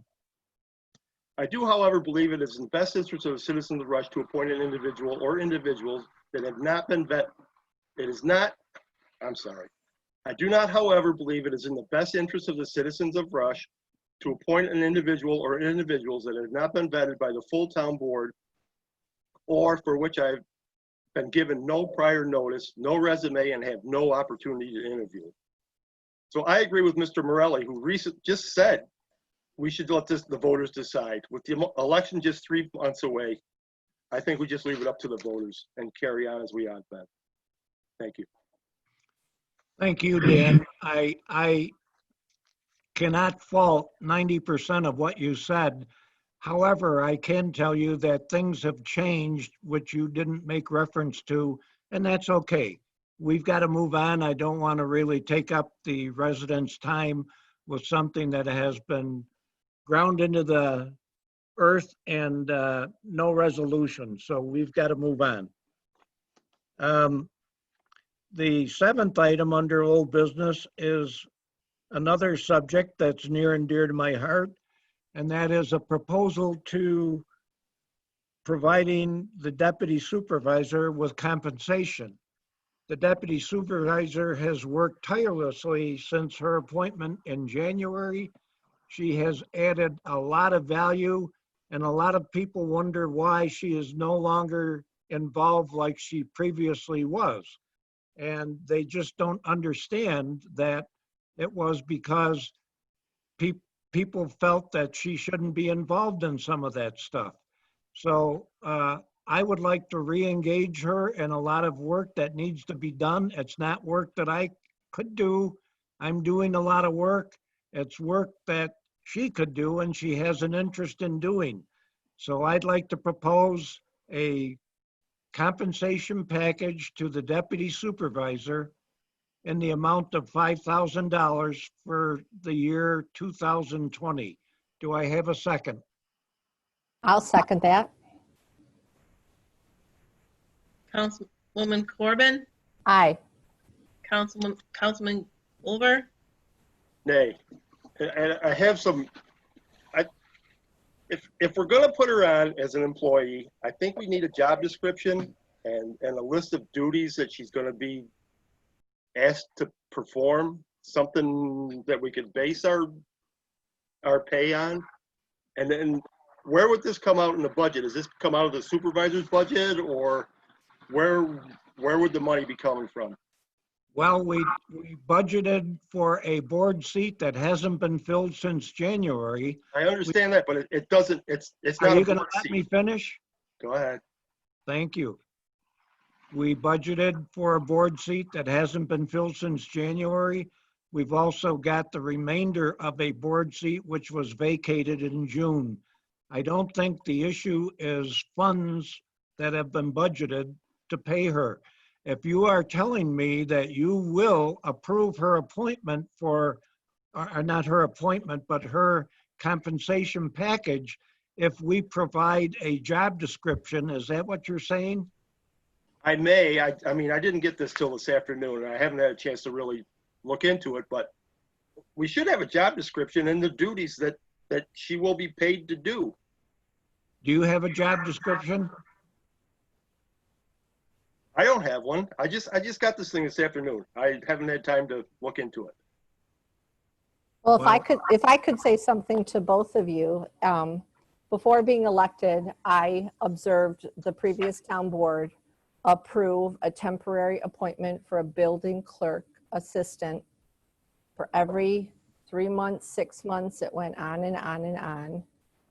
I do, however, believe it is in the best interest of the citizens of Rush to appoint an individual or individuals that have not been vetted. I do not, however, believe it is in the best interest of the citizens of Rush to appoint an individual or individuals that have not been vetted by the full town board or for which I've been given no prior notice, no resume, and have no opportunity to interview. So I agree with Mr. Morelli, who just said we should let the voters decide. With the election just 3 months away, I think we just leave it up to the voters and carry on as we have been. Thank you. Thank you, Dan. I cannot fault 90% of what you said. However, I can tell you that things have changed, which you didn't make reference to, and that's okay. We've got to move on. I don't want to really take up the residents' time with something that has been ground into the earth and no resolution. So we've got to move on. The 7th item under old business is another subject that's near and dear to my heart, and that is a proposal to providing the deputy supervisor with compensation. The deputy supervisor has worked tirelessly since her appointment in January. She has added a lot of value, and a lot of people wonder why she is no longer involved like she previously was. And they just don't understand that it was because people felt that she shouldn't be involved in some of that stuff. So I would like to re-engage her in a lot of work that needs to be done. It's not work that I could do. I'm doing a lot of work. It's work that she could do and she has an interest in doing. So I'd like to propose a compensation package to the deputy supervisor in the amount of $5,000 for the year 2020. Do I have a second? I'll second that. Councilwoman Corbin, Aye. Councilman Wolver, Nay. And I have some, if we're gonna put her on as an employee, I think we need a job description and a list of duties that she's gonna be asked to perform, something that we could base our pay on. And then where would this come out in the budget? Does this come out of the supervisor's budget, or where would the money be coming from? Well, we budgeted for a board seat that hasn't been filled since January. I understand that, but it doesn't, it's not Are a you gonna board let seat. me finish? Go ahead. Thank you. We budgeted for a board seat that hasn't been filled since January. We've also got the remainder of a board seat which was vacated in June. I don't think the issue is funds that have been budgeted to pay her. If you are telling me that you will approve her appointment for, or not her appointment, but her compensation package, if we provide a job description, is that what you're saying? I may, I mean, I didn't get this till this afternoon, and I haven't had a chance to really look into it, but we should have a job description and the duties that she will be paid to do. Do you have a job description? I don't have one. I just got this thing this afternoon. I haven't had time to look into it. Well, if I could say something to both of you, before being elected, I observed the previous town board approve a temporary appointment for a building clerk assistant for every 3 months, 6 months. It went on and on and on.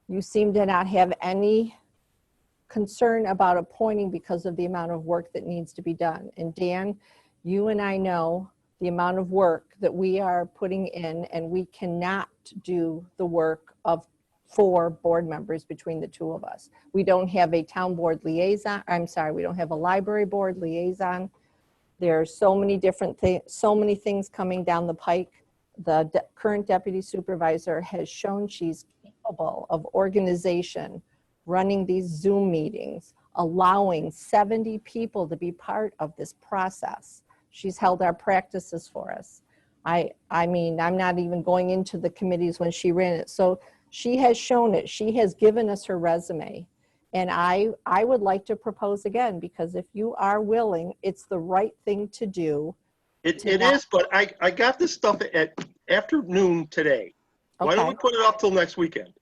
You seem to not have any concern about appointing because of the amount of work that needs to be done. And Dan, you and I know the amount of work that we are putting in, and we cannot do the work of 4 board members between the 2 of us. We don't have a town board liaison. I'm sorry, we don't have a library board liaison. There's so many different things, so many things coming down the pike. The current deputy supervisor has shown she's capable of organization, running these Zoom meetings, allowing 70 people to be part of this process. She's held our practices for us. I mean, I'm not even going into the committees when she ran it. So she has shown it. She has given us her resume. And I would like to propose again, because if you are willing, it's the right thing to do. It is, but I got this stuff at afternoon today. Why don't we put it up till next weekend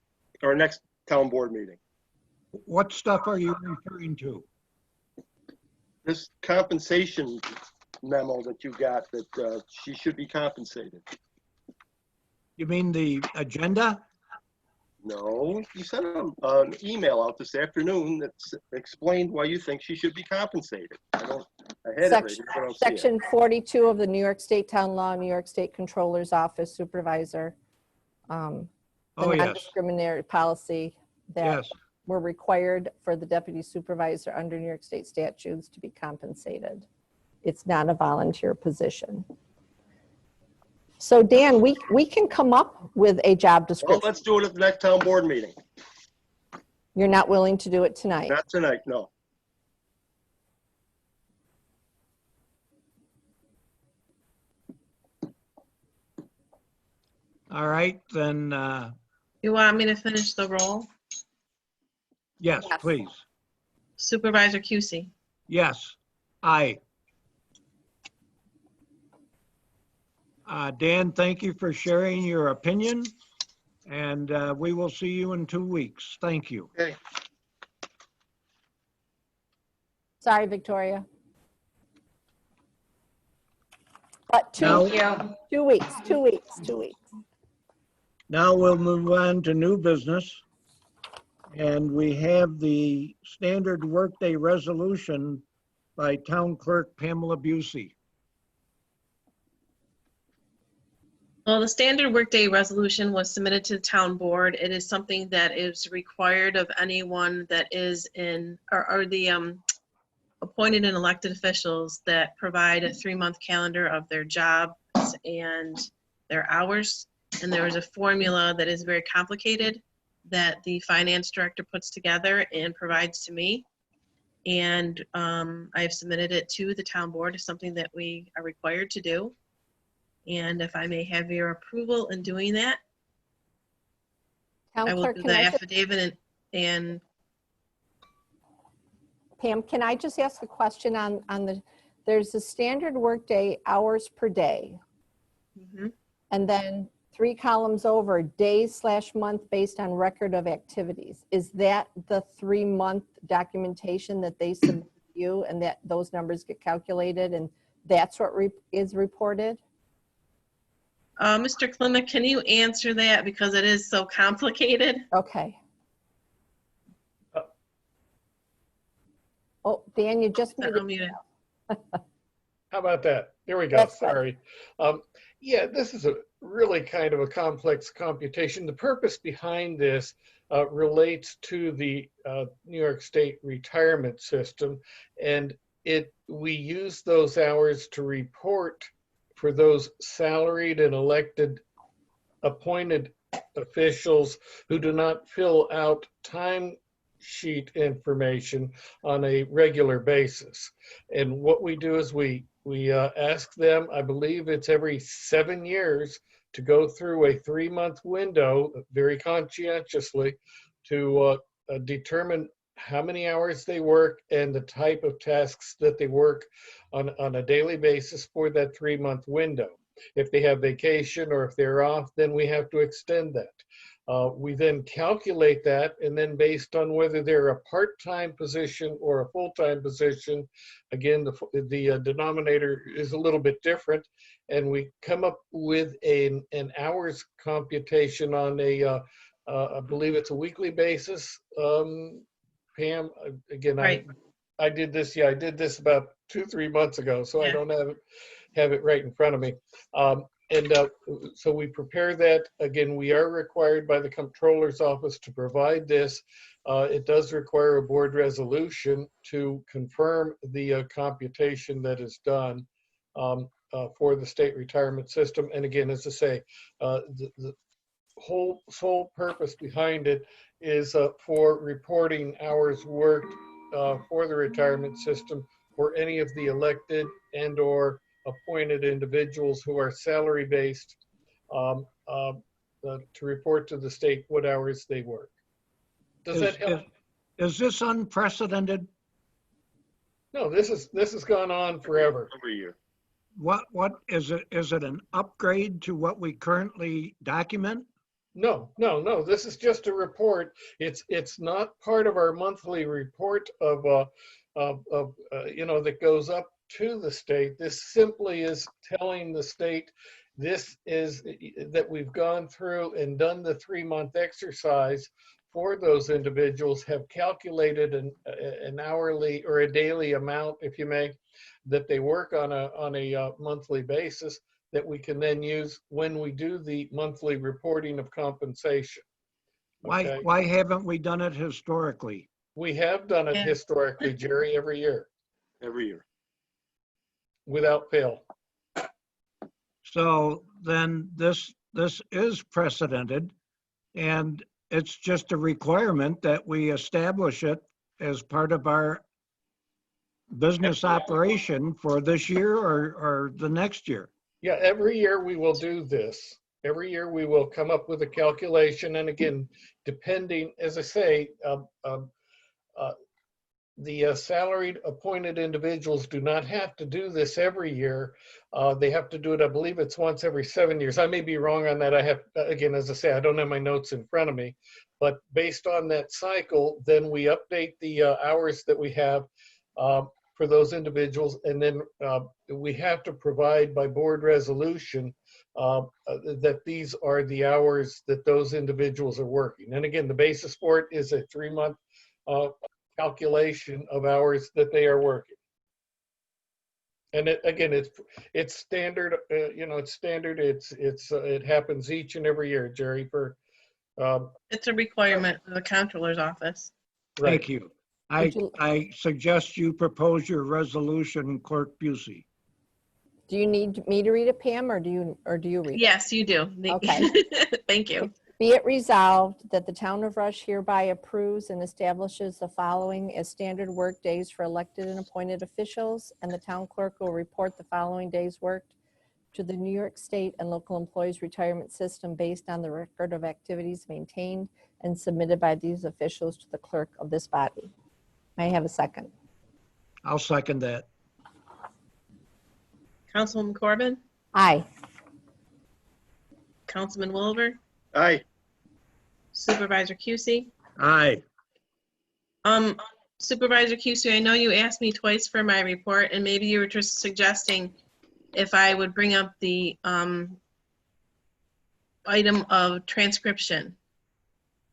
or next town board meeting? What stuff are you referring to? This compensation memo that you got that she should be compensated. You mean the agenda? No, you sent an email out this afternoon that explained why you think she should be compensated. I had it right here, but I don't see it. Section 42 of the New York State Town Law, New York State Controller's Office Supervisor. The non-discriminatory policy that we're required for the deputy supervisor under New York State statutes to be compensated. It's not a volunteer position. So Dan, we can come up with a job description. Well, let's do it at the next town board meeting. You're not willing to do it tonight? Not tonight, no. All right, then, you want me to finish the roll? yes, please. Supervisor Cusi, Yes, aye. Dan, thank you for sharing your opinion, and we will see you in 2 weeks. Thank you. Okay. Sorry, Victoria. But 2 weeks. Now we'll move on to new business. And we have the standard workday resolution by Town Clerk Pamela Busey. Well, the standard workday resolution was submitted to the town board. It is something that is required of anyone that is in, or the appointed and elected officials that provide a 3-month calendar of their jobs and their hours. And there is a formula that is very complicated that the finance director puts together and provides to me. And I've submitted it to the town board as something that we are required to do. And if I may have your approval in doing that, Town I will clerk, do can the I just- affidavit and Pam, can I just ask a question on the, there's a standard workday hours per day, mhm. and then 3 columns over, days/month based on record of activities. Is that the 3-month documentation that they submit to you, and that those numbers get calculated, and that's what is reported? Mr. Klimek, can you answer that because it is so complicated? Okay. Oh, Dan, you just muted. Unmuted. How about that? There we go. That's good. Sorry. Yeah, this is a really kind of a complex computation. The purpose behind this relates to the New York State retirement system, and we use those hours to report for those salaried and elected appointed officials who do not fill out time sheet information on a regular basis. And what we do is we ask them, I believe it's every 7 years, to go through a 3-month window very conscientiously to determine how many hours they work and the type of tasks that they work on a daily basis for that 3-month window. If they have vacation or if they're off, then we have to extend that. We then calculate that, and then based on whether they're a part-time position or a full-time position, again, the denominator is a little bit different, and we come up with an hours computation on I believe it's a weekly basis. Pam, again, Right. I did this, I did this about 2-3 months ago, so I Yeah. don't have it right in front of me. So we prepare that. Again, we are required by the Comptroller's Office to provide this. It does require a board resolution to confirm the computation that is done for the state retirement system. And again, as I say, the whole sole purpose behind it is for reporting hours worked for the retirement system for any of the elected and or appointed individuals who are salary based to report to the state what hours they work. Does that help? Is this unprecedented? No, this has gone on forever. Every year. What is it? Is it an upgrade to what we currently document? No. This is just a report. It's not part of our monthly report of that goes up to the state. This simply is telling the state this is that we've gone through and done the 3-month exercise for those individuals, have calculated an hourly or a daily amount, if you may, that they work on a monthly basis, that we can then use when we do the monthly reporting of compensation. Okay? Why haven't we done it historically? We have done it historically, Jerry, every year. Every year. Without fail. So then this is precedented, and it's just a requirement that we establish it as part of our business operation for this year or the next year. Yeah, every year we will do this. Every year we will come up with a calculation, and again, depending, as I say, the salaried appointed individuals do not have to do this every year. They have to do it, I believe it's once every 7 years. I may be wrong on that. I have, again, as I say, I don't have my notes in front of me, but based on that cycle, then we update the hours that we have for those individuals. And then we have to provide by board resolution that these are the hours that those individuals are working. And again, the basis for it is a 3-month calculation of hours that they are working. And again, it's standard, it's standard. It happens each and every year, Jerry, It's a requirement of the comptroller's office. Thank you. I suggest you propose your resolution, Clerk Busey. Do you need me to read it, Pam, or do you read it? Yes, you do. Okay. Thank you. Be it resolved that the town of Rush hereby approves and establishes the following as standard work days for elected and appointed officials, and the town clerk will report the following days worked to the New York State and local employees retirement system based on the record of activities maintained and submitted by these officials to the clerk of this body. May I have a second? I'll second that. Councilwoman Corbin, Aye. Councilman Williver, Aye. Supervisor Cusey. Aye. Supervisor Cusey, I know you asked me twice for my report, and maybe you were just suggesting if I would bring up the item of transcription.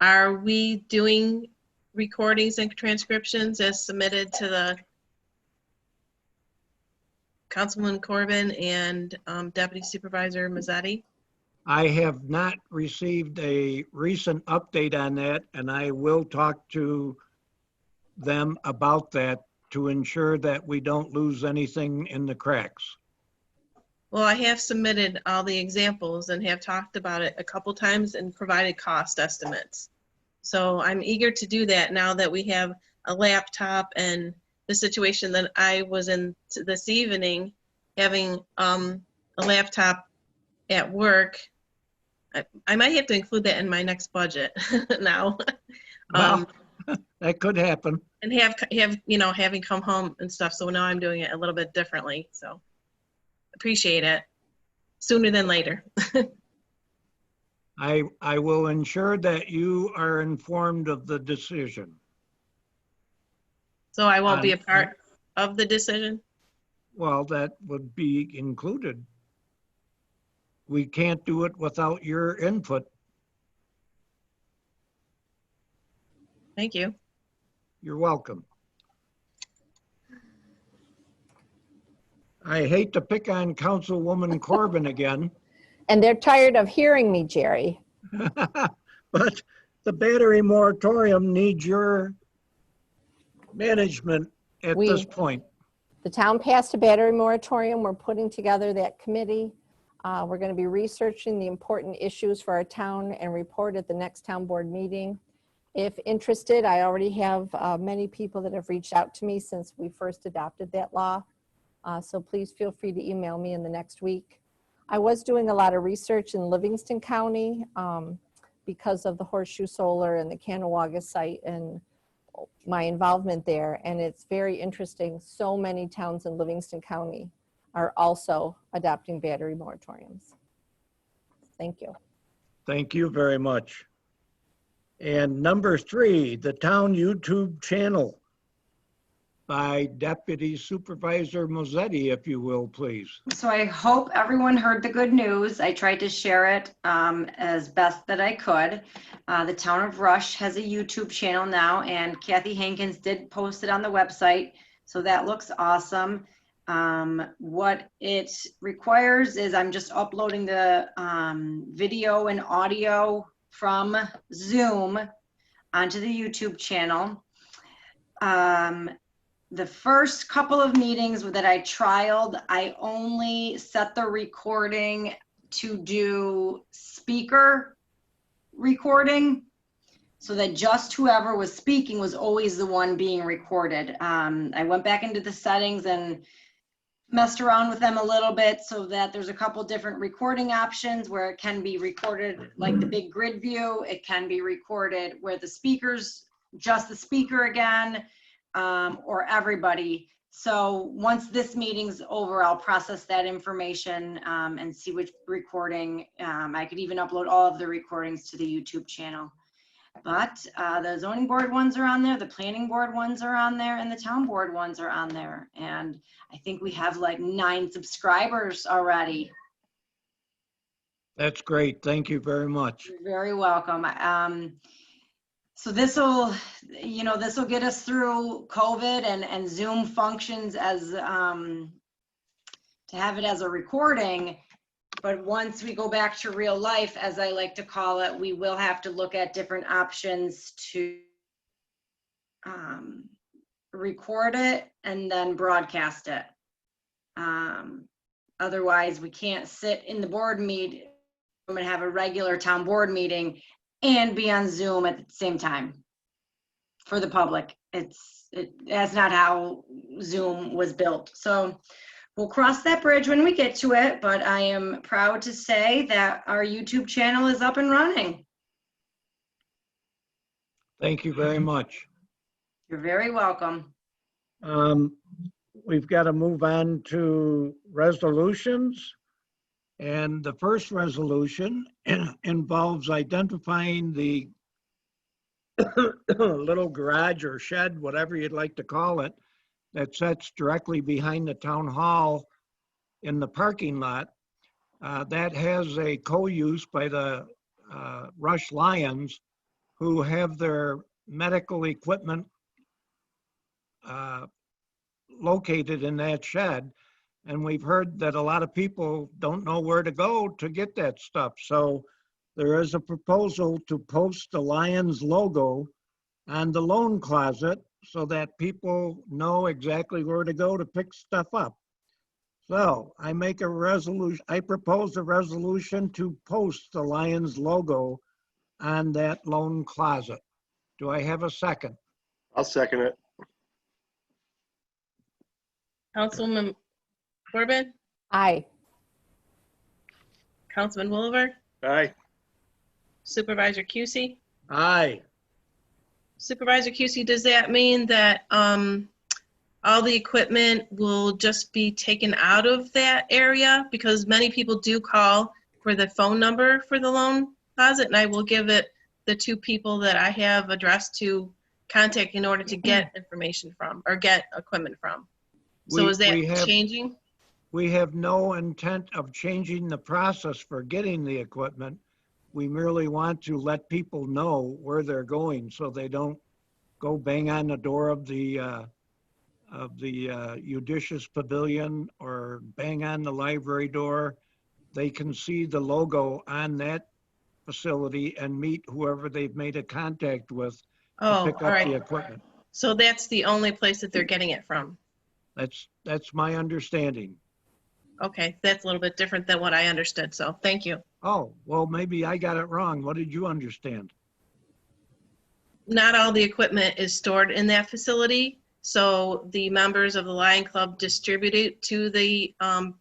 Are we doing recordings and transcriptions as submitted to the Councilman Corbin and Deputy Supervisor Mazzetti? I have not received a recent update on that, and I will talk to them about that to ensure that we don't lose anything in the cracks. Well, I have submitted all the examples and have talked about it a couple times and provided cost estimates. So I'm eager to do that now that we have a laptop, and the situation that I was in this evening, having a laptop at work. I might have to include that in my next budget now. Well, that could happen. And having come home and stuff. So now I'm doing it a little bit differently. So appreciate it. Sooner than later. I will ensure that you are informed of the decision. So I won't be a part of the decision? Well, that would be included. We can't do it without your input. Thank you. You're welcome. I hate to pick on Councilwoman Corbin again. And they're tired of hearing me, Jerry. But the battery moratorium needs your management at this point. The town passed a battery moratorium. We're putting together that committee. We're going to be researching the important issues for our town and report at the next town board meeting. If interested, I already have many people that have reached out to me since we first adopted that law. So please feel free to email me in the next week. I was doing a lot of research in Livingston County because of the Horseshoe Solar and the Canowaga site and my involvement there. And it's very interesting. So many towns in Livingston County are also adopting battery moratoriums. Thank you. Thank you very much. And number 3, the town YouTube channel by Deputy Supervisor Mazzetti, if you will, please. So I hope everyone heard the good news. I tried to share it as best that I could. The town of Rush has a YouTube channel now, and Kathy Hankins did post it on the website. So that looks awesome. What it requires is I'm just uploading the video and audio from Zoom onto the YouTube channel. The first couple of meetings that I trialed, I only set the recording to do speaker recording so that just whoever was speaking was always the one being recorded. I went back into the settings and messed around with them a little bit so that there's a couple different recording options where it can be recorded like the big grid view. It can be recorded where the speakers, just the speaker again, or everybody. So once this meeting's over, I'll process that information and see which recording. I could even upload all of the recordings to the YouTube channel. But the zoning board ones are on there, the planning board ones are on there, and the town board ones are on there. And I think we have like 9 subscribers already. That's great. Thank you very much. You're very welcome. So this will, this will get us through COVID, and Zoom functions as to have it as a recording. But once we go back to real life, as I like to call it, we will have to look at different options to record it and then broadcast it. Otherwise, we can't sit in the board meeting and have a regular town board meeting and be on Zoom at the same time for the public. That's not how Zoom was built. So we'll cross that bridge when we get to it, but I am proud to say that our YouTube channel is up and running. Thank you very much. You're very welcome. We've got to move on to resolutions. And the first resolution involves identifying the little garage or shed, whatever you'd like to call it, that sits directly behind the town hall in the parking lot. That has a co-use by the Rush Lions, who have their medical equipment located in that shed. And we've heard that a lot of people don't know where to go to get that stuff. So there is a proposal to post the Lions logo on the loan closet so that people know exactly where to go to pick stuff up. So I propose a resolution to post the Lions logo on that loan closet. Do I have a second? I'll second it. Councilwoman Corbin, Aye. Councilman Woolever, Aye. Supervisor Cusey. Aye. Supervisor Cusey, does that mean that all the equipment will just be taken out of that area? Because many people do call for the phone number for the loan closet, and I will give it the two people that I have addressed to contact in order to get information from or get equipment from. So is that changing? We have no intent of changing the process for getting the equipment. We merely want to let people know where they're going so they don't go bang on the door of the Judicious Pavilion or bang on the library door. They can see the logo on that facility and meet whoever they've made a contact with to pick all up right. the equipment. So that's the only place that they're getting it from? That's my understanding. Okay, that's a little bit different than what I understood, so thank you. Oh, well, maybe I got it wrong. What did you understand? Not all the equipment is stored in that facility, so the members of the Lion Club distribute it to the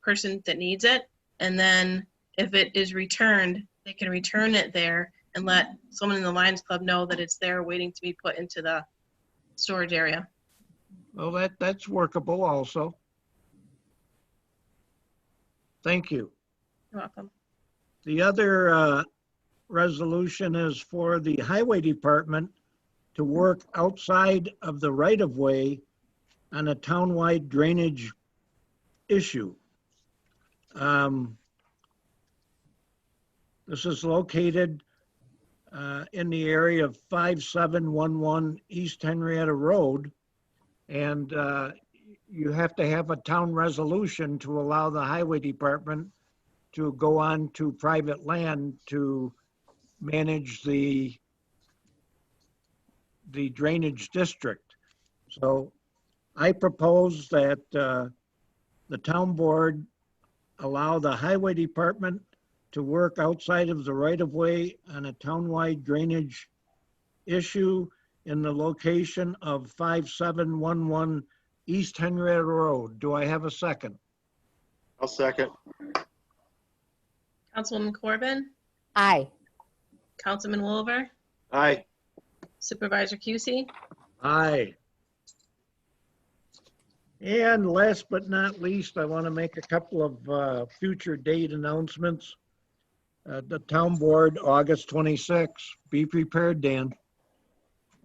person that needs it, and then if it is returned, they can return it there and let someone in the Lions Club know that it's there waiting to be put into the storage area. Well, that's workable also. Thank you. You're welcome. The other resolution is for the highway department to work outside of the right-of-way on a townwide drainage issue. This is located in the area of 5711 East Henrietta Road. And you have to have a town resolution to allow the highway department to go on to private land to manage the drainage district. So I propose that the town board allow the highway department to work outside of the right-of-way on a townwide drainage issue in the location of 5711 East Henrietta Road. Do I have a second? I'll second. Councilwoman Corbin, Aye. Councilman Woolever, Aye. Supervisor Cusey. Aye. And last but not least, I want to make a couple of future date announcements. The town board, August 26th. Be prepared, Dan.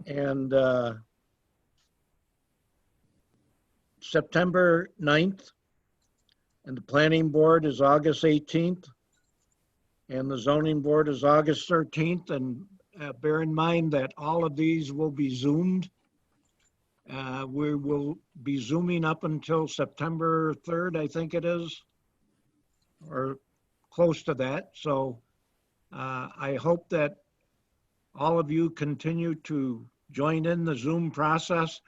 And September 9th. And the planning board is August 18th. And the zoning board is August 13th. And bear in mind that all of these will be Zoomed. We will be Zooming up until September 3rd, I think it is. or close to that. So I hope that all of you continue to join in the Zoom process.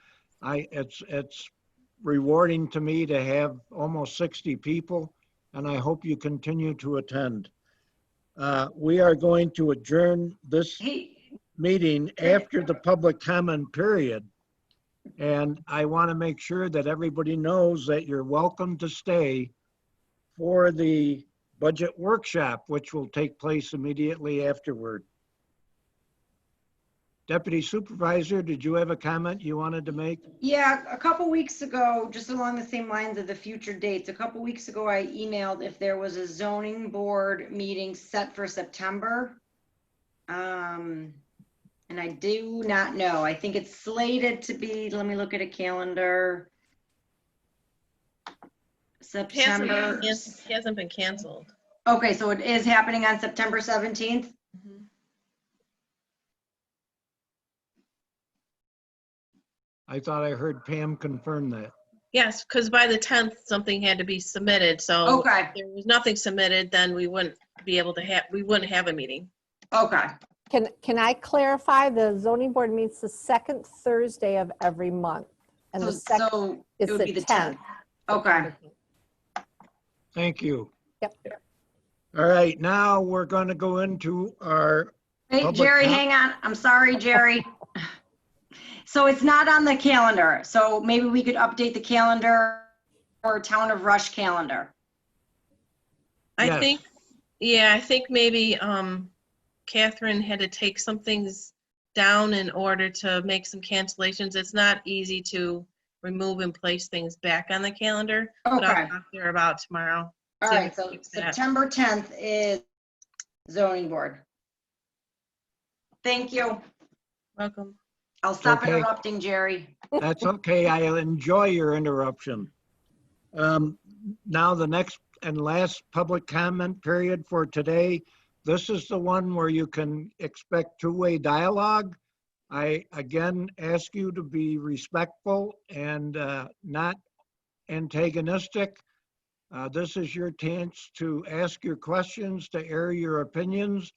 It's rewarding to me to have almost 60 people, and I hope you continue to attend. We are going to adjourn this meeting after the public comment period. And I want to make sure that everybody knows that you're welcome to stay for the budget workshop, which will take place immediately afterward. Deputy Supervisor, did you have a comment you wanted to make? Yeah, a couple weeks ago, just along the same lines of the future dates, a couple weeks ago, I emailed if there was a zoning board meeting set for September. And I do not know. I think it's slated to be, let me look at a calendar. September. He hasn't been canceled. Okay, so it is happening on September 17th? I thought I heard Pam confirm that. Yes, because by the 10th, something had to be submitted. So Okay. if there was nothing submitted, then we wouldn't be able to have, we wouldn't have a meeting. Okay. Can I clarify? The zoning board meets the second Thursday of every month. And the second So is it would be the 10th. 10th. Okay. Thank you. Yep. All right, now we're going to go into our Hey, public Jerry, com- hang on. I'm sorry, Jerry. So it's not on the calendar. So maybe we could update the calendar or Town of Rush calendar. I Yes. think, yeah, I think maybe Catherine had to take some things down in order to make some cancellations. It's not easy to remove and place things back on the calendar. But Okay. I'll talk to her about tomorrow. All See if right, we so can fix that. September 10th is zoning board. Thank you. Welcome. I'll stop Okay. interrupting, Jerry. That's okay. I'll enjoy your interruption. Now the next and last public comment period for today. This is the one where you can expect two-way dialogue. I again ask you to be respectful and not antagonistic. This is your chance to ask your questions, to air your opinions,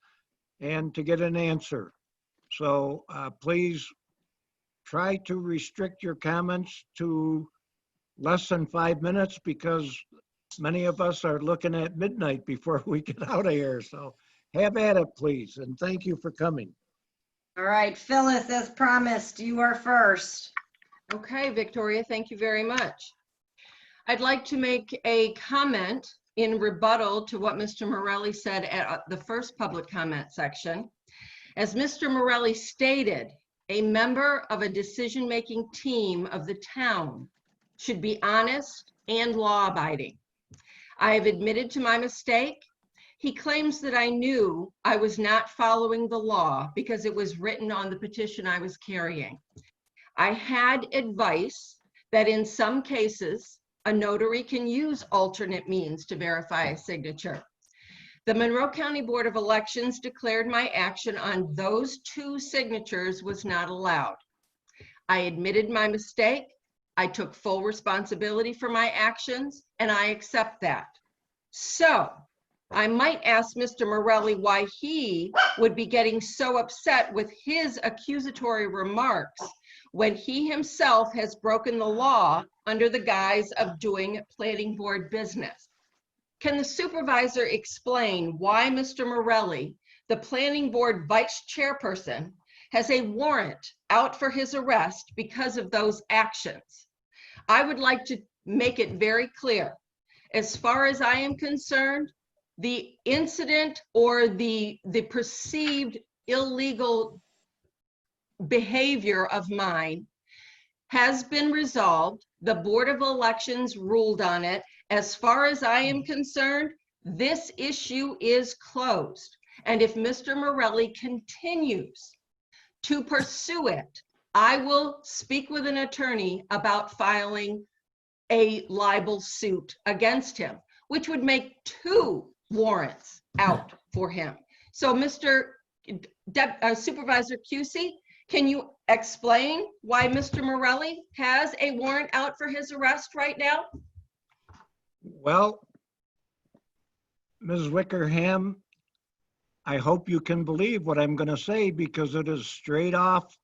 and to get an answer. So please try to restrict your comments to less than 5 minutes because many of us are looking at midnight before we get out of here. So have at it, please, and thank you for coming. All right, Phyllis, as promised, you are first. Okay, Victoria, thank you very much. I'd like to make a comment in rebuttal to what Mr. Morelli said at the first public comment section. As Mr. Morelli stated, a member of a decision-making team of the town should be honest and law-abiding. I have admitted to my mistake. He claims that I knew I was not following the law because it was written on the petition I was carrying. I had advice that in some cases, a notary can use alternate means to verify a signature. The Monroe County Board of Elections declared my action on those 2 signatures was not allowed. I admitted my mistake. I took full responsibility for my actions, and I accept that. So I might ask Mr. Morelli why he would be getting so upset with his accusatory remarks when he himself has broken the law under the guise of doing planning board business. Can the supervisor explain why Mr. Morelli, the planning board vice chairperson, has a warrant out for his arrest because of those actions? I would like to make it very clear. As far as I am concerned, the incident or the perceived illegal behavior of mine has been resolved. The Board of Elections ruled on it. As far as I am concerned, this issue is closed. And if Mr. Morelli continues to pursue it, I will speak with an attorney about filing a libel suit against him, which would make 2 warrants out for him. So Mr. Supervisor Cusey, can you explain why Mr. Morelli has a warrant out for his arrest right now? Well, Ms. Wickerham, I hope you can believe what I'm going to say because it is straight off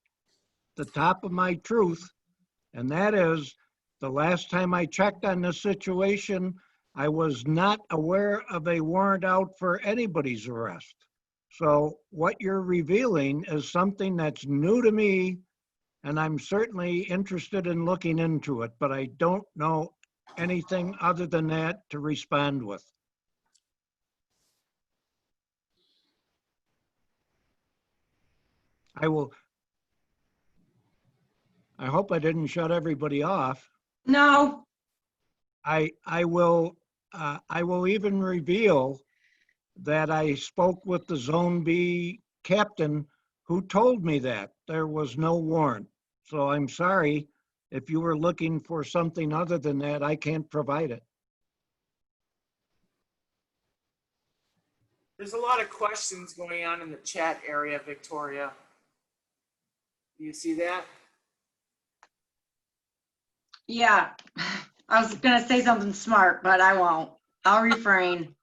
the top of my truth. And that is, the last time I checked on this situation, I was not aware of a warrant out for anybody's arrest. So what you're revealing is something that's new to me, and I'm certainly interested in looking into it, but I don't know anything other than that to respond with. I hope I didn't shut everybody off. No, I will even reveal that I spoke with the Zone B captain who told me that there was no warrant. So I'm sorry if you were looking for something other than that, I can't provide it. There's a lot of questions going on in the chat area, Victoria. Do you see that? yeah. I was gonna say something smart, but I won't. I'll refrain.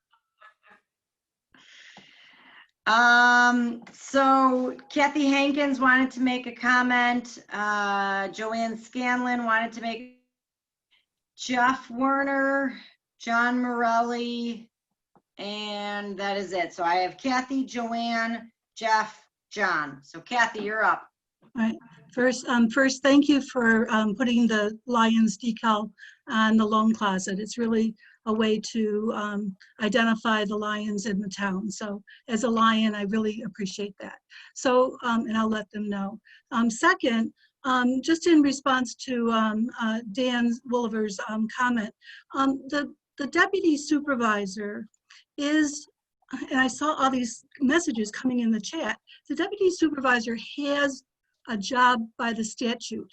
So Kathy Hankins wanted to make a comment. Joanne Scanlon wanted to make, Jeff Werner, John Morelli, and that is it. So I have Kathy, Joanne, Jeff, John. So Kathy, you're up. All right. First, thank you for putting the Lions decal on the loan closet. It's really a way to identify the Lions in the town. So as a Lion, I really appreciate that. So, and I'll let them know. Second, just in response to Dan Wolliver's comment, the deputy supervisor is, and I saw all these messages coming in the chat, the deputy supervisor has a job by the statute.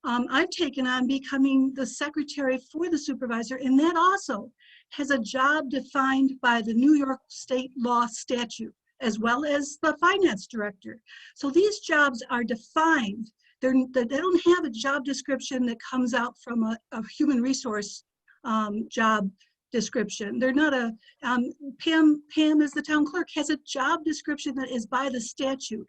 I've taken on becoming the secretary for the supervisor, and that also has a job defined by the New York State law statute, as well as the finance director. So these jobs are defined. They don't have a job description that comes out from a human resource job description. They're not a, Pam as the town clerk has a job description that is by the statute,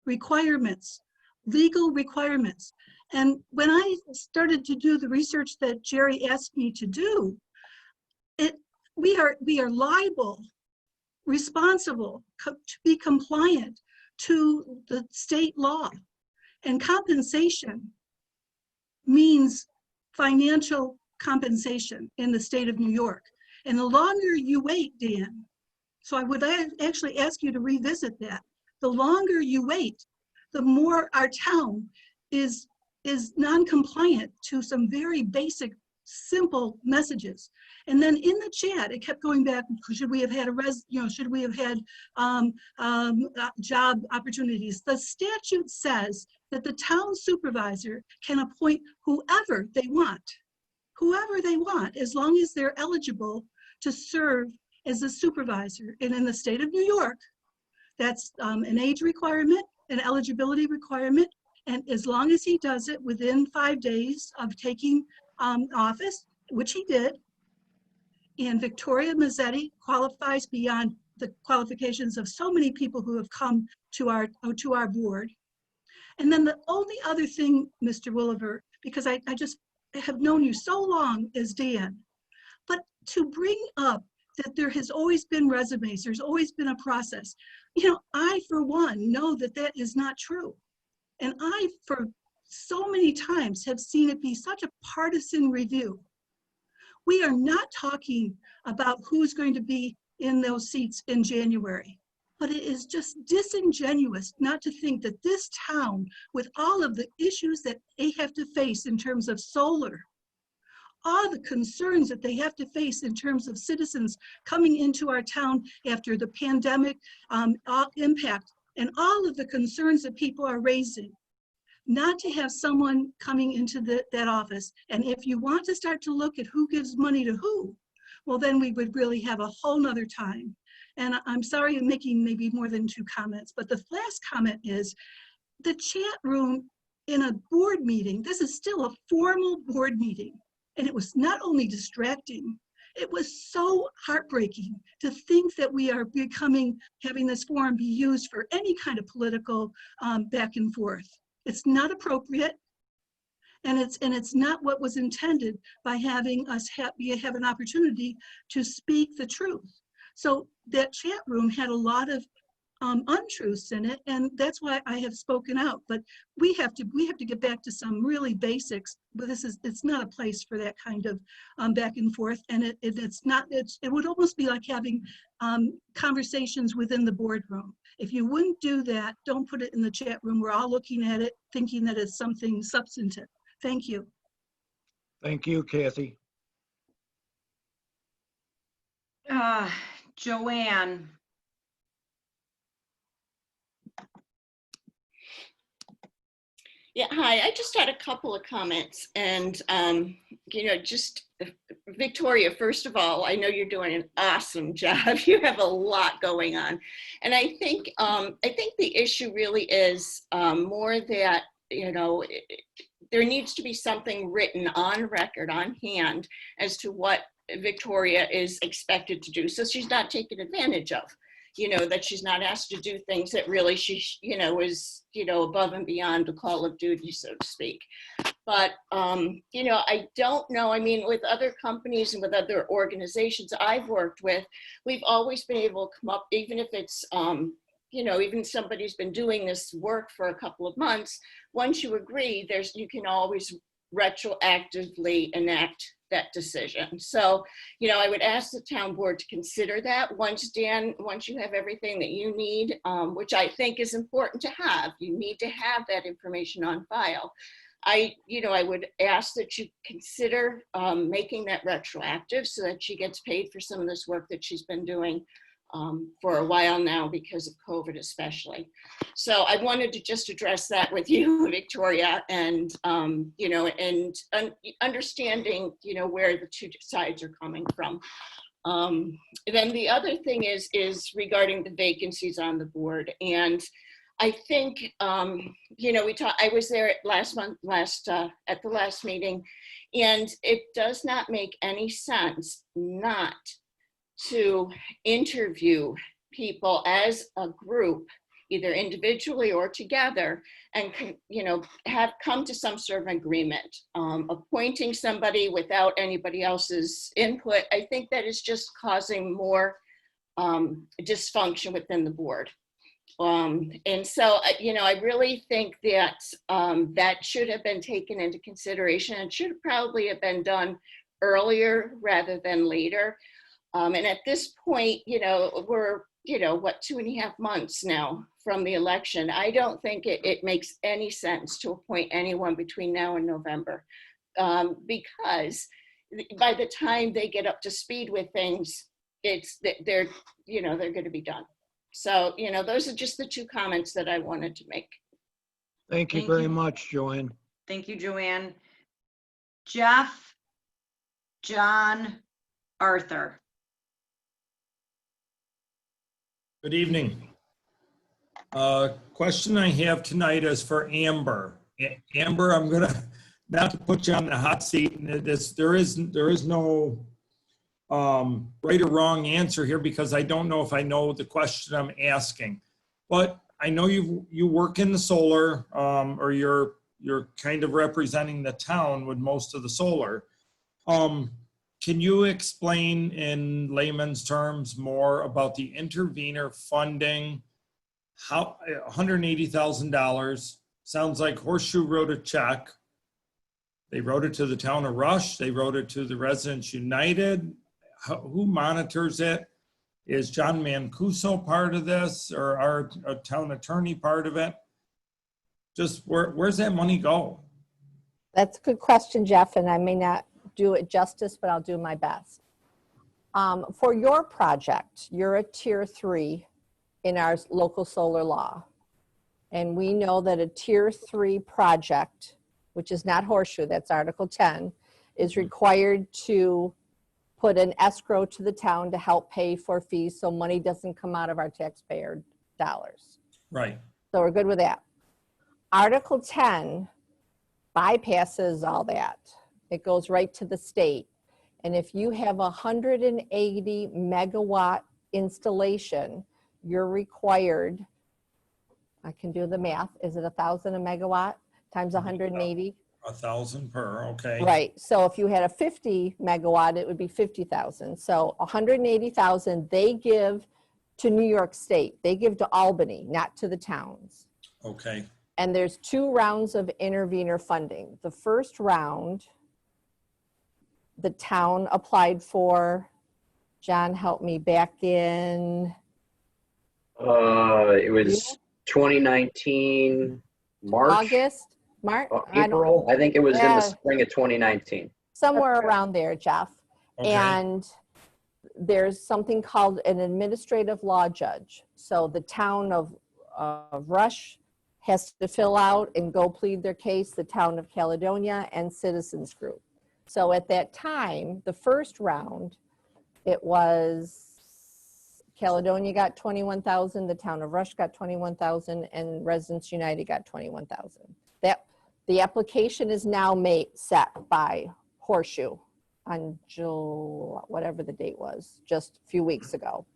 requirements, legal requirements. And when I started to do the research that Jerry asked me to do, we are liable, responsible to be compliant to the state law. And compensation means financial compensation in the state of New York. And the longer you wait, Dan, so I would actually ask you to revisit that. The longer you wait, the more our town is non-compliant to some very basic, simple messages. And then in the chat, it kept going back, should we have had should we have had job opportunities? The statute says that the town supervisor can appoint whoever they want, as long as they're eligible to serve as a supervisor. And in the state of New York, that's an age requirement, an eligibility requirement, and as long as he does it within 5 days of taking office, which he did, and Victoria Mazzetti qualifies beyond the qualifications of so many people who have come to our board. And then the only other thing, Mr. Wolliver, because I just have known you so long as Dan, but to bring up that there has always been resumes, there's always been a process. I, for one, know that that is not true. And I, for so many times, have seen it be such a partisan review. We are not talking about who's going to be in those seats in January, but it is just disingenuous not to think that this town, with all of the issues that they have to face in terms of solar, all the concerns that they have to face in terms of citizens coming into our town after the pandemic impact, and all of the concerns that people are raising, not to have someone coming into that office. And if you want to start to look at who gives money to who, well, then we would really have a whole nother time. And I'm sorry I'm making maybe more than 2 comments, but the last comment is the chat room in a board meeting. This is still a formal board meeting. And it was not only distracting, It was so heartbreaking to think that we are having this forum be used for any kind of political back and forth. It's not appropriate. And it's not what was intended by having us have an opportunity to speak the truth. So that chat room had a lot of untruths in it, and that's why I have spoken out. But we have to get back to some really basics. But it's not a place for that kind of back and forth, and it would almost be like having conversations within the boardroom. If you wouldn't do that, don't put it in the chat room. We're all looking at it, thinking that it's something substantive. Thank you. Thank you, Kathy. Joanne. Yeah, hi. I just had a couple of comments, and just Victoria. First of all, I know you're doing an awesome job. You have a lot going on, and I think the issue really is more that there needs to be something written on record, on hand, as to what Victoria is expected to do. So she's not taken advantage of, that she's not asked to do things that really she, is, above and beyond the call of duty, so to speak. But, I don't know. I mean, with other companies and with other organizations I've worked with, we've always been able to come up, even if it's, even somebody's been doing this work for a couple of months, once you agree, you can always retroactively enact that decision. So, I would ask the town board to consider that once you have everything that you need, which I think is important to have. You need to have that information on file. I would ask that you consider making that retroactive so that she gets paid for some of this work that she's been doing for a while now because of COVID especially. So I wanted to just address that with you, Victoria, and, understanding, where the two sides are coming from. Then the other thing is regarding the vacancies on the board. And I think, I was there at the last meeting, and it does not make any sense not to interview people as a group, either individually or together, and have come to some sort of agreement. Appointing somebody without anybody else's input, I think that is just causing more dysfunction within the board. And so, I really think that that should have been taken into consideration and should probably have been done earlier rather than later. And at this point, we're, 2.5 months now from the election. I don't think it makes any sense to appoint anyone between now and November, because by the time they get up to speed with things, they're going to be done. So, those are just the two comments that I wanted to make. Thank you very much, Joanne. Thank you, Joanne. Jeff, John, Arthur. Good evening. Question I have tonight is for Amber. Amber, I'm gonna, not to put you on the hot seat, and there is no right or wrong answer here because I don't know if I know the question I'm asking. But I know you work in the solar, or you're kind of representing the town with most of the solar. Can you explain in layman's terms more about the intervener funding? How $180,000 sounds like Horseshoe wrote a check. They wrote it to the town of Rush. They wrote it to the Residents United. Who monitors it? Is John Mancuso part of this, or our town attorney part of it? Just where's that money go? That's a good question, Jeff, and I may not do it justice, but I'll do my best. For your project, you're a tier 3 in our local solar law. And we know that a tier 3 project, which is not Horseshoe, that's Article 10, is required to put an escrow to the town to help pay for fees so money doesn't come out of our taxpayer dollars. Right. So we're good with that. Article 10 bypasses all that. It goes right to the state. And if you have 180 megawatt installation, you're required, I can do the math, is it 1,000 a megawatt times 180? 1,000 per, okay. Right, so if you had a 50 megawatt, it would be 50,000. So 180,000 they give to New York State. They give to Albany, not to the towns. Okay. And there's 2 rounds of intervenor funding. The first round, the town applied for, John, help me, back in, It was 2019, March, August, March? April. I think it was in Yeah. the spring of 2019. Somewhere around there, Jeff. Okay. And there's something called an administrative law judge. So the town of Rush has to fill out and go plead their case, the town of Caledonia and Citizens Group. So at that time, the first round, it was Caledonia got 21,000, the town of Rush got 21,000, and Residents United got 21,000. That the application is now set by Horseshoe on July, whatever the date was, just a few weeks ago.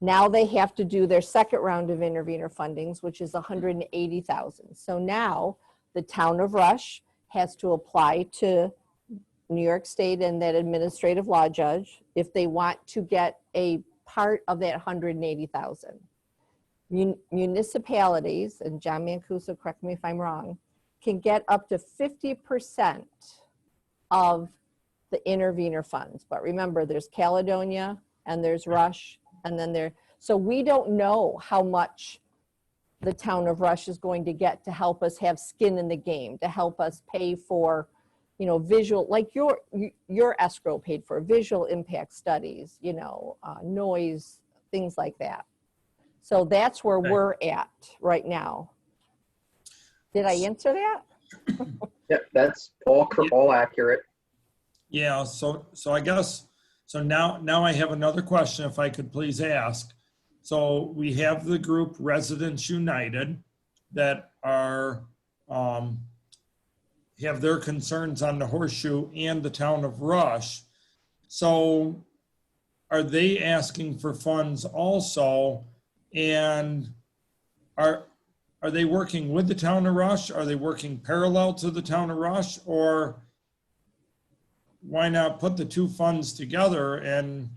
Now they have to do their second round of intervenor fundings, which is 180,000. So now the town of Rush has to apply to New York State and that administrative law judge if they want to get a part of that 180,000. Municipalities, and John Mancuso, correct me if I'm wrong, can get up to 50% of the intervenor funds. But remember, there's Caledonia and there's Rush, and then so we don't know how much the town of Rush is going to get to help us have skin in the game, to help us pay for, you know, visual, like your escrow paid for visual impact studies, you know, noise, things like that. So that's where we're at right now. Did I answer that? Yeah, that's all accurate. Yeah, so I guess, so now I have another question, if I could please ask. So we have the group Residents United that are, have their concerns on the Horseshoe and the town of Rush. So are they asking for funds also? And are they working with the town of Rush? Are they working parallel to the town of Rush? Or why not put the 2 funds together and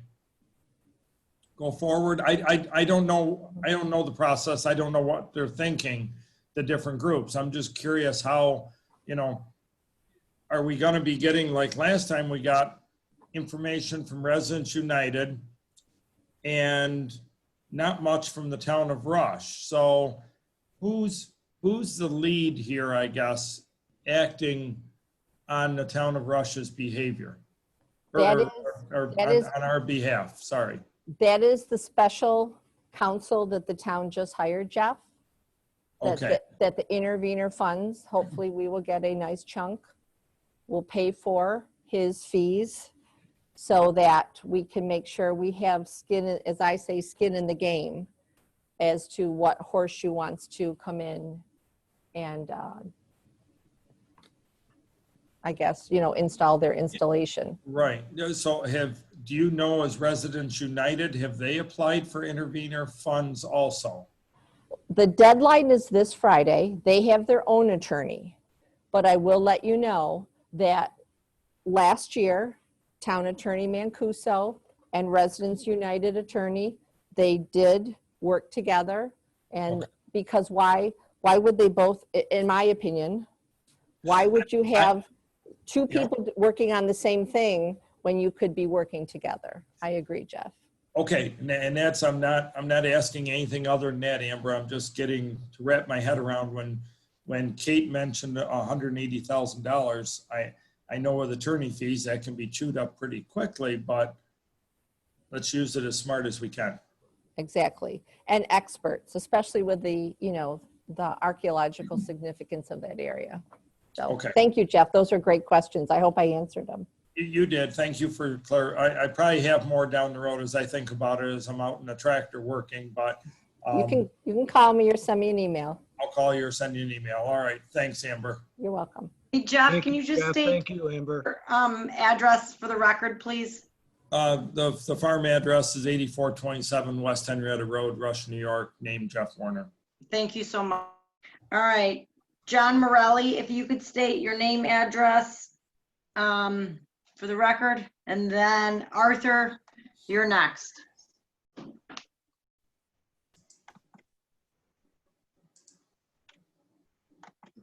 go forward? I don't know. I don't know the process. I don't know what they're thinking, the different groups. I'm just curious how, you know, are we going to be getting, like last time we got information from Residents United and not much from the town of Rush. So who's the lead here, I guess, acting on the town of Rush's behavior? That is on our behalf, sorry. That is the special counsel that the town just hired, Jeff. Okay. That the intervenor funds, hopefully we will get a nice chunk, will pay for his fees so that we can make sure we have skin, as I say, skin in the game as to what Horseshoe wants to come in and I guess, you know, install their installation. Right. So do you know, as Residents United, have they applied for intervenor funds also? The deadline is this Friday. They have their own attorney, but I will let you know that last year, Town Attorney Mancuso and Residents United Attorney, they did work together. And because why would they both, in my opinion, why would you have 2 people working on the same thing when you could be working together? I agree, Jeff. Okay, and that's, I'm not asking anything other than that, Amber. I'm just getting to wrap my head around when Kate mentioned $180,000. I know with attorney fees that can be chewed up pretty quickly, but let's use it as smart as we can. Exactly, and experts, especially with the, you know, the archaeological significance of that area. So, okay. Thank you, Jeff. Those are great questions. I hope I answered them. You did. Thank you for I probably have more down the road as I think about it as I'm out in the tractor working, but you can call me or send me an email. I'll call you or send you an email. All right. Thanks, Amber. You're welcome. Hey, Jeff, Thank can you just Jeff. state Thank you, Amber. address for the record, please? The farm address is 8427 West Henrietta Road, Rush, New York, named Jeff Warner. Thank you so much. All right, John Morelli, if you could state your name, address for the record, and then Arthur, you're next.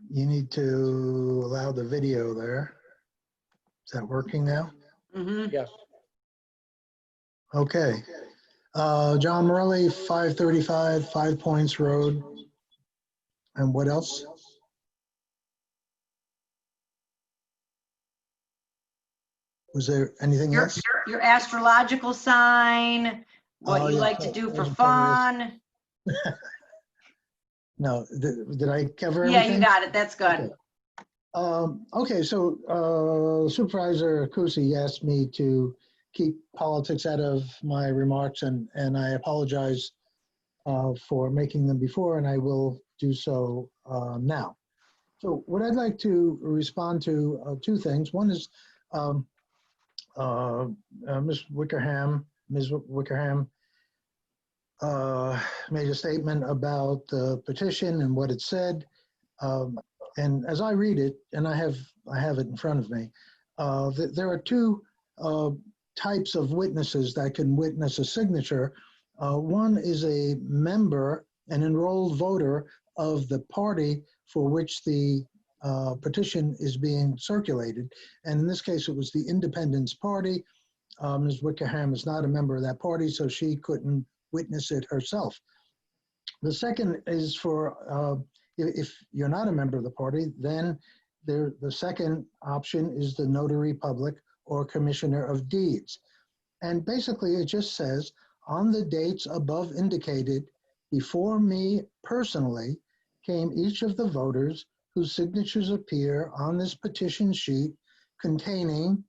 You need to allow the video there. Is that working now? Mm-hmm. Yes. Okay. John Morelli, 535 Five Points Road. And what else? Was there anything else? Your astrological sign, what Oh, you yeah, like to I do for didn't cover fun. No, did I cover Yeah, everything? you got it. That's good. Okay, so Supervisor Kusi asked me to keep politics out of my remarks, and I apologize for making them before, and I will do so now. So what I'd like to respond to two things. One is Ms. Wickerham made a statement about the petition and what it said. And as I read it, and I have it in front of me, there are two types of witnesses that can witness a signature. One is a member, an enrolled voter of the party for which the petition is being circulated. And in this case, it was the Independence Party. Ms. Wickerham is not a member of that party, so she couldn't witness it herself. The second is for, if you're not a member of the party, then the second option is the notary public or commissioner of deeds. And basically it just says, on the dates above indicated, before me personally came each of the voters whose signatures appear on this petition sheet containing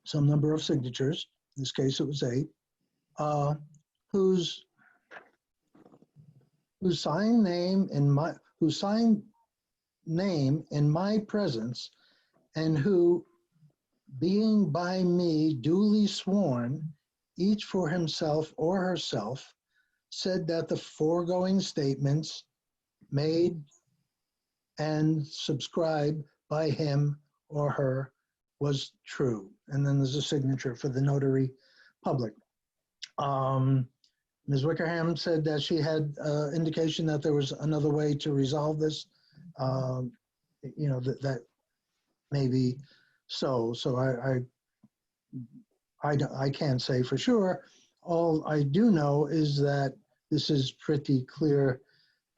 some number of signatures, in this case it was 8, whose signed name in my presence, and who, being by me duly sworn, each for himself or herself, said that the foregoing statements made and subscribed by him or her was true. And then there's a signature for the notary public. Ms. Wickerham said that she had indication that there was another way to resolve this. You know, that may be so. So I can't say for sure. All I do know is that this is pretty clear,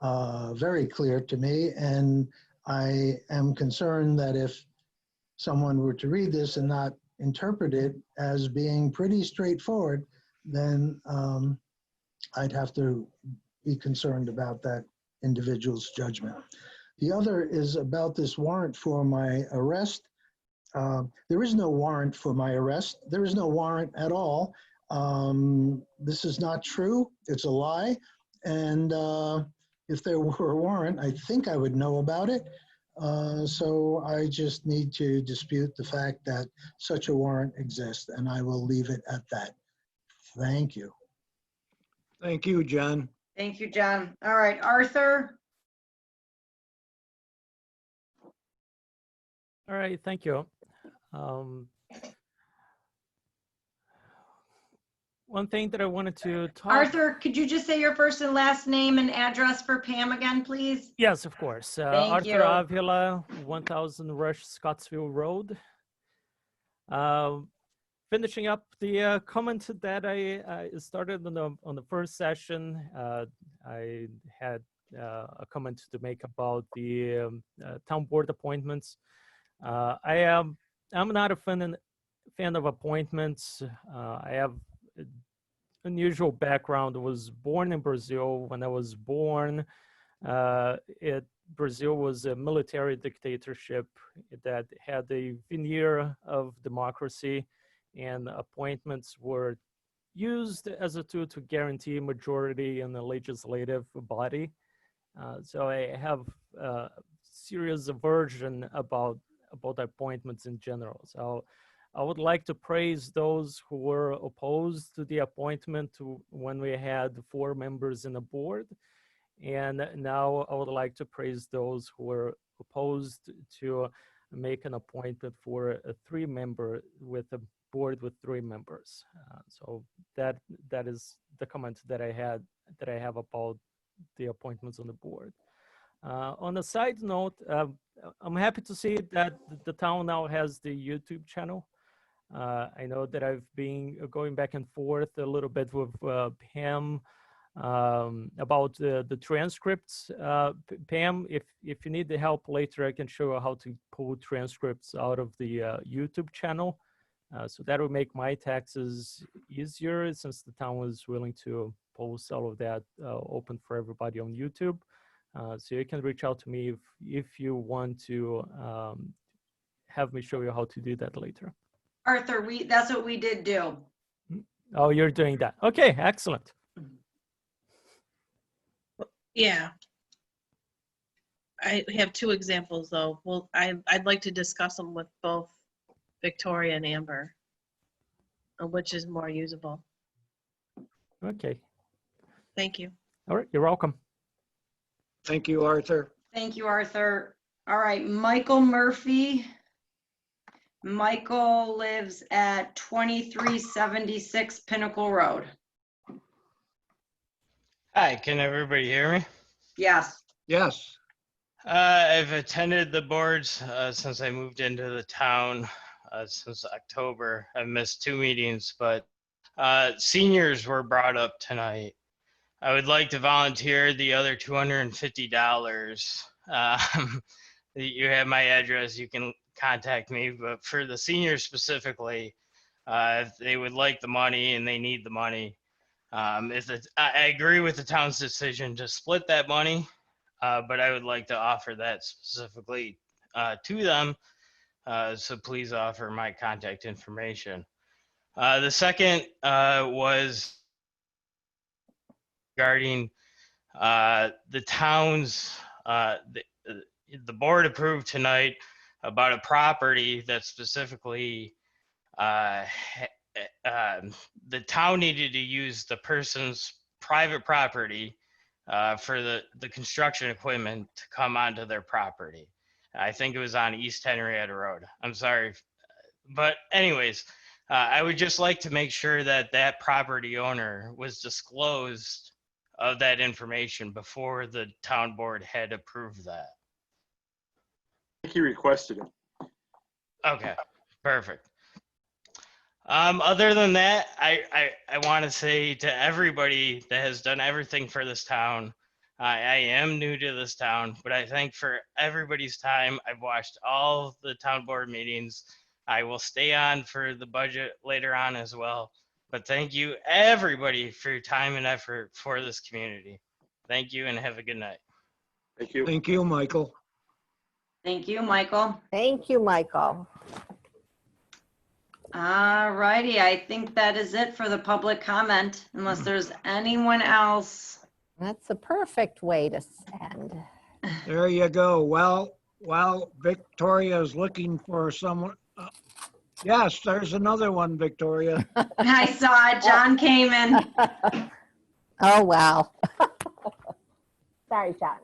very clear to me. And I am concerned that if someone were to read this and not interpret it as being pretty straightforward, then I'd have to be concerned about that individual's judgment. The other is about this warrant for my arrest. There is no warrant for my arrest. There is no warrant at all. This is not true. It's a lie. And if there were a warrant, I think I would know about it. So I just need to dispute the fact that such a warrant exists, and I will leave it at that. Thank you. Thank you, John. Thank you, John. All right, Arthur. All right, thank you. One thing that I wanted to talk. Arthur, could you just say your first and last name and address for Pam again, please? Yes, of course. Thank you. Arthur Avila, 1000 Rush Scottsville Road. Finishing up the comment that I started on the first session, I had a comment to make about the town board appointments. I'm not a fan of appointments. I have unusual background. I was born in Brazil. When I was born, Brazil was a military dictatorship that had a veneer of democracy, and appointments were used as a tool to guarantee majority in the legislative body. So I have serious aversion about appointments in general. So I would like to praise those who were opposed to the appointment when we had 4 members in the board. And now I would like to praise those who were opposed to make an appointment for a 3-member with a board with 3 members. So that is the comment that I have about the appointments on the board. On a side note, I'm happy to see that the town now has the YouTube channel. I know that I've been going back and forth a little bit with Pam about the transcripts. Pam, if you need the help later, I can show you how to pull transcripts out of the YouTube channel. So that will make my taxes easier, since the town was willing to post all of that open for everybody on YouTube. So you can reach out to me if you want to have me show you how to do that later. Arthur, that's what we did do. Oh, you're doing that. Okay, excellent. Yeah. I have 2 examples though. Well, I'd like to discuss them with both Victoria and Amber, which is more usable. Okay. Thank you. All right, you're welcome. Thank you, Arthur. Thank you, Arthur. All right, Michael Murphy. Michael lives at 2376 Pinnacle Road. Hi, can everybody hear me? Yes. Yes. I've attended the boards since I moved into the town since October. I've missed 2 meetings, but seniors were brought up tonight. I would like to volunteer the other $250. You have my address, you can contact me, but for the seniors specifically, if they would like the money and they need the money, I agree with the town's decision to split that money, but I would like to offer that specifically to them. So please offer my contact information. The second was regarding the town's, the board approved tonight about a property that specifically the town needed to use the person's private property for the construction equipment to come onto their property. I think it was on East Henrietta Road. I'm sorry. But anyways, I would just like to make sure that that property owner was disclosed of that information before the town board had approved that. I think he requested it. Okay, perfect. Other than that, I want to say to everybody that has done everything for this town, I am new to this town, but I thank for everybody's time. I've watched all the town board meetings. I will stay on for the budget later on as well. But thank you, everybody, for your time and effort for this community. Thank you and have a good night. Thank you. Thank you, Michael. Thank you, Michael. Thank you, Michael. All righty, I think that is it for the public comment, unless there's anyone else. That's a perfect way to end. There you go. Well, while Victoria is looking for someone, yes, there's another one, Victoria. I saw it, John came in. Oh, wow. Sorry, John.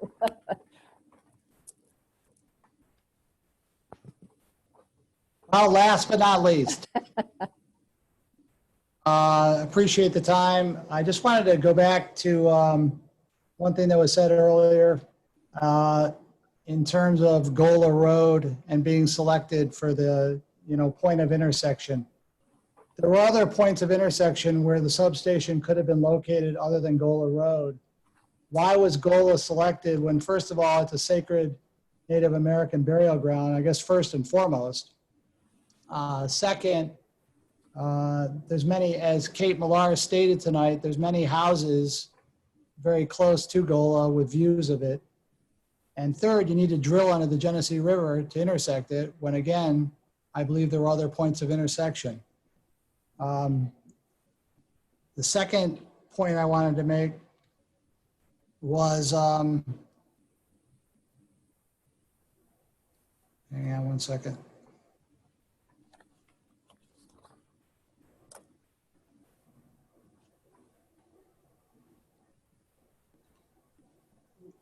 Well, last but not least, appreciate the time. I just wanted to go back to one thing that was said earlier in terms of Gola Road and being selected for the point of intersection. There were other points of intersection where the substation could have been located other than Gola Road. Why was Gola selected when, first of all, it's a sacred Native American burial ground, I guess first and foremost. Second, there's many, as Kate Millar stated tonight, there's many houses very close to Gola with views of it. And third, you need to drill under the Genesee River to intersect it, when again, I believe there were other points of intersection. The second point I wanted to make was Hang on one second.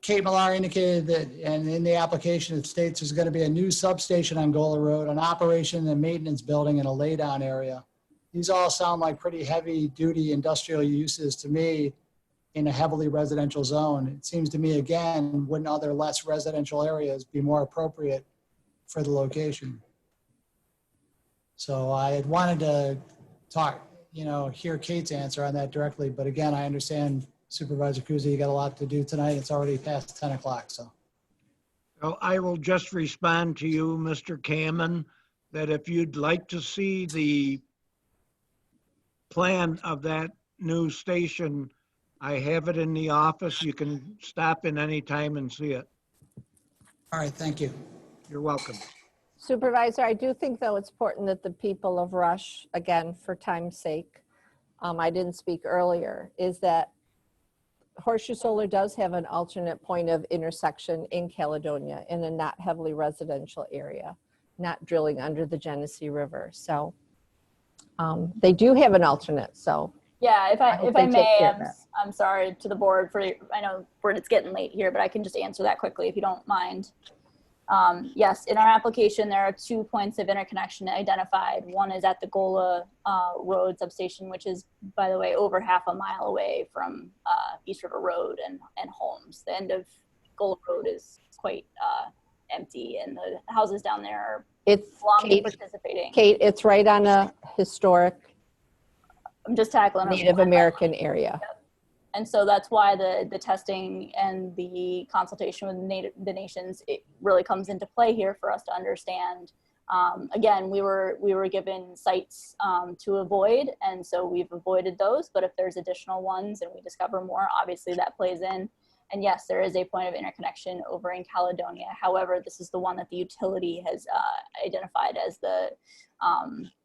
Kate Millar indicated that, and in the application, it states there's going to be a new substation on Gola Road, an operation and maintenance building, and a laydown area. These all sound like pretty heavy-duty industrial uses to me in a heavily residential zone. It seems to me, again, wouldn't other less residential areas be more appropriate for the location? So I had wanted to talk, hear Kate's answer on that directly, but again, I understand Supervisor Kuzi, you got a lot to do tonight. It's already past 10 o'clock, so. Well, I will just respond to you, Mr. Kamen, that if you'd like to see the plan of that new station, I have it in the office. You can stop in any time and see it. All right, thank you. You're welcome. Supervisor, I do think, though, it's important that the people of Rush, again, for time's sake, I didn't speak earlier, is that Horseshoe Solar does have an alternate point of intersection in Caledonia in a not heavily residential area, not drilling under the Genesee River. So they do have an alternate. So yeah, if I hope they take may, care of that. I'm sorry to the board for, I know it's getting late here, but I can just answer that quickly if you don't mind. Yes, in our application, there are 2 points of interconnection identified. One is at the Gola Road substation, which is, by the way, over half a mile away from East River Road and Holmes. The end of Gola Road is quite empty, and the houses down there are participating. Kate, it's right on a historic I'm just tackling Native American area. Yep. And so that's why the testing and the consultation with the nations, it really comes into play here for us to understand. Again, we were given sites to avoid, and so we've avoided those. But if there's additional ones and we discover more, obviously that plays in. And yes, there is a point of interconnection over in Caledonia. However, this is the one that the utility has identified as the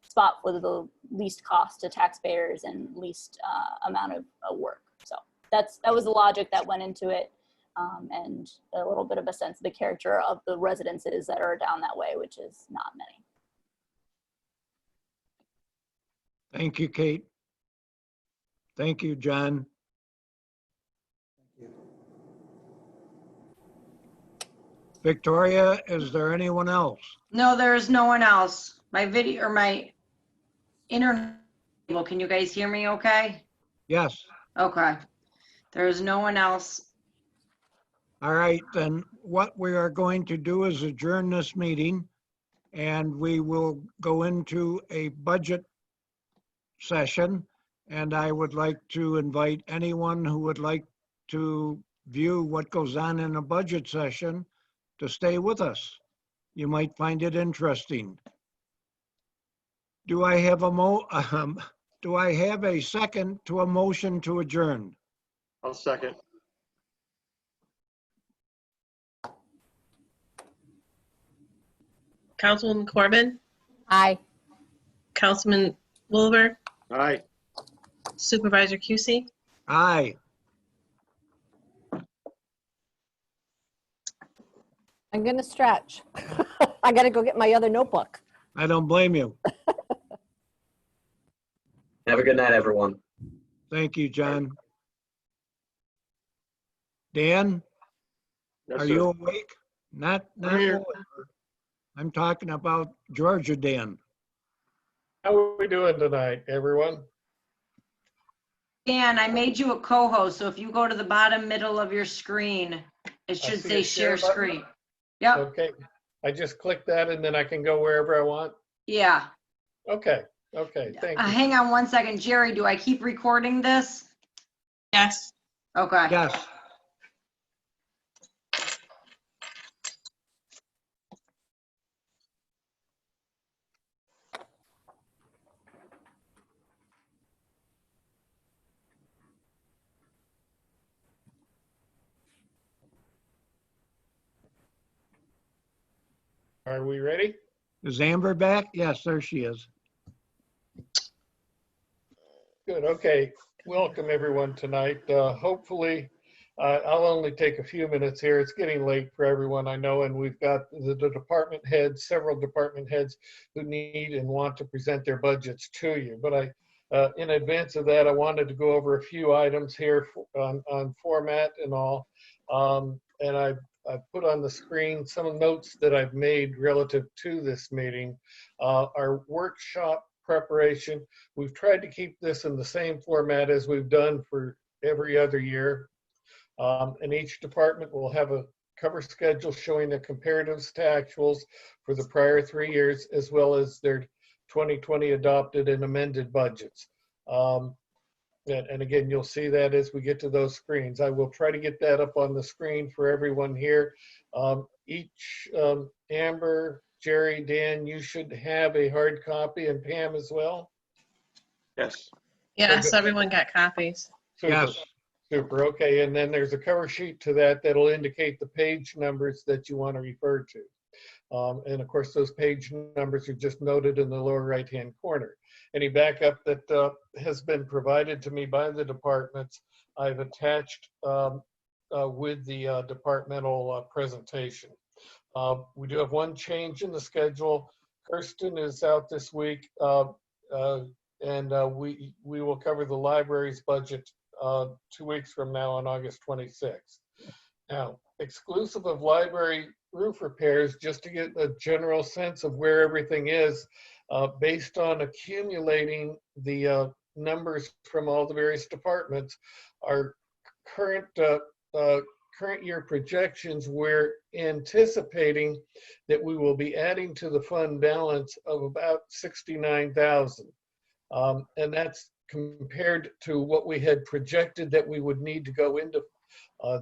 spot for the least cost to taxpayers and least amount of work. So that was the logic that went into it, and a little bit of a sense of the character of the residences that are down that way, which is not many. Thank you, Kate. Thank you, John. Victoria, is there anyone else? No, there's no one else. My video or my internet, well, can you guys hear me okay? Yes. Okay. There's no one else. All right, then what we are going to do is adjourn this meeting, and we will go into a budget session. And I would like to invite anyone who would like to view what goes on in a budget session to stay with us. You might find it interesting. Do I have a second to a motion to adjourn? I'll second. Councilwoman Corbin, Aye. Councilman Wolver, Aye. Supervisor Cusi, Aye. I'm going to stretch. I got to go get my other notebook. I don't blame you. Have a good night, everyone. Thank you, John. Dan, Yes, are sir. you awake? Not I'm here. Oliver. I'm talking about Georgia Dan. How are we doing tonight, everyone? Dan, I made you a co-host, so if you go to the bottom middle of your screen, it should see say a share share button? screen. Yep, Okay, I just click that and then I can go wherever I want? yeah. Okay, thank you. Hang on one second. Jerry, do I keep recording this? yes. Okay. Yes. Are we ready? Is Amber back? Yes, there she is. Good, okay. Welcome everyone tonight. Hopefully I'll only take a few minutes here. It's getting late for everyone, I know, and we've got the department heads, several department heads who need and want to present their budgets to you. But in advance of that, I wanted to go over a few items here on format and all. And I put on the screen some notes that I've made relative to this meeting. Our workshop preparation, we've tried to keep this in the same format as we've done for every other year. And each department will have a cover schedule showing the comparatives to actuals for the prior 3 years, as well as their 2020 adopted and amended budgets. And again, you'll see that as we get to those screens. I will try to get that up on the screen for everyone here. Amber, Jerry, Dan, you should have a hard copy, and Pam as well. Yes. Yes, everyone got copies. Super. Yes. Super. Okay. And then there's a cover sheet to that that'll indicate the page numbers that you want to refer to. And of course, those page numbers are just noted in the lower right-hand corner. Any backup that has been provided to me by the departments, I've attached with the departmental presentation. We do have one change in the schedule. Kirsten is out this week, and we will cover the library's budget 2 weeks from now on August 26th. Now, exclusive of library roof repairs, just to get a general sense of where everything is, based on accumulating the numbers from all the various departments, our current year projections, we're anticipating that we will be adding to the fund balance of about $69,000. And that's compared to what we had projected that we would need to go into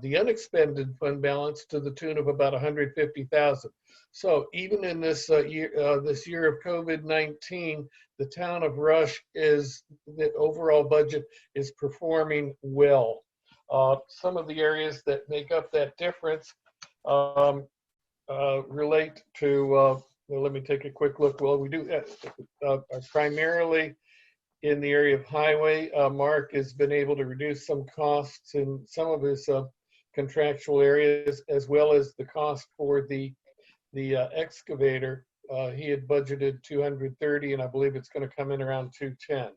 the unexpended fund balance to the tune of about $150,000. So even in this year of COVID-19, the town of Rush the overall budget is performing well. Some of the areas that make up that difference relate to, well, let me take a quick look. Well, we do primarily in the area of highway. Mark has been able to reduce some costs in some of his contractual areas, as well as the cost for the excavator. He had budgeted $230, and I believe it's going to come in around $210.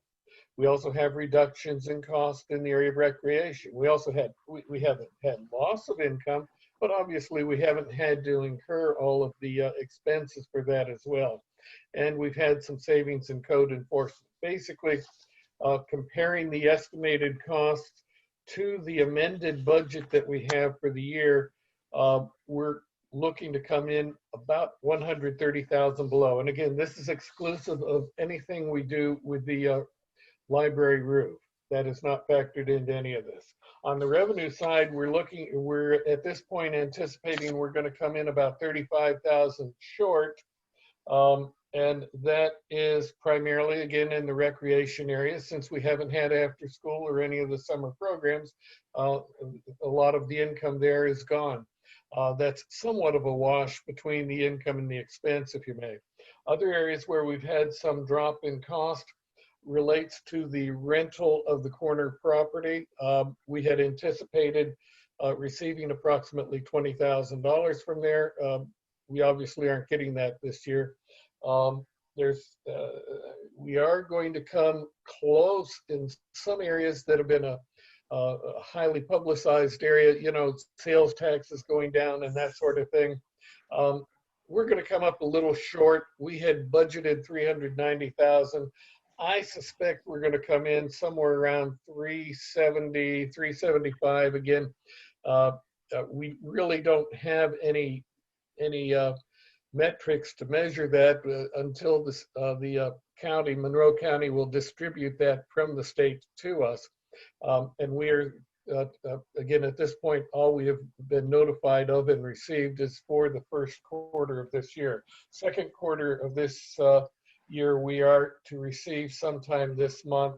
We also have reductions in cost in the area of recreation. We also we haven't had loss of income, but obviously we haven't had to incur all of the expenses for that as well. And we've had some savings in code enforcement. Basically, comparing the estimated costs to the amended budget that we have for the year, we're looking to come in about $130,000 below. And again, this is exclusive of anything we do with the library roof. That is not factored into any of this. On the revenue side, we're at this point anticipating we're going to come in about $35,000 short. And that is primarily, again, in the recreation area. Since we haven't had after school or any of the summer programs, a lot of the income there is gone. That's somewhat of a wash between the income and the expense, if you may. Other areas where we've had some drop in cost relates to the rental of the corner property. We had anticipated receiving approximately $20,000 from there. We obviously aren't getting that this year. We are going to come close in some areas that have been a highly publicized area, sales taxes going down and that sort of thing. We're going to come up a little short. We had budgeted $390,000. I suspect we're going to come in somewhere around $370,000, $375,000 again. We really don't have any metrics to measure that until the county, Monroe County, will distribute that from the state to us. And we're, again, at this point, all we have been notified of and received is for the first quarter of this year. Second quarter of this year, we are to receive sometime this month.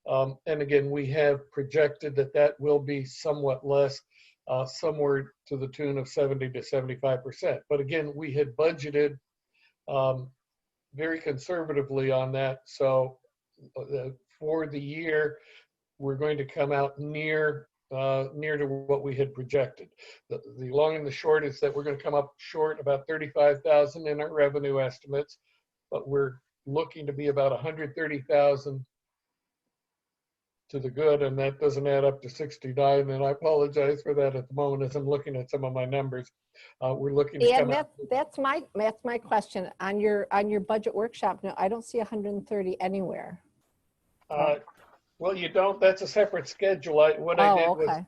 And again, we have projected that will be somewhat less, somewhere to the tune of 70 to 75%. But again, we had budgeted very conservatively on that. So for the year, we're going to come out near near to what we had projected. The long and the short is that we're going to come up short about 35,000 in our revenue estimates, but we're looking to be about 130,000 to the good, and that doesn't add up to 69. And I apologize for that at the moment as I'm looking at some of my numbers. We're looking to And come up. that's my question on your budget workshop. No, I don't see 130 anywhere. Well, you don't. That's a separate schedule. What I did was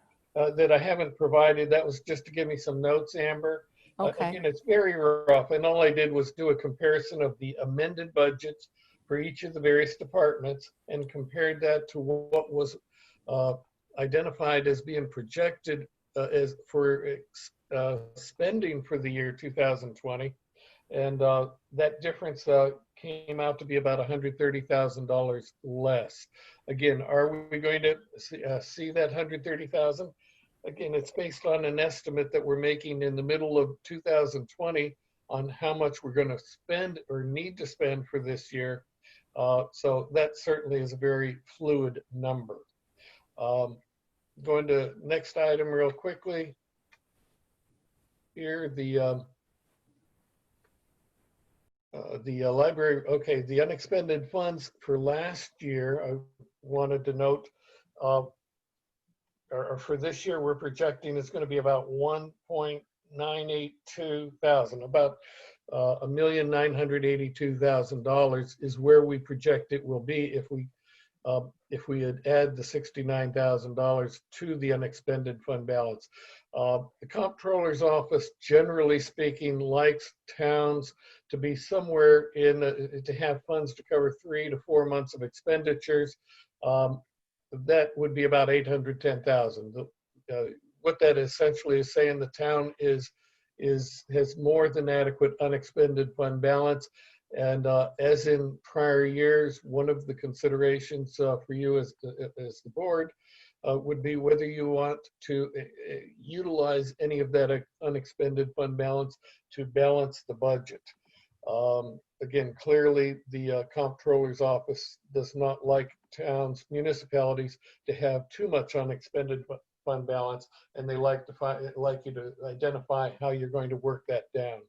that I haven't provided. That was just to give me some notes, Amber. Okay. Again, it's very rough, and all I did was do a comparison of the amended budgets for each of the various departments and compared that to what was identified as being projected as for spending for the year 2020. And that difference came out to be about $130,000 less. Again, are we going to see that 130,000? Again, it's based on an estimate that we're making in the middle of 2020 on how much we're going to spend or need to spend for this year. So that certainly is a very fluid number. Going to next item real quickly. Here, the library, okay, the unexpended funds for last year, I wanted to note, or for this year, we're projecting it's going to be about 1.982 thousand, about $1,982,000 is where we project it will be if we had add the $69,000 to the unexpended fund balance. The comptroller's office, generally speaking, likes towns to be somewhere to have funds to cover 3 to 4 months of expenditures. That would be about $810,000. What that essentially is saying, the town has more than adequate unexpended fund balance. And as in prior years, one of the considerations for you as the board would be whether you want to utilize any of that unexpended fund balance to balance the budget. Again, clearly the comptroller's office does not like towns, municipalities to have too much unexpended fund balance, and they like you to identify how you're going to work that down.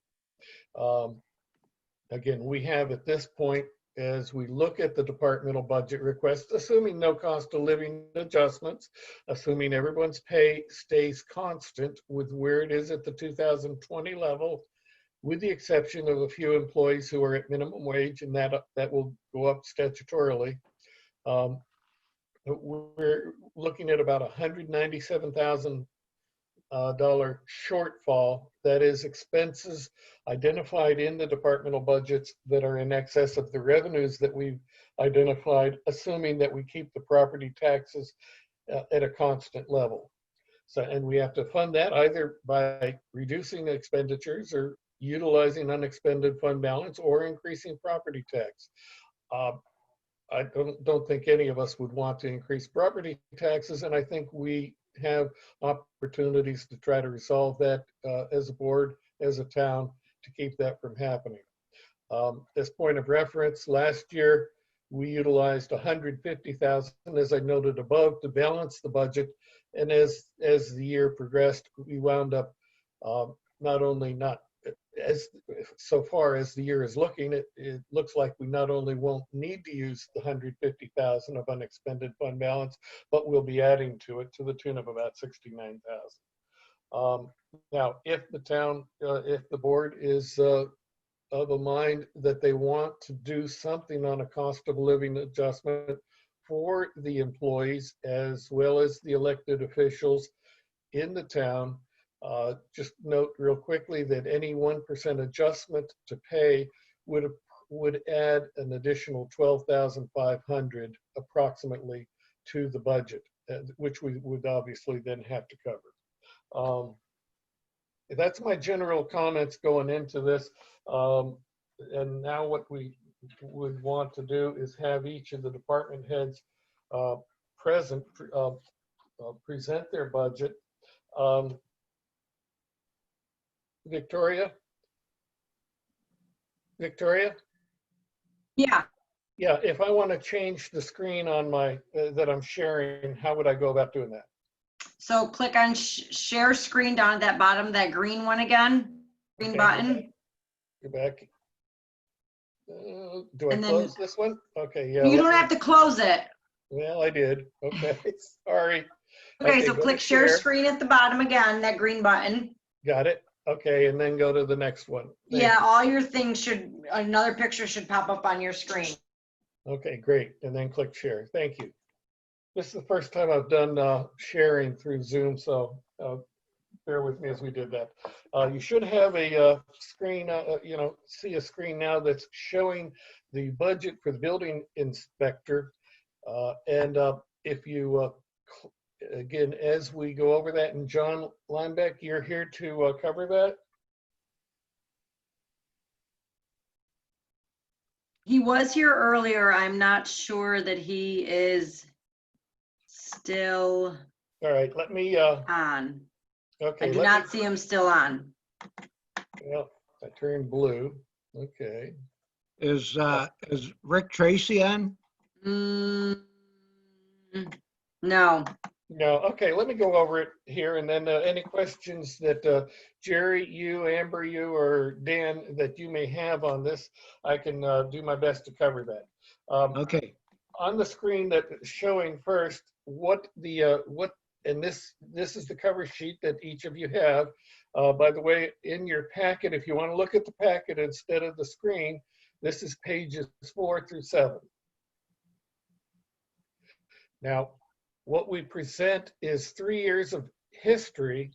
Again, we have at this point, as we look at the departmental budget request, assuming no cost of living adjustments, assuming everyone's pay stays constant with where it is at the 2020 level, with the exception of a few employees who are at minimum wage, and that will go up statutorily. We're looking at about $197,000 shortfall. That is expenses identified in the departmental budgets that are in excess of the revenues that we've identified, assuming that we keep the property taxes at a constant level. So, and we have to fund that either by reducing expenditures or utilizing unexpended fund balance or increasing property tax. I don't think any of us would want to increase property taxes, and I think we have opportunities to try to resolve that as a board, as a town, to keep that from happening. As point of reference, last year we utilized $150,000, as I noted above, to balance the budget, and as the year progressed, we wound up so far as the year is looking, it looks like we not only won't need to use the $150,000 of unexpended fund balance, but we'll be adding to it to the tune of about $69,000. Now, if the board is of a mind that they want to do something on a cost of living adjustment for the employees as well as the elected officials in the town, just note real quickly that any 1% adjustment to pay would add an additional $12,500 approximately to the budget, which we would obviously then have to cover. That's my general comments going into this. And now what we would want to do is have each of the department heads present present their budget. Victoria? Yeah. Yeah, if I want to change the screen on my, that I'm sharing, how would I go about doing that? So click on share screen down at that bottom, that green one again, green Okay, button. Go back. Do I And then- close this one? Okay, yeah. You let don't me- have to close it. Well, I did. Okay, sorry. Okay, so go to click share screen at the bottom again, that green button. Got it. Okay, and then go to the next one. Thank Yeah, you. all your things should, another picture should pop up on your screen. Okay, great. And then click share. Thank you. This is the first time I've done sharing through Zoom, so bear with me as we did that. You should have a screen, see a screen now that's showing the budget for the building inspector. And if you, again, as we go over that, and John Linebeck, you're here to cover that? He was here earlier. I'm not sure that he is still All right, let me, on. okay. I do let not me- see him still on. Well, I turned blue. Okay. Is Rick Tracy on? No. No, okay, let me go over it here, and then any questions that Jerry, you, Amber, you, or Dan, that you may have on this, I can do my best to cover that. Okay. On the screen that is showing first, and this is the cover sheet that each of you have. By the way, in your packet, if you want to look at the packet instead of the screen, this is pages 4 through 7. Now, what we present is 3 years of history.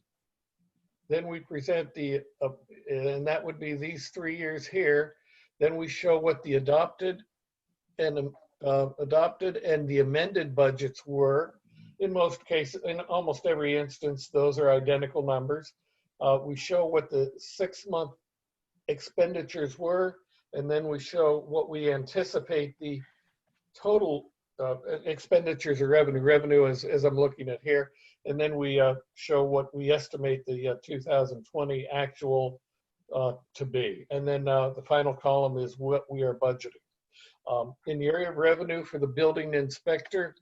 Then we present and that would be these 3 years here. Then we show what the adopted and the amended budgets were. In most cases, in almost every instance, those are identical numbers. We show what the 6-month expenditures were, and then we show what we anticipate the total expenditures or revenue as I'm looking at here. And then we show what we estimate the 2020 actual to be. And then the final column is what we are budgeting. In the area of revenue for the building inspector,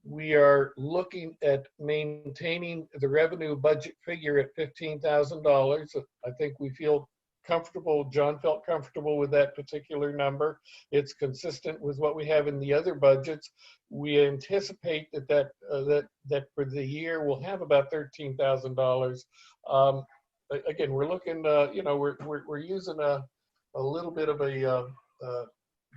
we are looking at maintaining the revenue budget figure at $15,000. I think we feel comfortable, John felt comfortable with that particular number. It's consistent with what we have in the other budgets. We anticipate that for the year we'll have about $13,000. Again, we're looking, we're using a little bit of a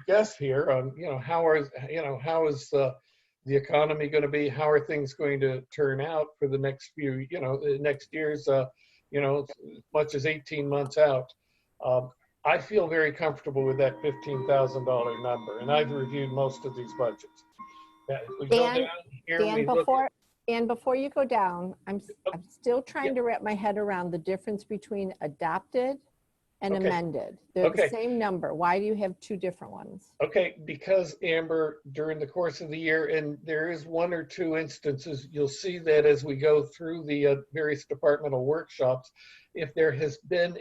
guess here on, how is the economy going to be? How are things going to turn out for the next few, the next year's, as much as 18 months out. I feel very comfortable with that $15,000 number, and I've reviewed most of these budgets. Now, if we go Dan, down here, we Dan, look at- before you go down, I'm still trying to wrap my head around the difference between adopted and Okay. amended. They're Okay. the same number. Why do you have two different ones? Okay, because Amber, during the course of the year, and there is 1 or 2 instances, you'll see that as we go through the various departmental workshops, if there has been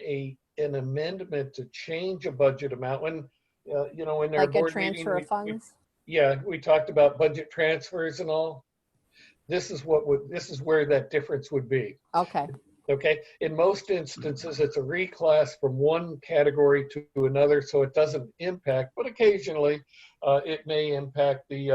an amendment to change a budget amount, when, in our Like a board meeting, transfer of funds? we talked about budget transfers and all. This is where that difference would be. Okay. Okay, in most instances, it's a reclass from one category to another, so it doesn't impact, but occasionally it may impact the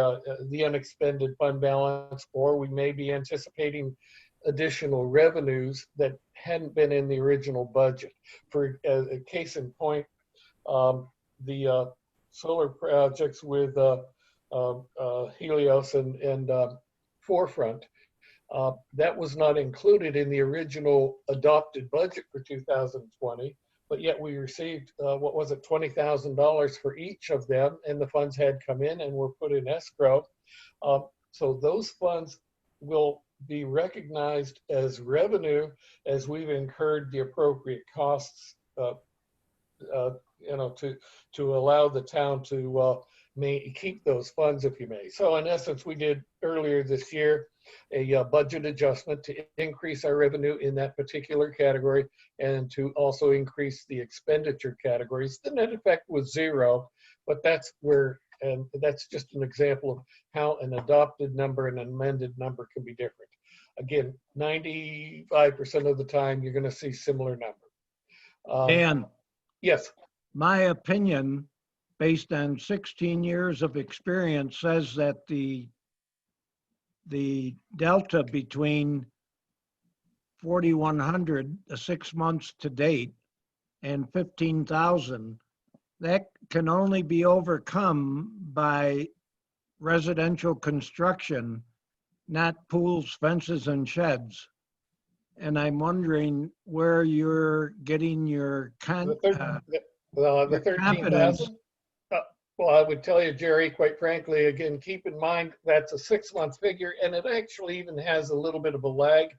unexpended fund balance, or we may be anticipating additional revenues that hadn't been in the original budget. For a case in point, the solar projects with Helios and Forefront, that was not included in the original adopted budget for 2020, but yet we received, $20,000 for each of them, and the funds had come in and were put in escrow. So those funds will be recognized as revenue as we've incurred the appropriate costs, to allow the town to keep those funds, if you may. So in essence, we did earlier this year a budget adjustment to increase our revenue in that particular category and to also increase the expenditure categories. The net effect was 0, but that's just an example of how an adopted number and an amended number can be different. again, 95% of the time, you're going to see similar number. Dan, Yes. my opinion, based on 16 years of experience, says that the delta between 4,100, the 6 months to date, and 15,000, that can only be overcome by residential construction, not pools, fences, and sheds. And I'm wondering where you're getting your The your confidence. 13,000? Well, I would tell you, Jerry, quite frankly, again, keep in mind that's a 6-month figure, and it actually even has a little bit of a lag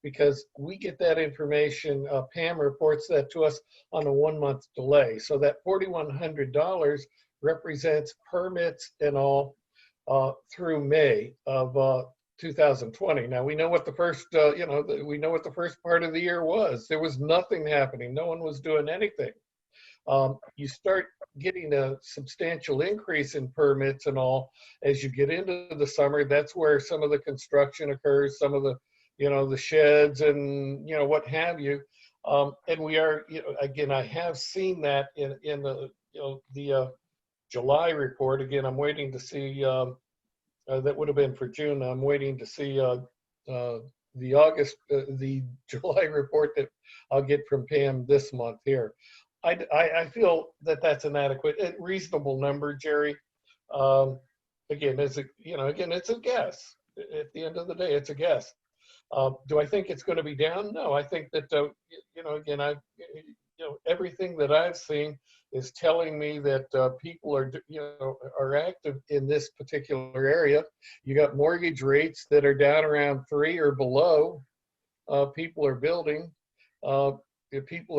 because we get that information, Pam reports that to us on a 1-month delay. So that $4,100 represents permits and all through May of 2020. Now we know what the first, we know what the first part of the year was. There was nothing happening. No one was doing anything. You start getting a substantial increase in permits and all as you get into the summer. That's where some of the construction occurs, some of the, the sheds and, what have you. And we are, again, I have seen that in the, the July report. Again, I'm waiting to see, that would have been for June. I'm waiting to see the August, the July report that I'll get from Pam this month here. I feel that that's an adequate, reasonable number, Jerry. Again, again, it's a guess. At the end of the day, it's a guess. Do I think it's going to be down? No, I think that, again, everything that I've seen is telling me that people are, are active in this particular area. You got mortgage rates that are down around 3 or below. People are building. People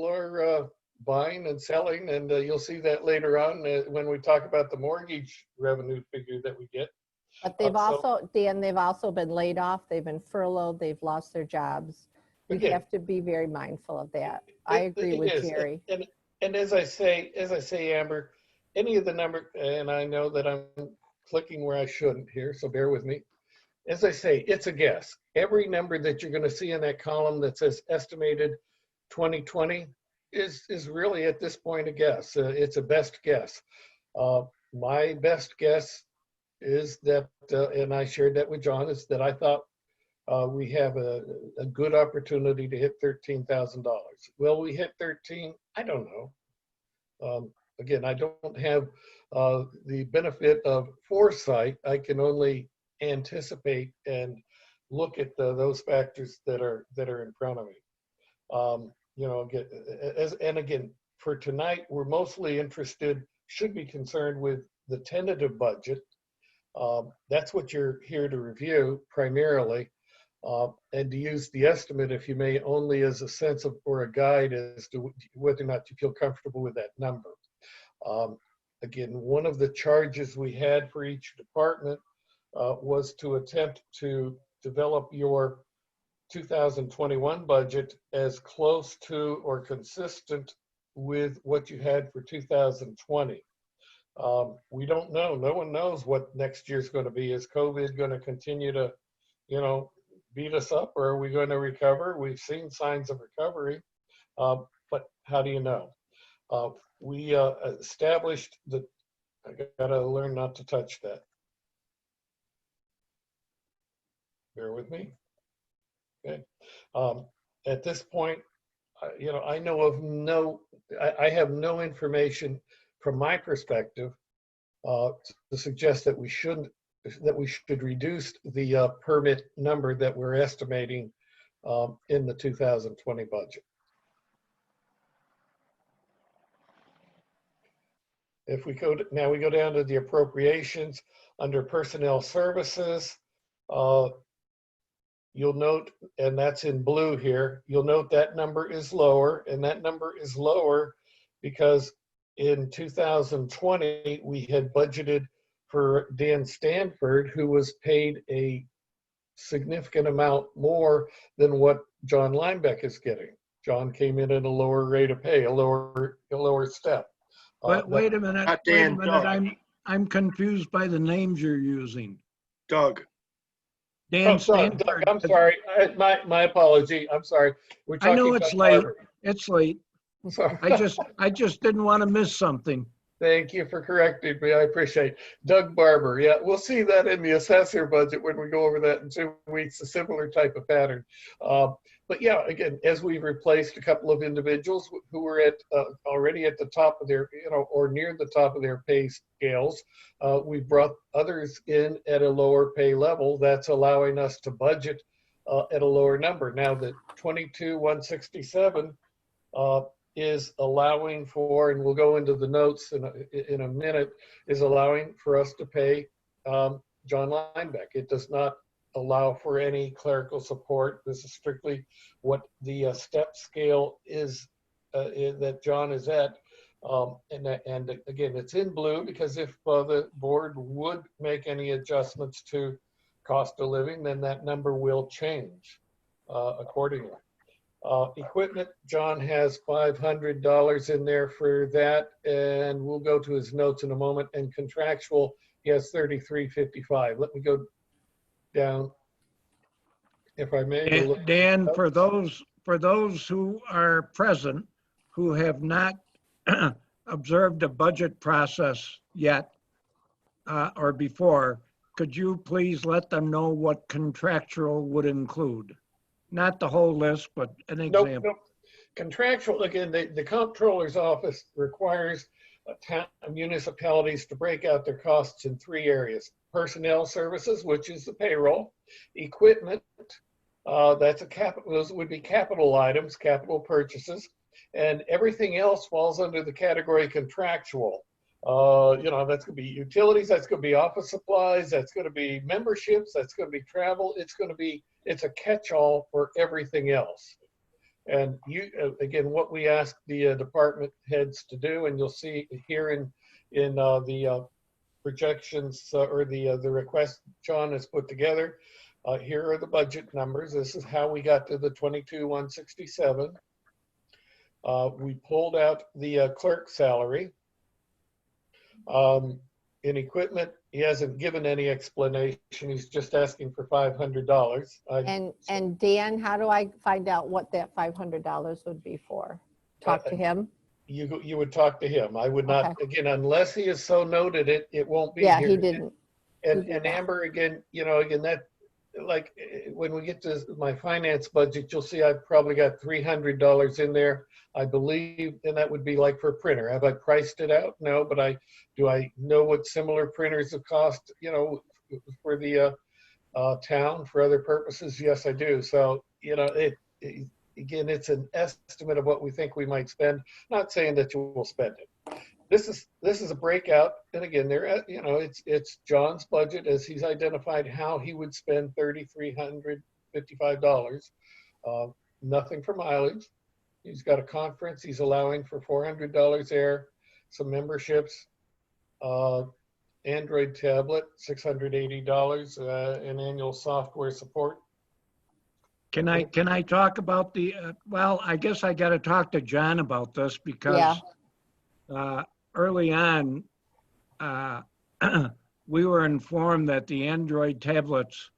are buying and selling, and you'll see that later on when we talk about the mortgage revenue figure that we get. But they've also, Dan, they've also been laid off. They've been furloughed. They've lost their jobs. We have to be very mindful of that. I agree with Jerry. And as I say, Amber, any of the number, and I know that I'm clicking where I shouldn't here, so bear with me. As I say, it's a guess. Every number that you're going to see in that column that says estimated 2020 is really at this point a guess. It's a best guess. My best guess is that, and I shared that with John, is that I thought we have a good opportunity to hit $13,000. Will we hit 13? I don't know. Again, I don't have the benefit of foresight. I can only anticipate and look at those factors that are in front of me. Again, for tonight, we're mostly interested, should be concerned with the tentative budget. That's what you're here to review primarily, and to use the estimate, if you may, only as a sense of or a guide as to whether or not you feel comfortable with that number. Again, one of the charges we had for each department was to attempt to develop your 2021 budget as close to or consistent with what you had for 2020. We don't know. No one knows what next year's going to be. Is COVID going to continue to, beat us up, or are we going to recover? We've seen signs of recovery, but how do you know? We established that. I got to learn not to touch that. Bear with me. Okay. At this point, I know of I have no information from my perspective to suggest that we should reduce the permit number that we're estimating in the 2020 budget. If we go now, we go down to the appropriations under personnel services. You'll note, and that's in blue here, you'll note that number is lower, and that number is lower because in 2020, we had budgeted for Dan Stanford, who was paid a significant amount more than what John Linebeck is getting. John came in at a lower rate of pay, a lower step. Wait a minute, I'm confused by the names you're using. Doug. Dan sorry, Doug, Stanford. I'm sorry. My apology. I'm sorry. We're I know talking it's Doug late. Barber. It's late. I'm sorry. I just didn't want to miss something. Thank you for correcting me. I appreciate it. Doug Barber. Yeah, we'll see that in the assessor budget when we go over that in 2 weeks, a similar type of pattern. But yeah, again, as we've replaced a couple of individuals who were at already at the top of their, or near the top of their pay scales, we've brought others in at a lower pay level. That's allowing us to budget at a lower number. Now the 22,167 is allowing for, and we'll go into the notes in a minute, is allowing for us to pay John Linebeck. It does not allow for any clerical support. This is strictly what the step scale is that John is at. And again, it's in blue because if the board would make any adjustments to cost of living, then that number will change accordingly. Equipment, John has $500 in there for that, and we'll go to his notes in a moment. And contractual, he has $33.55. Let me go down, if I may. Dan, for those who are present who have not observed a budget process yet or before, could you please let them know what contractual would include? Not the whole list, but an example. Nope. Contractual, again, the comptroller's office requires municipalities to break out their costs in 3 areas. Personnel services, which is the payroll. Equipment, that's those would be capital items, capital purchases. And everything else falls under the category contractual. That's going to be utilities, that's going to be office supplies, that's going to be memberships, that's going to be travel. It's a catch-all for everything else. And again, what we ask the department heads to do, and you'll see here in the projections or the request John has put together, here are the budget numbers. This is how we got to the 22,167. We pulled out the clerk salary. In equipment, he hasn't given any explanation. He's just asking for $500. And Dan, how do I find out what that $500 would be for? Talk to him? You would talk to him. I would not, again, unless he has so noted it, it won't be Yeah, here. he didn't. And Amber, again, that, like, when we get to my finance budget, you'll see I've probably got $300 in there, I believe, and that would be like for a printer. Have I priced it out? No, but do I know what similar printers have cost, for the town for other purposes? Yes, I do. So, again, it's an estimate of what we think we might spend, not saying that you will spend it. This is a breakout, and again, it's John's budget as he's identified how he would spend $3,355. Nothing for mileage. He's got a conference. He's allowing for $400 there, some memberships, Android tablet, $680, and annual software support. Can I talk about the? Well, I guess I got to talk to John about this because. Early on, we were informed that the Android tablets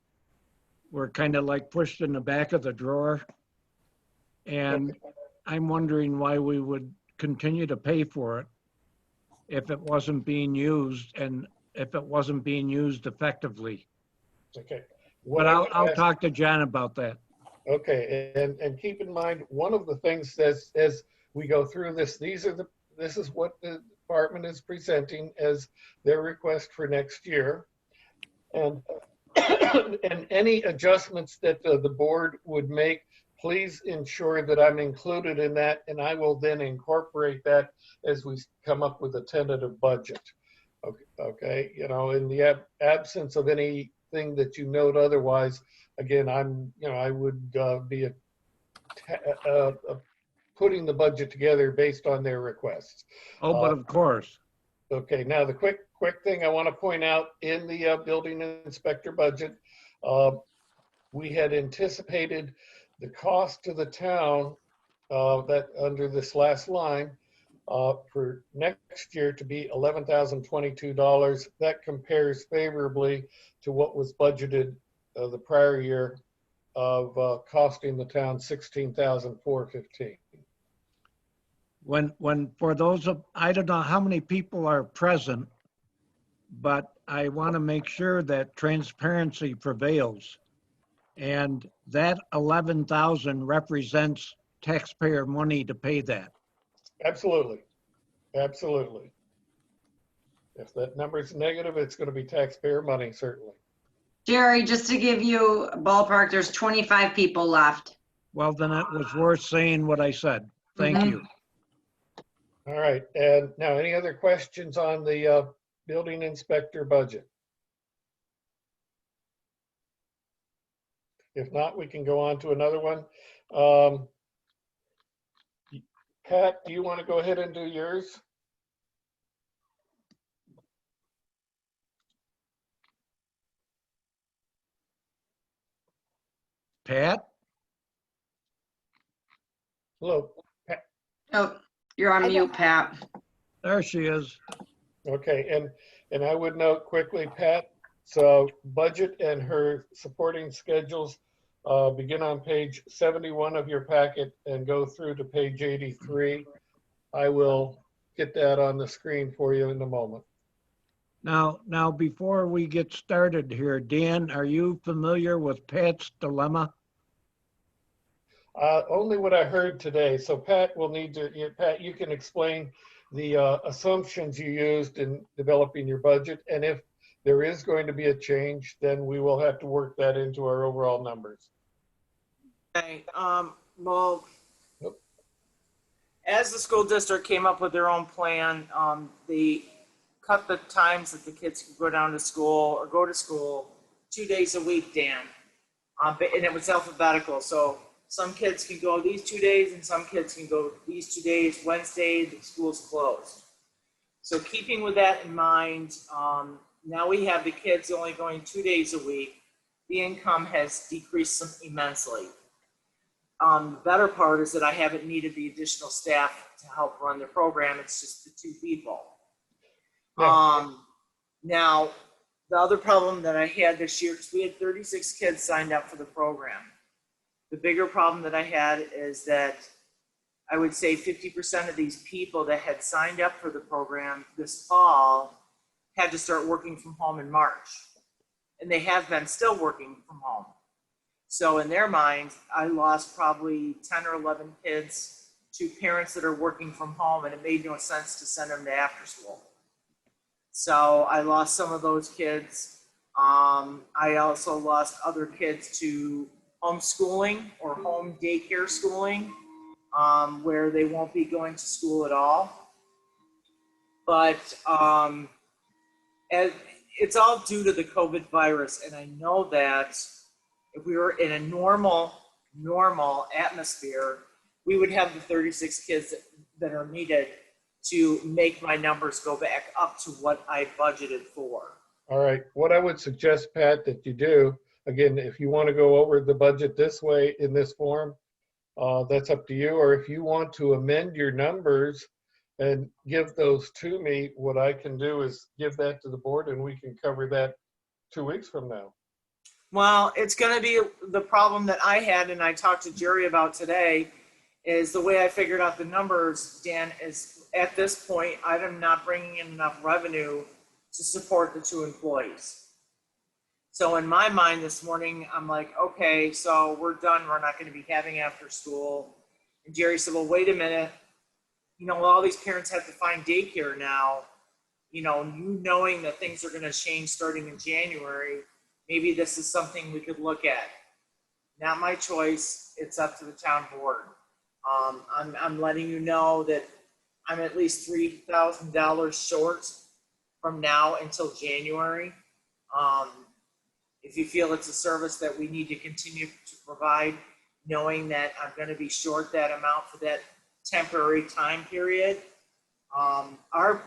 were kind of like pushed in the back of the drawer. And I'm wondering why we would continue to pay for it if it wasn't being used and if it wasn't being used effectively. Okay. But I'll talk to John about that. Okay, and keep in mind, one of the things as we go through this, this is what the department is presenting as their request for next year. And and any adjustments that the board would make, please ensure that I'm included in that, and I will then incorporate that as we come up with a tentative budget. Okay. In the absence of anything that you note otherwise, again, I would be putting the budget together based on their requests. Oh, but of course. Okay, now the quick thing I want to point out in the building inspector budget, we had anticipated the cost to the town that under this last line for next year to be $11,022. That compares favorably to what was budgeted the prior year of costing the town $16,415. When for those of, I don't know how many people are present, but I want to make sure that transparency prevails. And that 11,000 represents taxpayer money to pay that. Absolutely. Absolutely. If that number is negative, it's going to be taxpayer money, certainly. Jerry, just to give you a ballpark, there's 25 people left. Well, then it was worth saying what I said. Thank you. All right. And now, any other questions on the building inspector budget? If not, we can go on to another one. Pat, do you want to go ahead and do yours? Pat? Hello, Pat. Oh, you're on mute, Pat. There she is. Okay, and I would note quickly, Pat, so budget and her supporting schedules begin on page 71 of your packet and go through to page 83. I will get that on the screen for you in a moment. Now, before we get started here, Dan, are you familiar with Pat's dilemma? Only what I heard today. So Pat will need to, Pat, you can explain the assumptions you used in developing your budget. And if there is going to be a change, then we will have to work that into our overall numbers. Okay, well, as the school district came up with their own plan, they cut the times that the kids could go down to school or go to school 2 days a week, Dan. And it was alphabetical. So some kids can go these 2 days and some kids can go these 2 days. Wednesday, the school's closed. So keeping with that in mind, now we have the kids only going 2 days a week. The income has decreased immensely. The better part is that I haven't needed the additional staff to help run the program. It's just the 2 people. Now, the other problem that I had this year, because we had 36 kids signed up for the program. The bigger problem that I had is that I would say 50% of these people that had signed up for the program this fall had to start working from home in March. And they have been still working from home. So in their minds, I lost probably 10 or 11 kids to parents that are working from home, and it made no sense to send them to after school. So I lost some of those kids. I also lost other kids to homeschooling or home daycare schooling, where they won't be going to school at all. But it's all due to the COVID virus. And I know that if we were in a normal atmosphere, we would have the 36 kids that are needed to make my numbers go back up to what I budgeted for. All right, what I would suggest, Pat, that you do, again, if you want to go over the budget this way in this form, that's up to you. Or if you want to amend your numbers and give those to me, what I can do is give that to the board and we can cover that 2 weeks from now. Well, it's going to be the problem that I had, and I talked to Jerry about today, is the way I figured out the numbers, Dan, is at this point, I'm not bringing in enough revenue to support the 2 employees. So in my mind this morning, I'm like, okay, so we're done. We're not going to be having after school. And Jerry said, well, wait a minute. You know, all these parents have to find daycare now. You know, knowing that things are going to change starting in January, maybe this is something we could look at. Not my choice. It's up to the town board. I'm letting you know that I'm at least $3,000 short from now until January. If you feel it's a service that we need to continue to provide, knowing that I'm going to be short that amount for that temporary time period. Our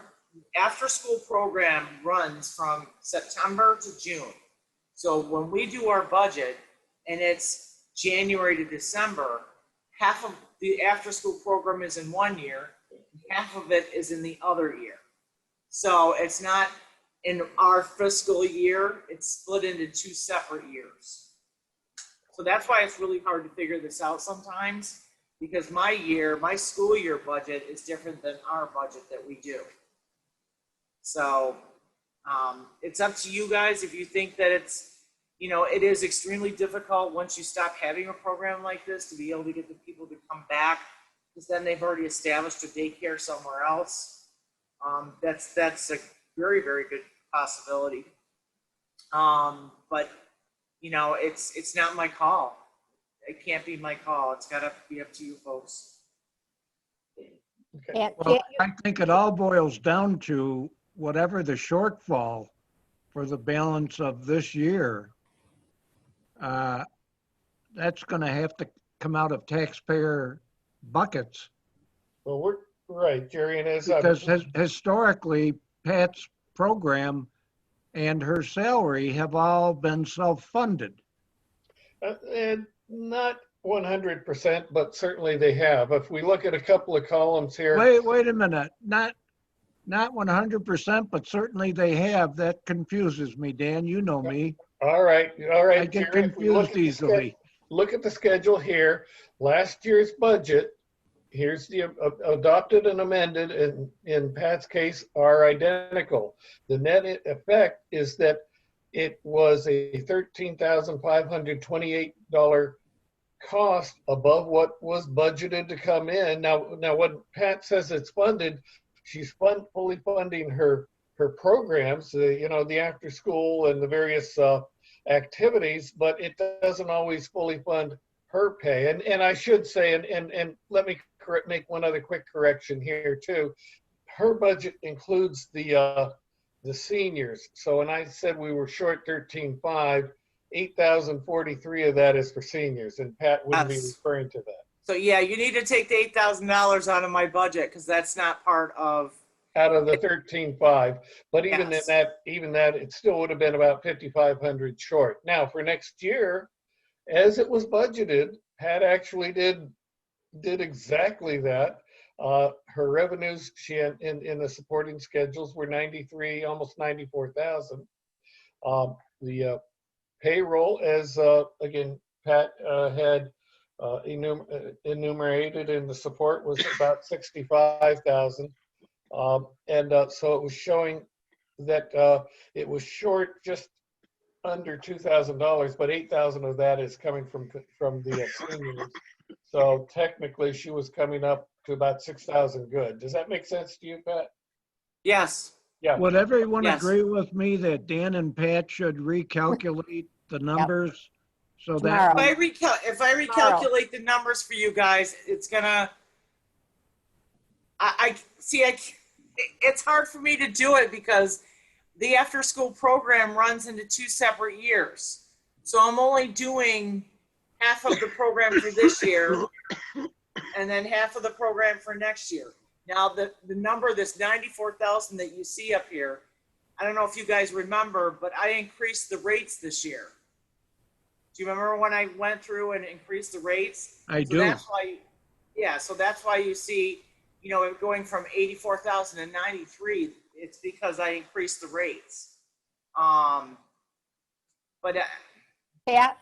after-school program runs from September to June. So when we do our budget and it's January to December, half of the after-school program is in one year, half of it is in the other year. So it's not in our fiscal year, it's split into 2 separate years. So that's why it's really hard to figure this out sometimes, because my school year budget is different than our budget that we do. So it's up to you guys if you think that it's, you know, it is extremely difficult once you stop having a program like this to be able to get the people to come back, because then they've already established a daycare somewhere else. That's a very, very good possibility. But you know, it's not my call. It can't be my call. It's gotta be up to you folks. Well, I think it all boils down to whatever the shortfall for the balance of this year, that's going to have to come out of taxpayer buckets. Well, we're right, Jerry, and as Because historically, Pat's program and her salary have all been self-funded. And not 100%, but certainly they have. If we look at a couple of columns here. Wait a minute. Not 100%, but certainly they have. That confuses me, Dan. You know me. All right. I get Jerry, if we look confused at the easily. Look at the schedule here. Last year's budget, here's the adopted and amended, and in Pat's case are identical. The net effect is that it was a $13,528 cost above what was budgeted to come in. Now when Pat says it's funded, she's fully funding her programs, you know, the after school and the various activities, but it doesn't always fully fund her pay. And I should say, and let me make one other quick correction here too. Her budget includes the seniors. So when I said we were short 13.5, 8,043 of that is for seniors, and Pat wouldn't be referring to that. So yeah, you need to take the $8,000 out of my budget, because that's not part of. Out of the 13.5, but even in that, it still would have been about 5,500 short. Now for next year, as it was budgeted, Pat actually did exactly that. Her revenues, she had in the supporting schedules were 93, almost 94,000. The payroll, as again Pat had enumerated in the support, was about 65,000. So it was showing that it was short just under $2,000, but 8,000 of that is coming from the seniors. So technically, she was coming up to about 6,000 good. Does that make sense to you, Pat? Yes. Yeah. Would everyone agree with me that Dan and Pat should recalculate the numbers so that If I recalculate the numbers for you guys, it's gonna. It's hard for me to do it because the after school program runs into 2 separate years. So I'm only doing half of the program for this year and then half of the program for next year. Now the number, this 94,000 that you see up here, I don't know if you guys remember, but I increased the rates this year. Do you remember when I went through and increased the rates? I do. That's why, so that's why you see, you know, going from 84,000 to 93, it's because I increased the rates. But Pat,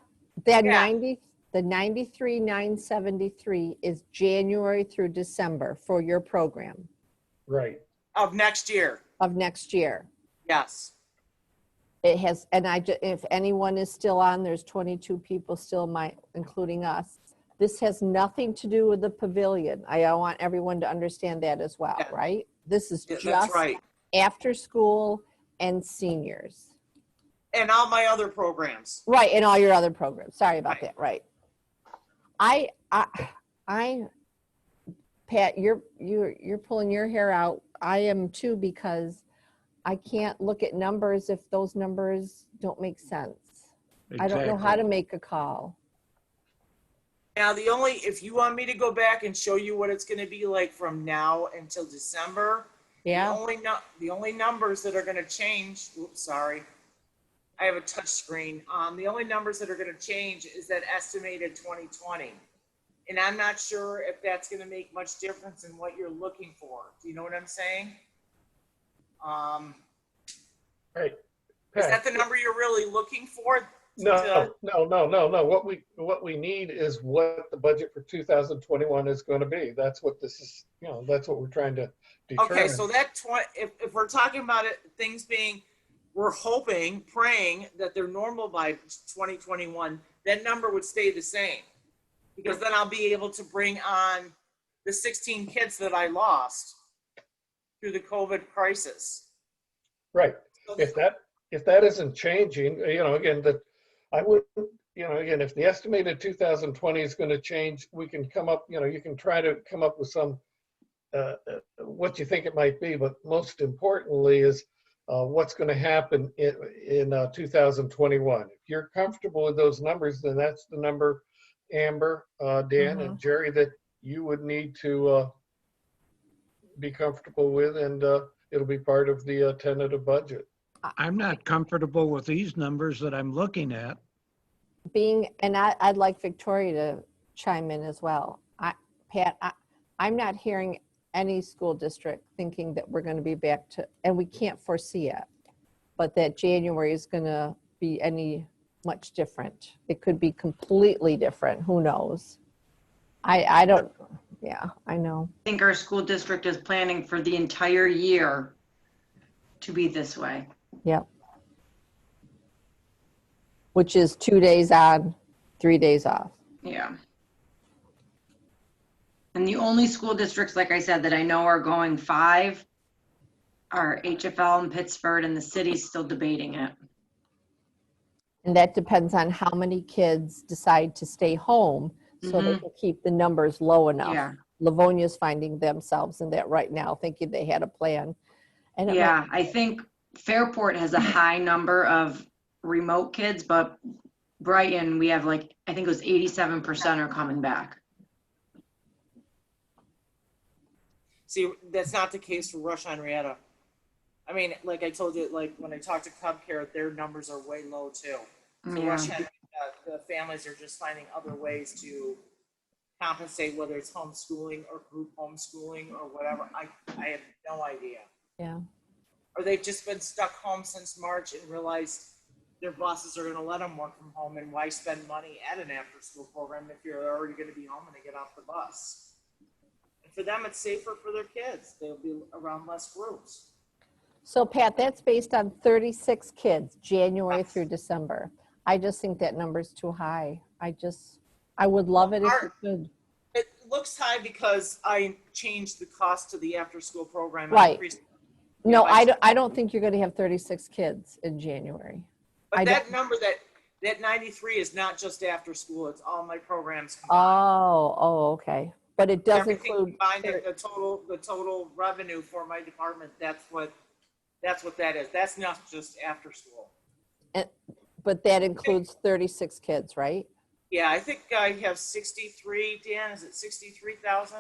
that 93,973 is January through December for your program. Right. Of next year. Of next year. Yes. It has, and if anyone is still on, there's 22 people still, including us. This has nothing to do with the pavilion. I want everyone to understand that as well, right? This is just after school and seniors. And all my other programs. Right, and all your other programs. Sorry about that, right. Pat, you're pulling your hair out. I am too, because I can't look at numbers if those numbers don't make sense. I don't know how to make a call. Now, if you want me to go back and show you what it's going to be like from now until December, the only numbers that are going to change, oops, sorry, I have a touch screen. The only numbers that are going to change is that estimated 2020. And I'm not sure if that's going to make much difference in what you're looking for. Do you know what I'm saying? Right. Is Pat, that the number you're really looking for? No. What we need is what the budget for 2021 is going to be. That's what this is, that's what we're trying to determine. Okay, so that if we're talking about it, things being, we're hoping, praying that they're normal by 2021, that number would stay the same. Because then I'll be able to bring on the 16 kids that I lost through the COVID crisis. Right. If that isn't changing, again, that I would, again, if the estimated 2020 is going to change, we can come up, you can try to come up with some, what you think it might be, but most importantly is what's going to happen in 2021. If you're comfortable with those numbers, then that's the number, Amber, Dan, and Jerry, that you would need to be comfortable with, and it'll be part of the tentative budget. I'm not comfortable with these numbers that I'm looking at. I'd like Victoria to chime in as well. Pat, I'm not hearing any school district thinking that we're going to be back to, and we can't foresee it, but that January is going to be any much different. It could be completely different. Who knows? I don't, yeah, I know. I think our school district is planning for the entire year to be this way. Yep. Which is 2 days on, 3 days off. Yeah. And the only school districts, like I said, that I know are going 5 are HFL and Pittsford, and the city's still debating it. And that depends on how many kids decide to stay home so they can keep the numbers low enough. Yeah. Livonia's finding themselves in that right now, thinking they had a plan. And yeah, I think Fairport has a high number of remote kids, but Brighton, we have I think it was 87% are coming back. See, that's not the case for Rush Henrietta. I mean, like I told you, when I talked to Cub Care, their numbers are way low too. So Yeah. Rush Henrietta, the families are just finding other ways to compensate, whether it's homeschooling or group homeschooling or whatever. I have no idea. Yeah. Or they've just been stuck home since March and realized their bosses are going to let them work from home, and why spend money at an after-school program if you're already going to be home when they get off the bus? And for them, it's safer for their kids. They'll be around less groups. So Pat, that's based on 36 kids, January through December. I just think that number's too high. I would love it if you could. It looks high because I changed the cost to the after-school program. Right. No, I don't think you're going to have 36 kids in January. But that number, that 93 is not just after school. It's all my programs combined. Oh, okay. But it does Everything include combined, the total revenue for my department. That's what that is. That's not just after school. But that includes 36 kids, right? Yeah, I think I have 63. Dan, is it 63,000?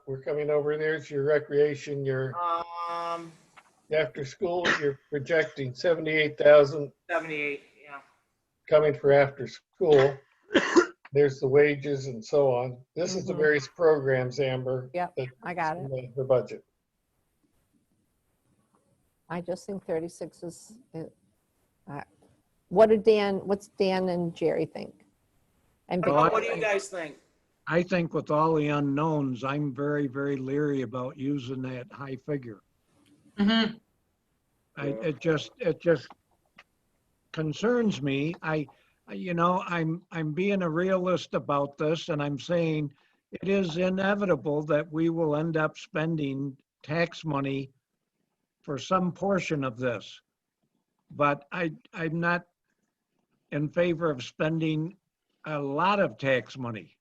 We're coming over. There's your recreation, your after school, you're projecting 78,000 78, yeah. coming for after school. There's the wages and so on. This is the various programs, Amber. Yep, I got it. The budget. I just think 36 is, what's Dan and Jerry think? And What do you guys think? I think with all the unknowns, I'm very, very leery about using that high figure. It just concerns me. I'm being a realist about this, and I'm saying it is inevitable that we will end up spending tax money for some portion of this. But I'm not in favor of spending a lot of tax money.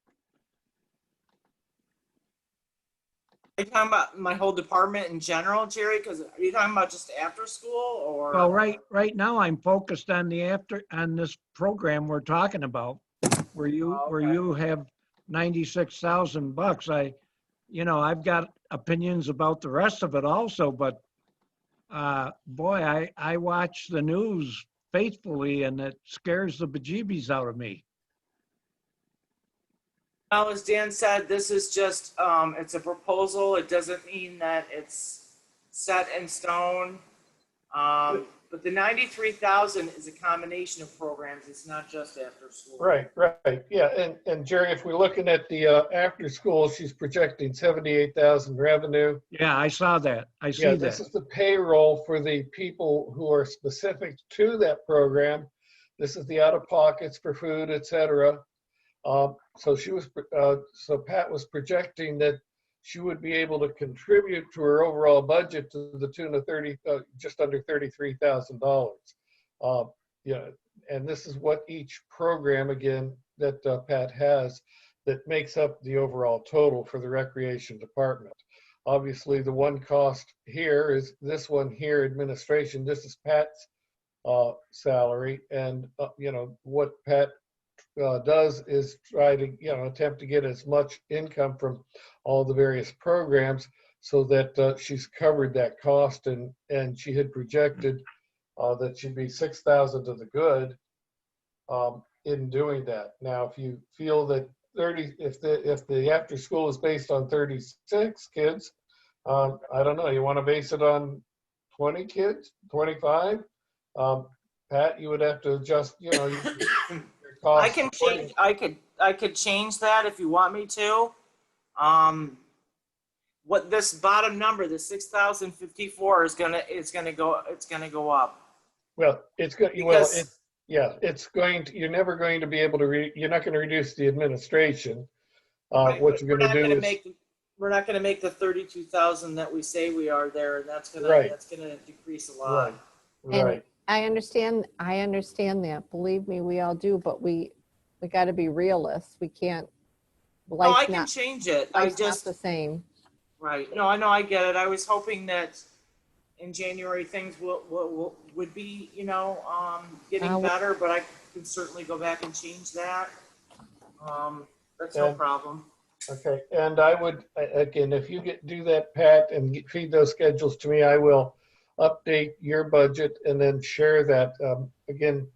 Are you talking about my whole department in general, Jerry? Because are you talking about just after school or? Well, right now I'm focused on this program we're talking about, where you have $96,000. I've got opinions about the rest of it also, but boy, I watch the news faithfully, and it scares the bejeebies out of me. Well, as Dan said, this is just, it's a proposal. It doesn't mean that it's set in stone. But the 93,000 is a combination of programs. It's not just after school. Right. Yeah, and Jerry, if we're looking at the after school, she's projecting 78,000 revenue. Yeah, I saw that. I see Yeah, that. this is the payroll for the people who are specific to that program. This is the out-of-pockets for food, et cetera. So Pat was projecting that she would be able to contribute to her overall budget to the tune of just under $33,000. Yeah, and this is what each program, again, that Pat has that makes up the overall total for the recreation department. Obviously, the one cost here is this one here, administration. This is Pat's salary, and what Pat does is try to attempt to get as much income from all the various programs so that she's covered that cost, and she had projected that she'd be 6,000 to the good in doing that. Now, if you feel that if the after school is based on 36 kids, I don't know, you want to base it on 20 kids, 25? Pat, you would have to adjust, your cost. I can change. I could change that if you want me to. What this bottom number, the 6,054, is gonna go up. Well, it's good. You're never going to be able to. You're not going to reduce the administration. Right, what you're going to do is we're not going to make the 32,000 that we say we are there, and that's gonna decrease a lot. Right. I understand that. Believe me, we all do, but we got to be realists. We can't. No, I can change it. I Life's just not the same. Right. No, I know. I get it. I was hoping that in January things would be, getting better, but I can certainly go back and change that. That's no problem. Okay. And I would, again, if you do that, Pat, and feed those schedules to me, I will update your budget and then share that. Again,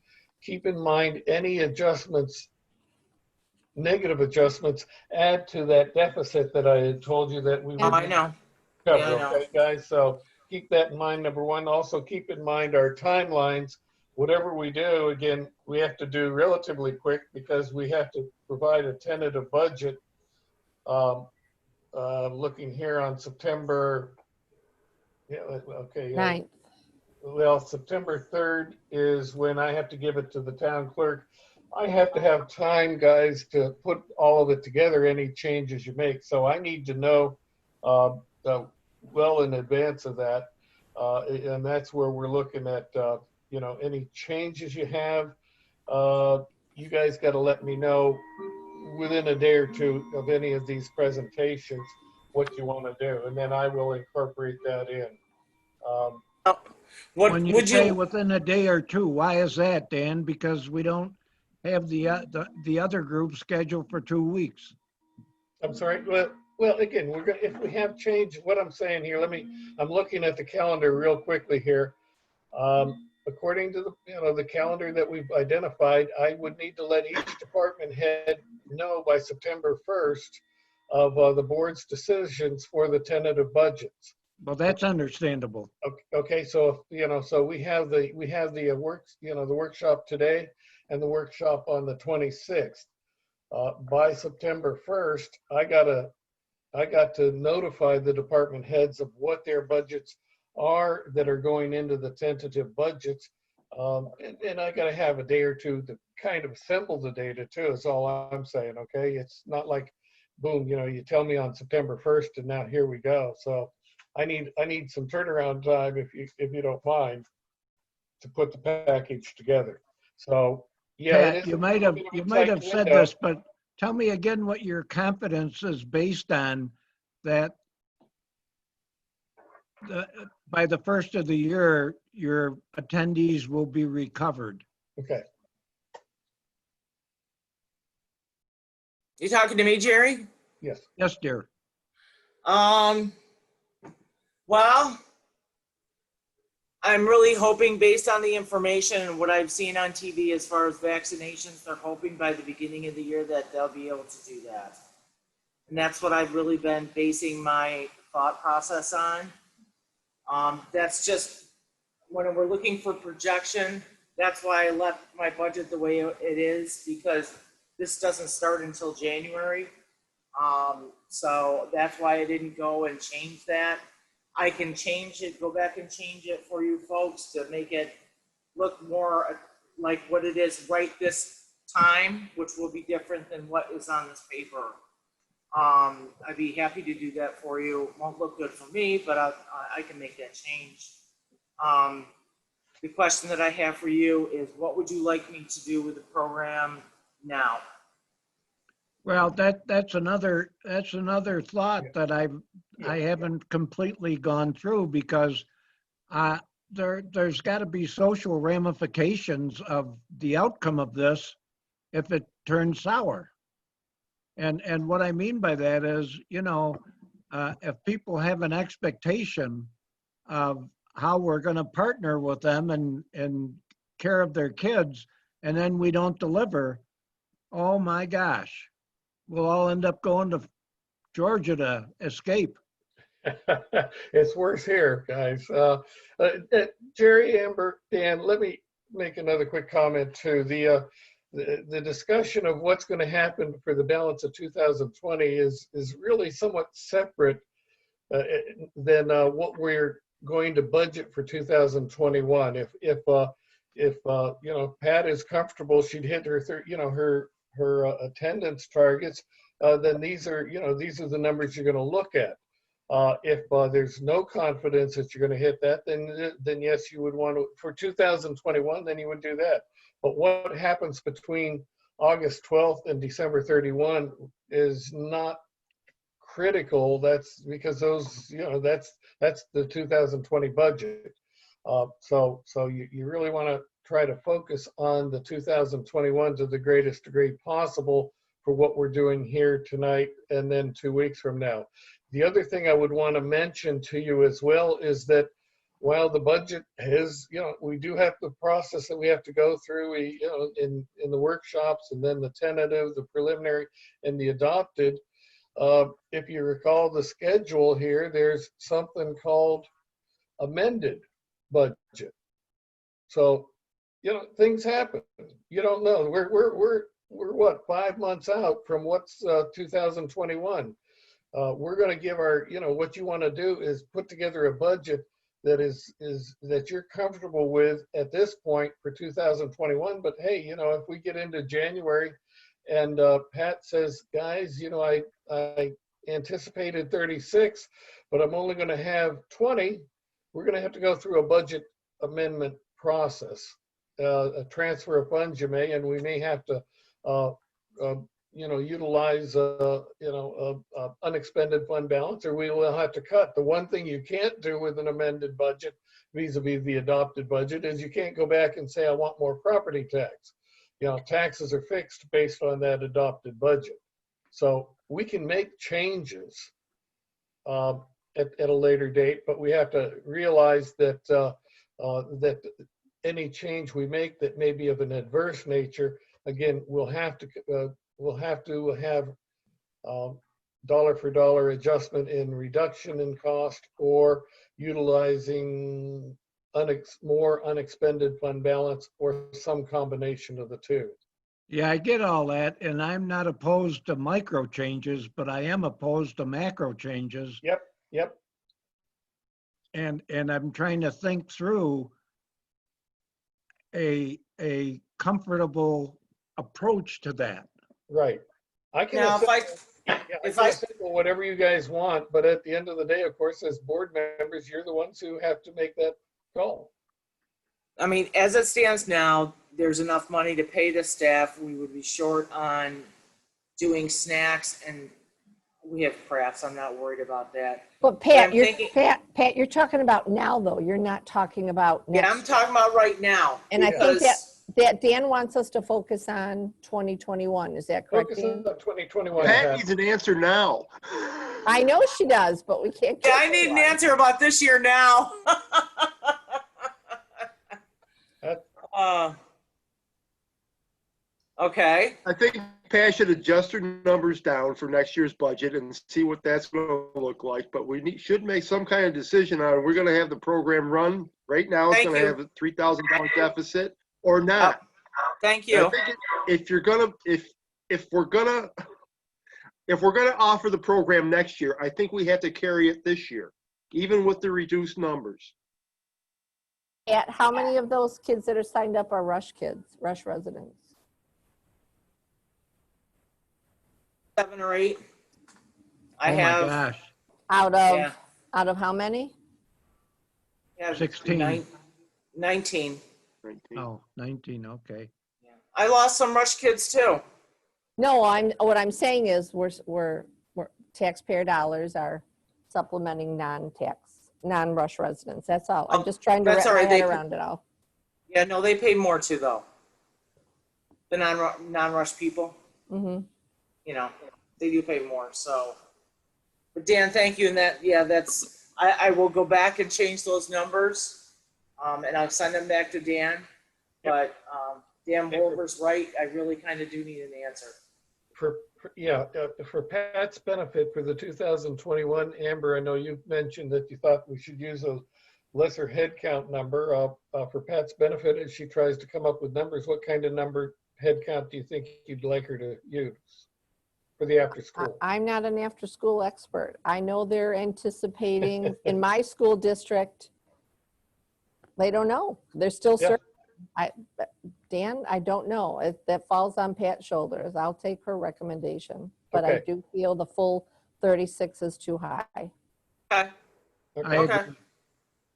keep in mind any adjustments, negative adjustments, add to that deficit that I had told you that we would I know. cover. Yeah, I know. Okay, guys? So keep that in mind, number one. Also keep in mind our timelines. Whatever we do, again, we have to do relatively quick because we have to provide a tentative budget. Looking here on September, Ninth. Well, September 3rd is when I have to give it to the town clerk. I have to have time, guys, to put all of it together, any changes you make. So I need to know well in advance of that. And that's where we're looking at, any changes you have. You guys got to let me know within a day or two of any of these presentations what you want to do. And then I will incorporate that in. When you say within a day or two, why is that, Dan? Because we don't have the other group scheduled for 2 weeks. I'm sorry. Well, again, if we have change, what I'm saying here, I'm looking at the calendar real quickly here. According to the calendar that we've identified, I would need to let each department head know by September 1st of the board's decisions for the tentative budgets. Well, that's understandable. Okay, so so we have the the workshop today and the workshop on the 26th. By September 1st, I got to notify the department heads of what their budgets are that are going into the tentative budgets. And I got to have a day or two to kind of assemble the data too, is all I'm saying, okay? It's not like, boom, you tell me on September 1st and now here we go. So I need some turnaround time, if you don't mind, to put the package together. So yeah, Pat, you might have said this, but tell me again what your confidence is based on that by the first of the year, your attendees will be recovered. Okay. You talking to me, Jerry? Yes. Yes, dear. Well, I'm really hoping, based on the information and what I've seen on TV as far as vaccinations, they're hoping by the beginning of the year that they'll be able to do that. And that's what I've really been basing my thought process on. That's just when we're looking for projection, that's why I left my budget the way it is, because this doesn't start until January. So that's why I didn't go and change that. I can change it, go back and change it for you folks to make it look more like what it is right this time, which will be different than what is on this paper. I'd be happy to do that for you. Won't look good for me, but I can make that change. The question that I have for you is, what would you like me to do with the program now? Well, that's another thought that I haven't completely gone through, because there's got to be social ramifications of the outcome of this if it turns sour. And what I mean by that is, if people have an expectation of how we're going to partner with them and care of their kids, and then we don't deliver, oh my gosh, we'll all end up going to Georgia to escape. It's worse here, guys. Jerry, Amber, Dan, let me make another quick comment too. The discussion of what's going to happen for the balance of 2020 is really somewhat separate than what we're going to budget for 2021. If Pat is comfortable, she'd hit her attendance targets, then these are the numbers you're going to look at. If there's no confidence that you're going to hit that, then yes, you would want to, for 2021, then you would do that. But what happens between August 12th and December 31 is not critical. That's because that's the 2020 budget. So you really want to try to focus on the 2021 to the greatest degree possible for what we're doing here tonight and then 2 weeks from now. The other thing I would want to mention to you as well is that while the budget is, we do have the process that we have to go through, in the workshops, and then the tentative, the preliminary, and the adopted. If you recall the schedule here, there's something called amended budget. So, things happen. You don't know. We're what, 5 months out from what's 2021. We're going to give our, what you want to do is put together a budget that you're comfortable with at this point for 2021. But hey, if we get into January and Pat says, guys, I anticipated 36, but I'm only going to have 20, we're going to have to go through a budget amendment process, a transfer of funds you may, and we may have to utilize unexpended fund balance, or we will have to cut. The one thing you can't do with an amended budget vis-a-vis the adopted budget is you can't go back and say, I want more property tax. Taxes are fixed based on that adopted budget. So we can make changes at a later date, but we have to realize that that any change we make that may be of an adverse nature, again, we'll have to have dollar for dollar adjustment in reduction in cost, or utilizing more unexpended fund balance, or some combination of the two. Yeah, I get all that, and I'm not opposed to micro changes, but I am opposed to macro changes. Yep. And I'm trying to think through a comfortable approach to that. Right. I can Now, assemble whatever you guys want, but at the end of the day, of course, as board members, you're the ones who have to make that call. I mean, as it stands now, there's enough money to pay the staff. We would be short on doing snacks, and we have crafts. I'm not worried about that. But Pat, you're talking about now, though. You're not talking about next. Yeah, I'm talking about right now. And I think that Dan wants us to focus on 2021. Is that correct, Focus Dan? on 2021. Pat needs an answer now. I know she does, but we can't. Yeah, I need an answer about this year now. Okay. I think Pat should adjust her numbers down for next year's budget and see what that's going to look like. But we should make some kind of decision on, we're going to have the program run. Right now, it's Thank going to you. have a $3,000 deficit or not. Thank And I you. think if you're gonna, if we're gonna offer the program next year, I think we have to carry it this year, even with the reduced numbers. At how many of those kids that are signed up are Rush kids, Rush residents? 7 or 8. I Oh my have, gosh, Out of, Yeah. out of how many? yeah, 16. 19. Oh, 19, okay. I lost some Rush kids too. No, what I'm saying is we're taxpayer dollars are supplementing non-Rush residents. That's all. I'm just trying to That's wrap all my right. head They- around it all. Yeah, no, they pay more too though. The non-Rush people, Mm-hmm. you know, they do pay more, so. But Dan, thank you, and I will go back and change those numbers, and I'll send them back to Dan. But, Dan Wolver's right, I really kind of do need an answer. For Pat's benefit for the 2021, Amber, I know you mentioned that you thought we should use a lesser head count number. For Pat's benefit, as she tries to come up with numbers, what kind of head count do you think you'd like her to use for the after school? I'm not an after-school expert. I know they're anticipating, in my school district, they don't know. They're still Yeah. searching. Dan, I don't know. That falls on Pat's shoulders. I'll take her recommendation. But I Okay. do feel the full 36 is too high. Okay. I Okay. agree.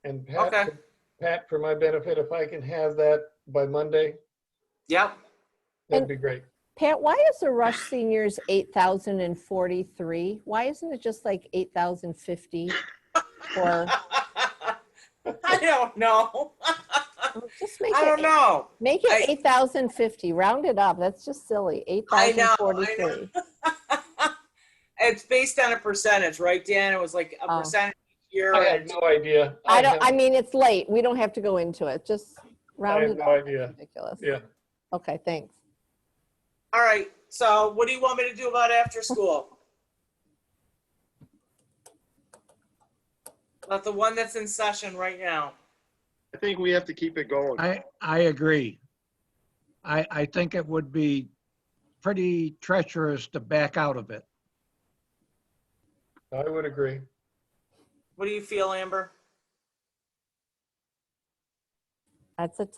And Pat, Okay. Pat, for my benefit, if I can have that by Monday, Yep. that'd be great. Pat, why is the Rush seniors 8,043? Why isn't it just like 8,050? Or I don't know. just make I it don't know. Make it 8,050. Round it up. That's just silly. I know. 8,043. It's based on a percentage, right, Dan? It was like a percentage each year. I have no idea. I mean, it's late. We don't have to go into it. Just round have it no up. idea. Ridiculous. Yeah. Okay, thanks. All right. So what do you want me to do about after school? About the one that's in session right now. I think we have to keep it going. I agree. I think it would be pretty treacherous to back out of it. I would agree. What do you feel, Amber? That's it.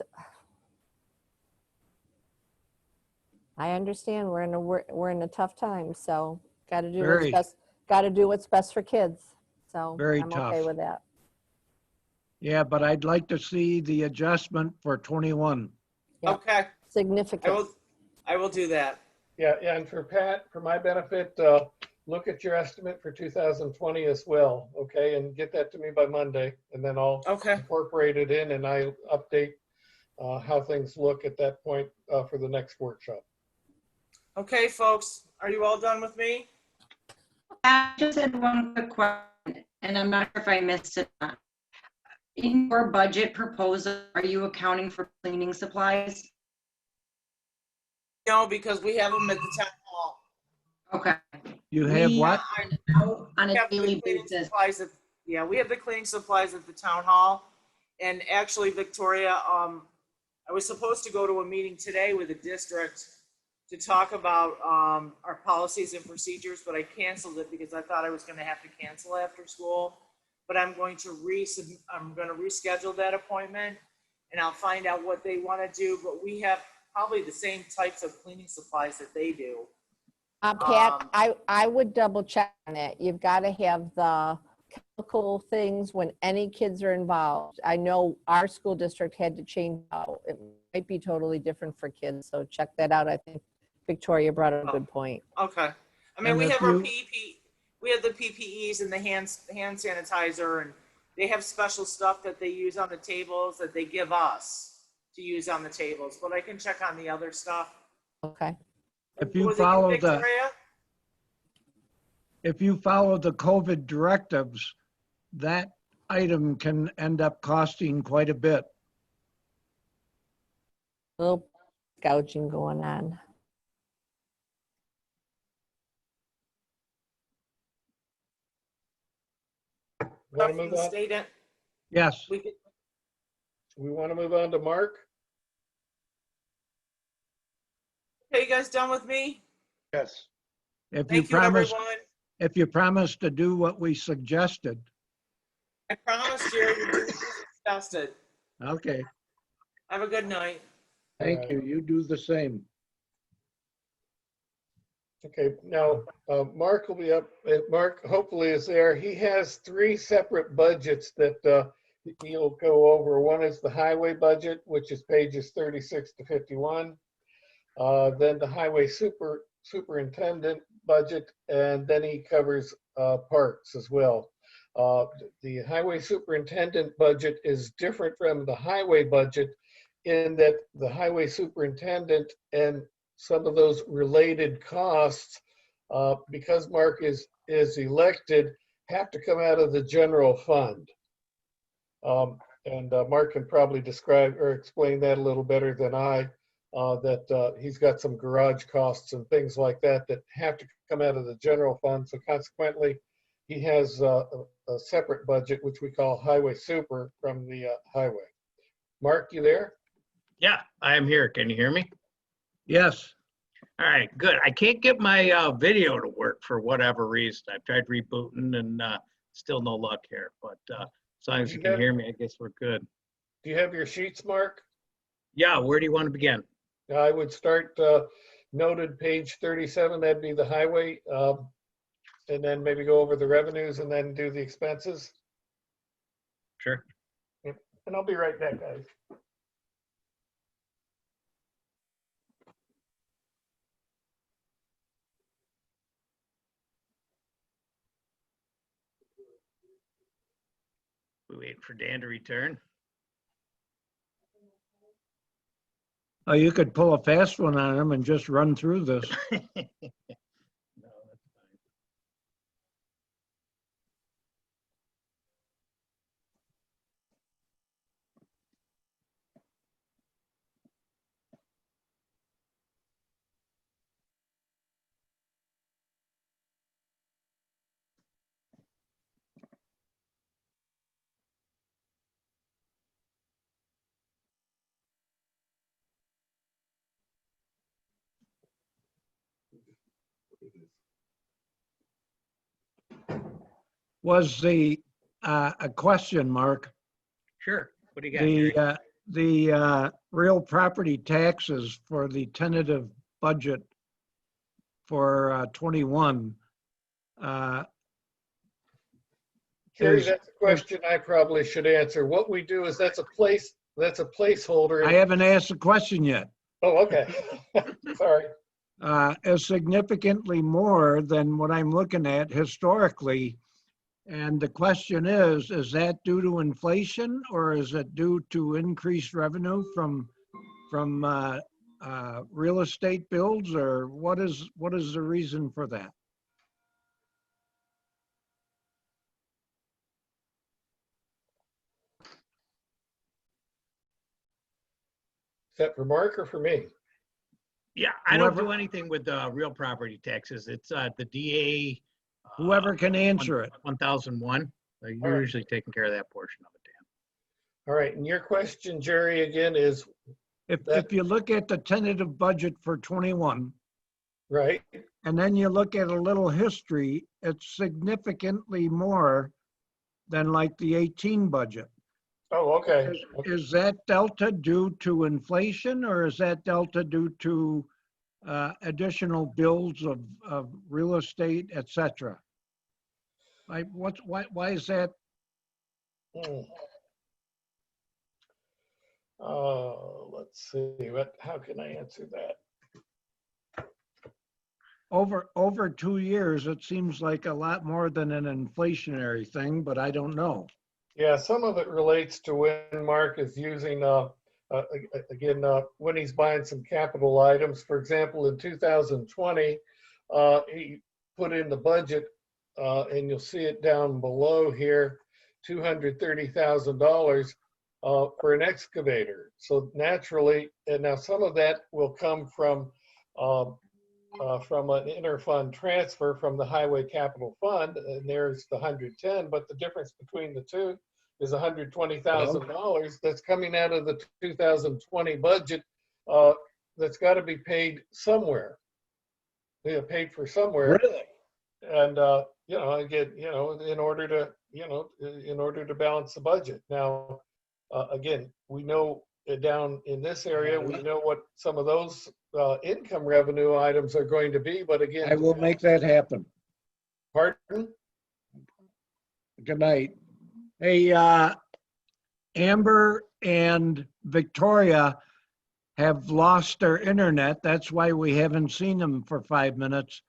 I understand we're in a tough time, so got to do what's Very. best. Got to do what's best for kids. So Very I'm okay tough. with that. Yeah, but I'd like to see the adjustment for 21. Yeah. Okay. Significant. I will do that. Yeah, and for Pat, for my benefit, look at your estimate for 2020 as well, okay? And get that to me by Monday, and then I'll incorporate it in and I update how things look at that point for the next workshop. Okay, folks, are you all done with me? I just had one quick question, and I'm not sure if I missed it. In your budget proposal, are you accounting for cleaning supplies? No, because we have them at the town hall. Okay. You have We what? are out on We a have the daily cleaning basis. supplies at- Yeah, we have the cleaning supplies at the town hall. And actually, Victoria, I was supposed to go to a meeting today with the district to talk about our policies and procedures, but I canceled it because I thought I was gonna have to cancel after school. But I'm going to reschedule that appointment, and I'll find out what they wanna do, but we have probably the same types of cleaning supplies that they do. Pat, I would double check on it. You've got to have the chemical things when any kids are involved. I know our school district had to change out. It might be totally different for kids, so check that out. I think Victoria brought up a good point. Okay. I mean, And we if have our you- we have the PPEs and the hand sanitizer, and they have special stuff that they use on the tables that they give us to use on the tables, but I can check on the other stuff. Okay. If you Was it follow Victoria? if you follow the COVID directives, that item can end up costing quite a bit. A little gouging going on. Want to move on? State it. Yes. We want to move on to Mark? Okay, you guys done with me? Yes. If you Thank you, promise, everyone. if you promise to do what we suggested. I promised you to do what you suggested. Okay, Have a good night. thank you. You do the same. Okay, now, Mark will be up. Mark hopefully is there. He has 3 separate budgets that he'll go over. One is the highway budget, which is pages 36 to 51. Then the highway superintendent budget, and then he covers parks as well. The highway superintendent budget is different from the highway budget in that the highway superintendent and some of those related costs, because Mark is elected, have to come out of the general fund. And Mark can probably describe or explain that a little better than I, that he's got some garage costs and things like that that have to come out of the general fund. So consequently, he has a separate budget, which we call highway super, from the highway. Mark, you there? Yeah, I am here. Can you hear me? Yes. All right, good. I can't get my video to work for whatever reason. I've tried rebooting and still no luck here. But as long as you can hear me, I guess we're good. Do you have your sheets, Mark? Yeah, where do you want to begin? I would start noted page 37. That'd be the highway. And then maybe go over the revenues and then do the expenses. Sure. Yep. And I'll be right back, guys. We waiting for Dan to return. Oh, you could pull a fast one on him and just run through this. Was a question, Mark? Sure. What do you got, Jerry? The real property taxes for the tentative budget for 21. Jerry, that's a question I probably should answer. What we do is that's a placeholder. I haven't asked the question yet. Oh, okay. Sorry. Is significantly more than what I'm looking at historically. And the question is that due to inflation or is it due to increased revenue from real estate builds, or what is the reason for that? Is that for Mark or for me? Yeah, I don't do anything with real property taxes. It's the DA. Whoever can answer it. 1001. You're usually taking care of that portion of it, Dan. All right. And your question, Jerry, again is? If you look at the tentative budget for 21. Right. And then you look at a little history, it's significantly more than like the 18 budget. Oh, okay. Is that delta due to inflation, or is that delta due to additional builds of real estate, et cetera? Like why is that? Let's see. How can I answer that? Over 2 years, it seems like a lot more than an inflationary thing, but I don't know. Yeah, some of it relates to when Mark is using, when he's buying some capital items. For example, in 2020, he put in the budget, and you'll see it down below here, $230,000 for an excavator. So naturally, and now some of that will come from from an interfund transfer from the highway capital fund, and there's the 110, but the difference between the two is $120,000 that's coming out of the 2020 budget that's got to be paid somewhere. Paid for somewhere. Really? And again, in order to balance the budget. Now, again, we know down in this area, we know what some of those income revenue items are going to be, but again. I will make that happen. Pardon? Good night. Hey, Amber and Victoria have lost their internet. That's why we haven't seen them for 5 minutes,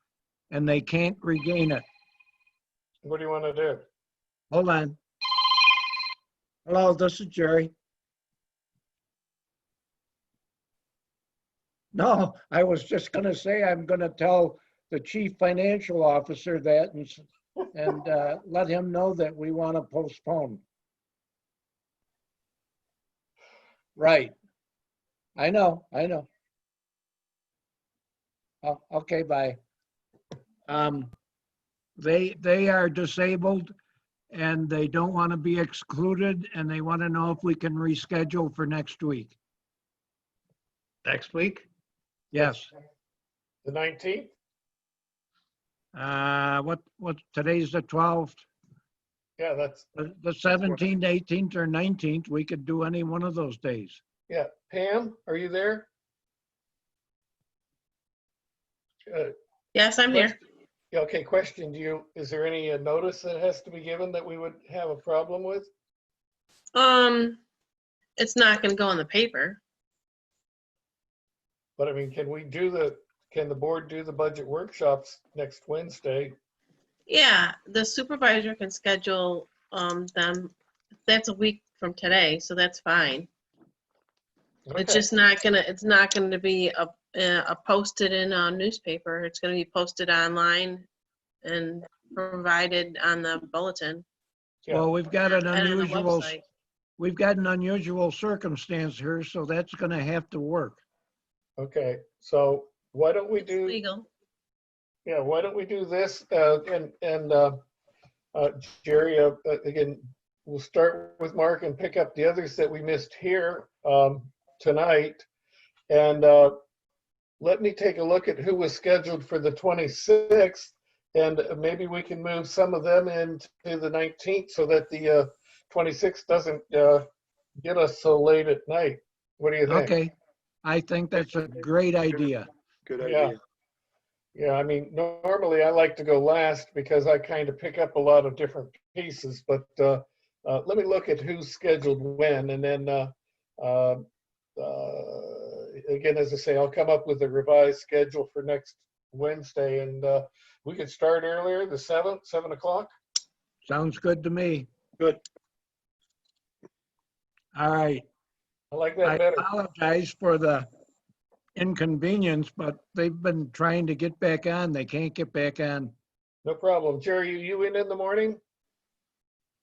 and they can't regain it. What do you want to do? Hold on. Hello, this is Jerry. No, I was just going to say I'm going to tell the chief financial officer that and let him know that we want to postpone. Right. I know. Oh, okay, bye. They are disabled and they don't want to be excluded, and they want to know if we can reschedule for next week. Next week? Yes. The 19th? What today's the 12th? Yeah, that's. The 17th, 18th, or 19th, we could do any one of those days. Yeah, Pam, are you there? Yes, I'm here. Yeah, okay, question, is there any notice that has to be given that we would have a problem with? It's not gonna go in the paper. But I mean, can the board do the budget workshops next Wednesday? Yeah, the supervisor can schedule them. That's a week from today, so that's fine. It's just not gonna be a posted in a newspaper. It's gonna be posted online and provided on the bulletin. Well, we've got an And on the unusual, website. we've got an unusual circumstance here, so that's going to have to work. Okay, so why don't we do? Legal. Yeah, why don't we do this? Jerry, again, we'll start with Mark and pick up the others that we missed here tonight. And let me take a look at who was scheduled for the 26th, and maybe we can move some of them into the 19th so that the 26th doesn't get us so late at night. What do you think? Okay, I think that's a great idea. Good Yeah. idea. Yeah, I mean, normally I like to go last because I kind of pick up a lot of different pieces, but let me look at who's scheduled when, and then again, as I say, I'll come up with a revised schedule for next Wednesday, and we could start earlier, the 7th, 7 o'clock. Sounds good to me. Good. All right. I like I that better. apologize for the inconvenience, but they've been trying to get back on. They can't get back on. No problem. Jerry, you in the morning?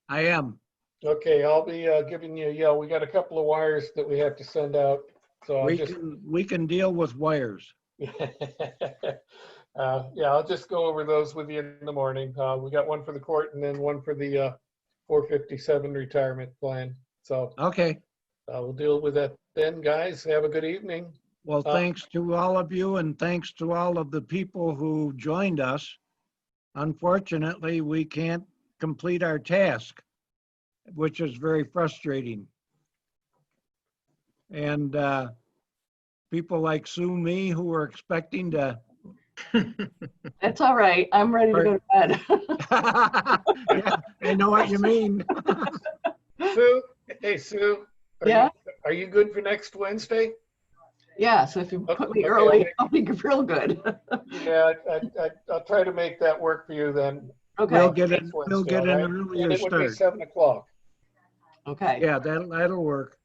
I am. Okay, I'll be giving you a yell. We got a couple of wires that we have to send out. So We can deal with wires. Yeah, I'll just go over those with you in the morning. We got one for the court and then one for the 457 retirement plan. So Okay. we'll deal with that then, guys. Have a good evening. Well, thanks to all of you, and thanks to all of the people who joined us. Unfortunately, we can't complete our task, which is very frustrating. And people like Sue Me, who are expecting to. That's all right. I'm ready to go to bed. Yeah, I know what you mean. Sue, hey Sue. Yeah? Are you good for next Wednesday? Yeah, so if you put me Okay, early, I'll be real good. Yeah, I'll try to make that work for you then. Okay. We'll get Next we'll Wednesday, get all an right? earlier And it would be start. 7 o'clock. Okay. Yeah, that'll work.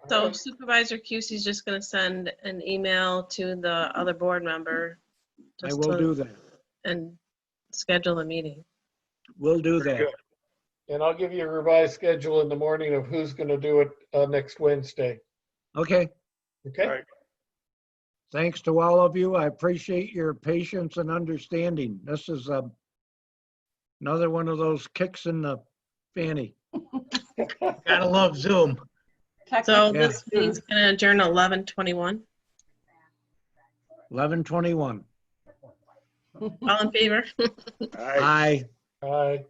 So Supervisor Cusey's just gonna send an email to the other board member. I just will to- do that. And schedule a meeting. We'll do Very that. good. And I'll give you a revised schedule in the morning of who's going to do it next Wednesday. Okay. Okay? All right. Thanks to all of you. I appreciate your patience and understanding. This is another one of those kicks in the fanny. Gotta love Zoom. So Yeah. this meeting's gonna adjourn 11:21. 11:21. All in favor? Aye. Aye.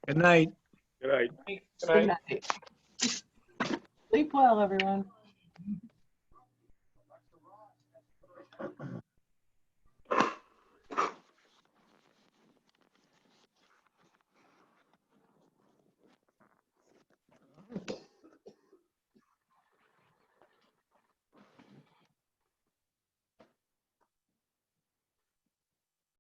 Good night. Good night. Good night. Sleep well, everyone.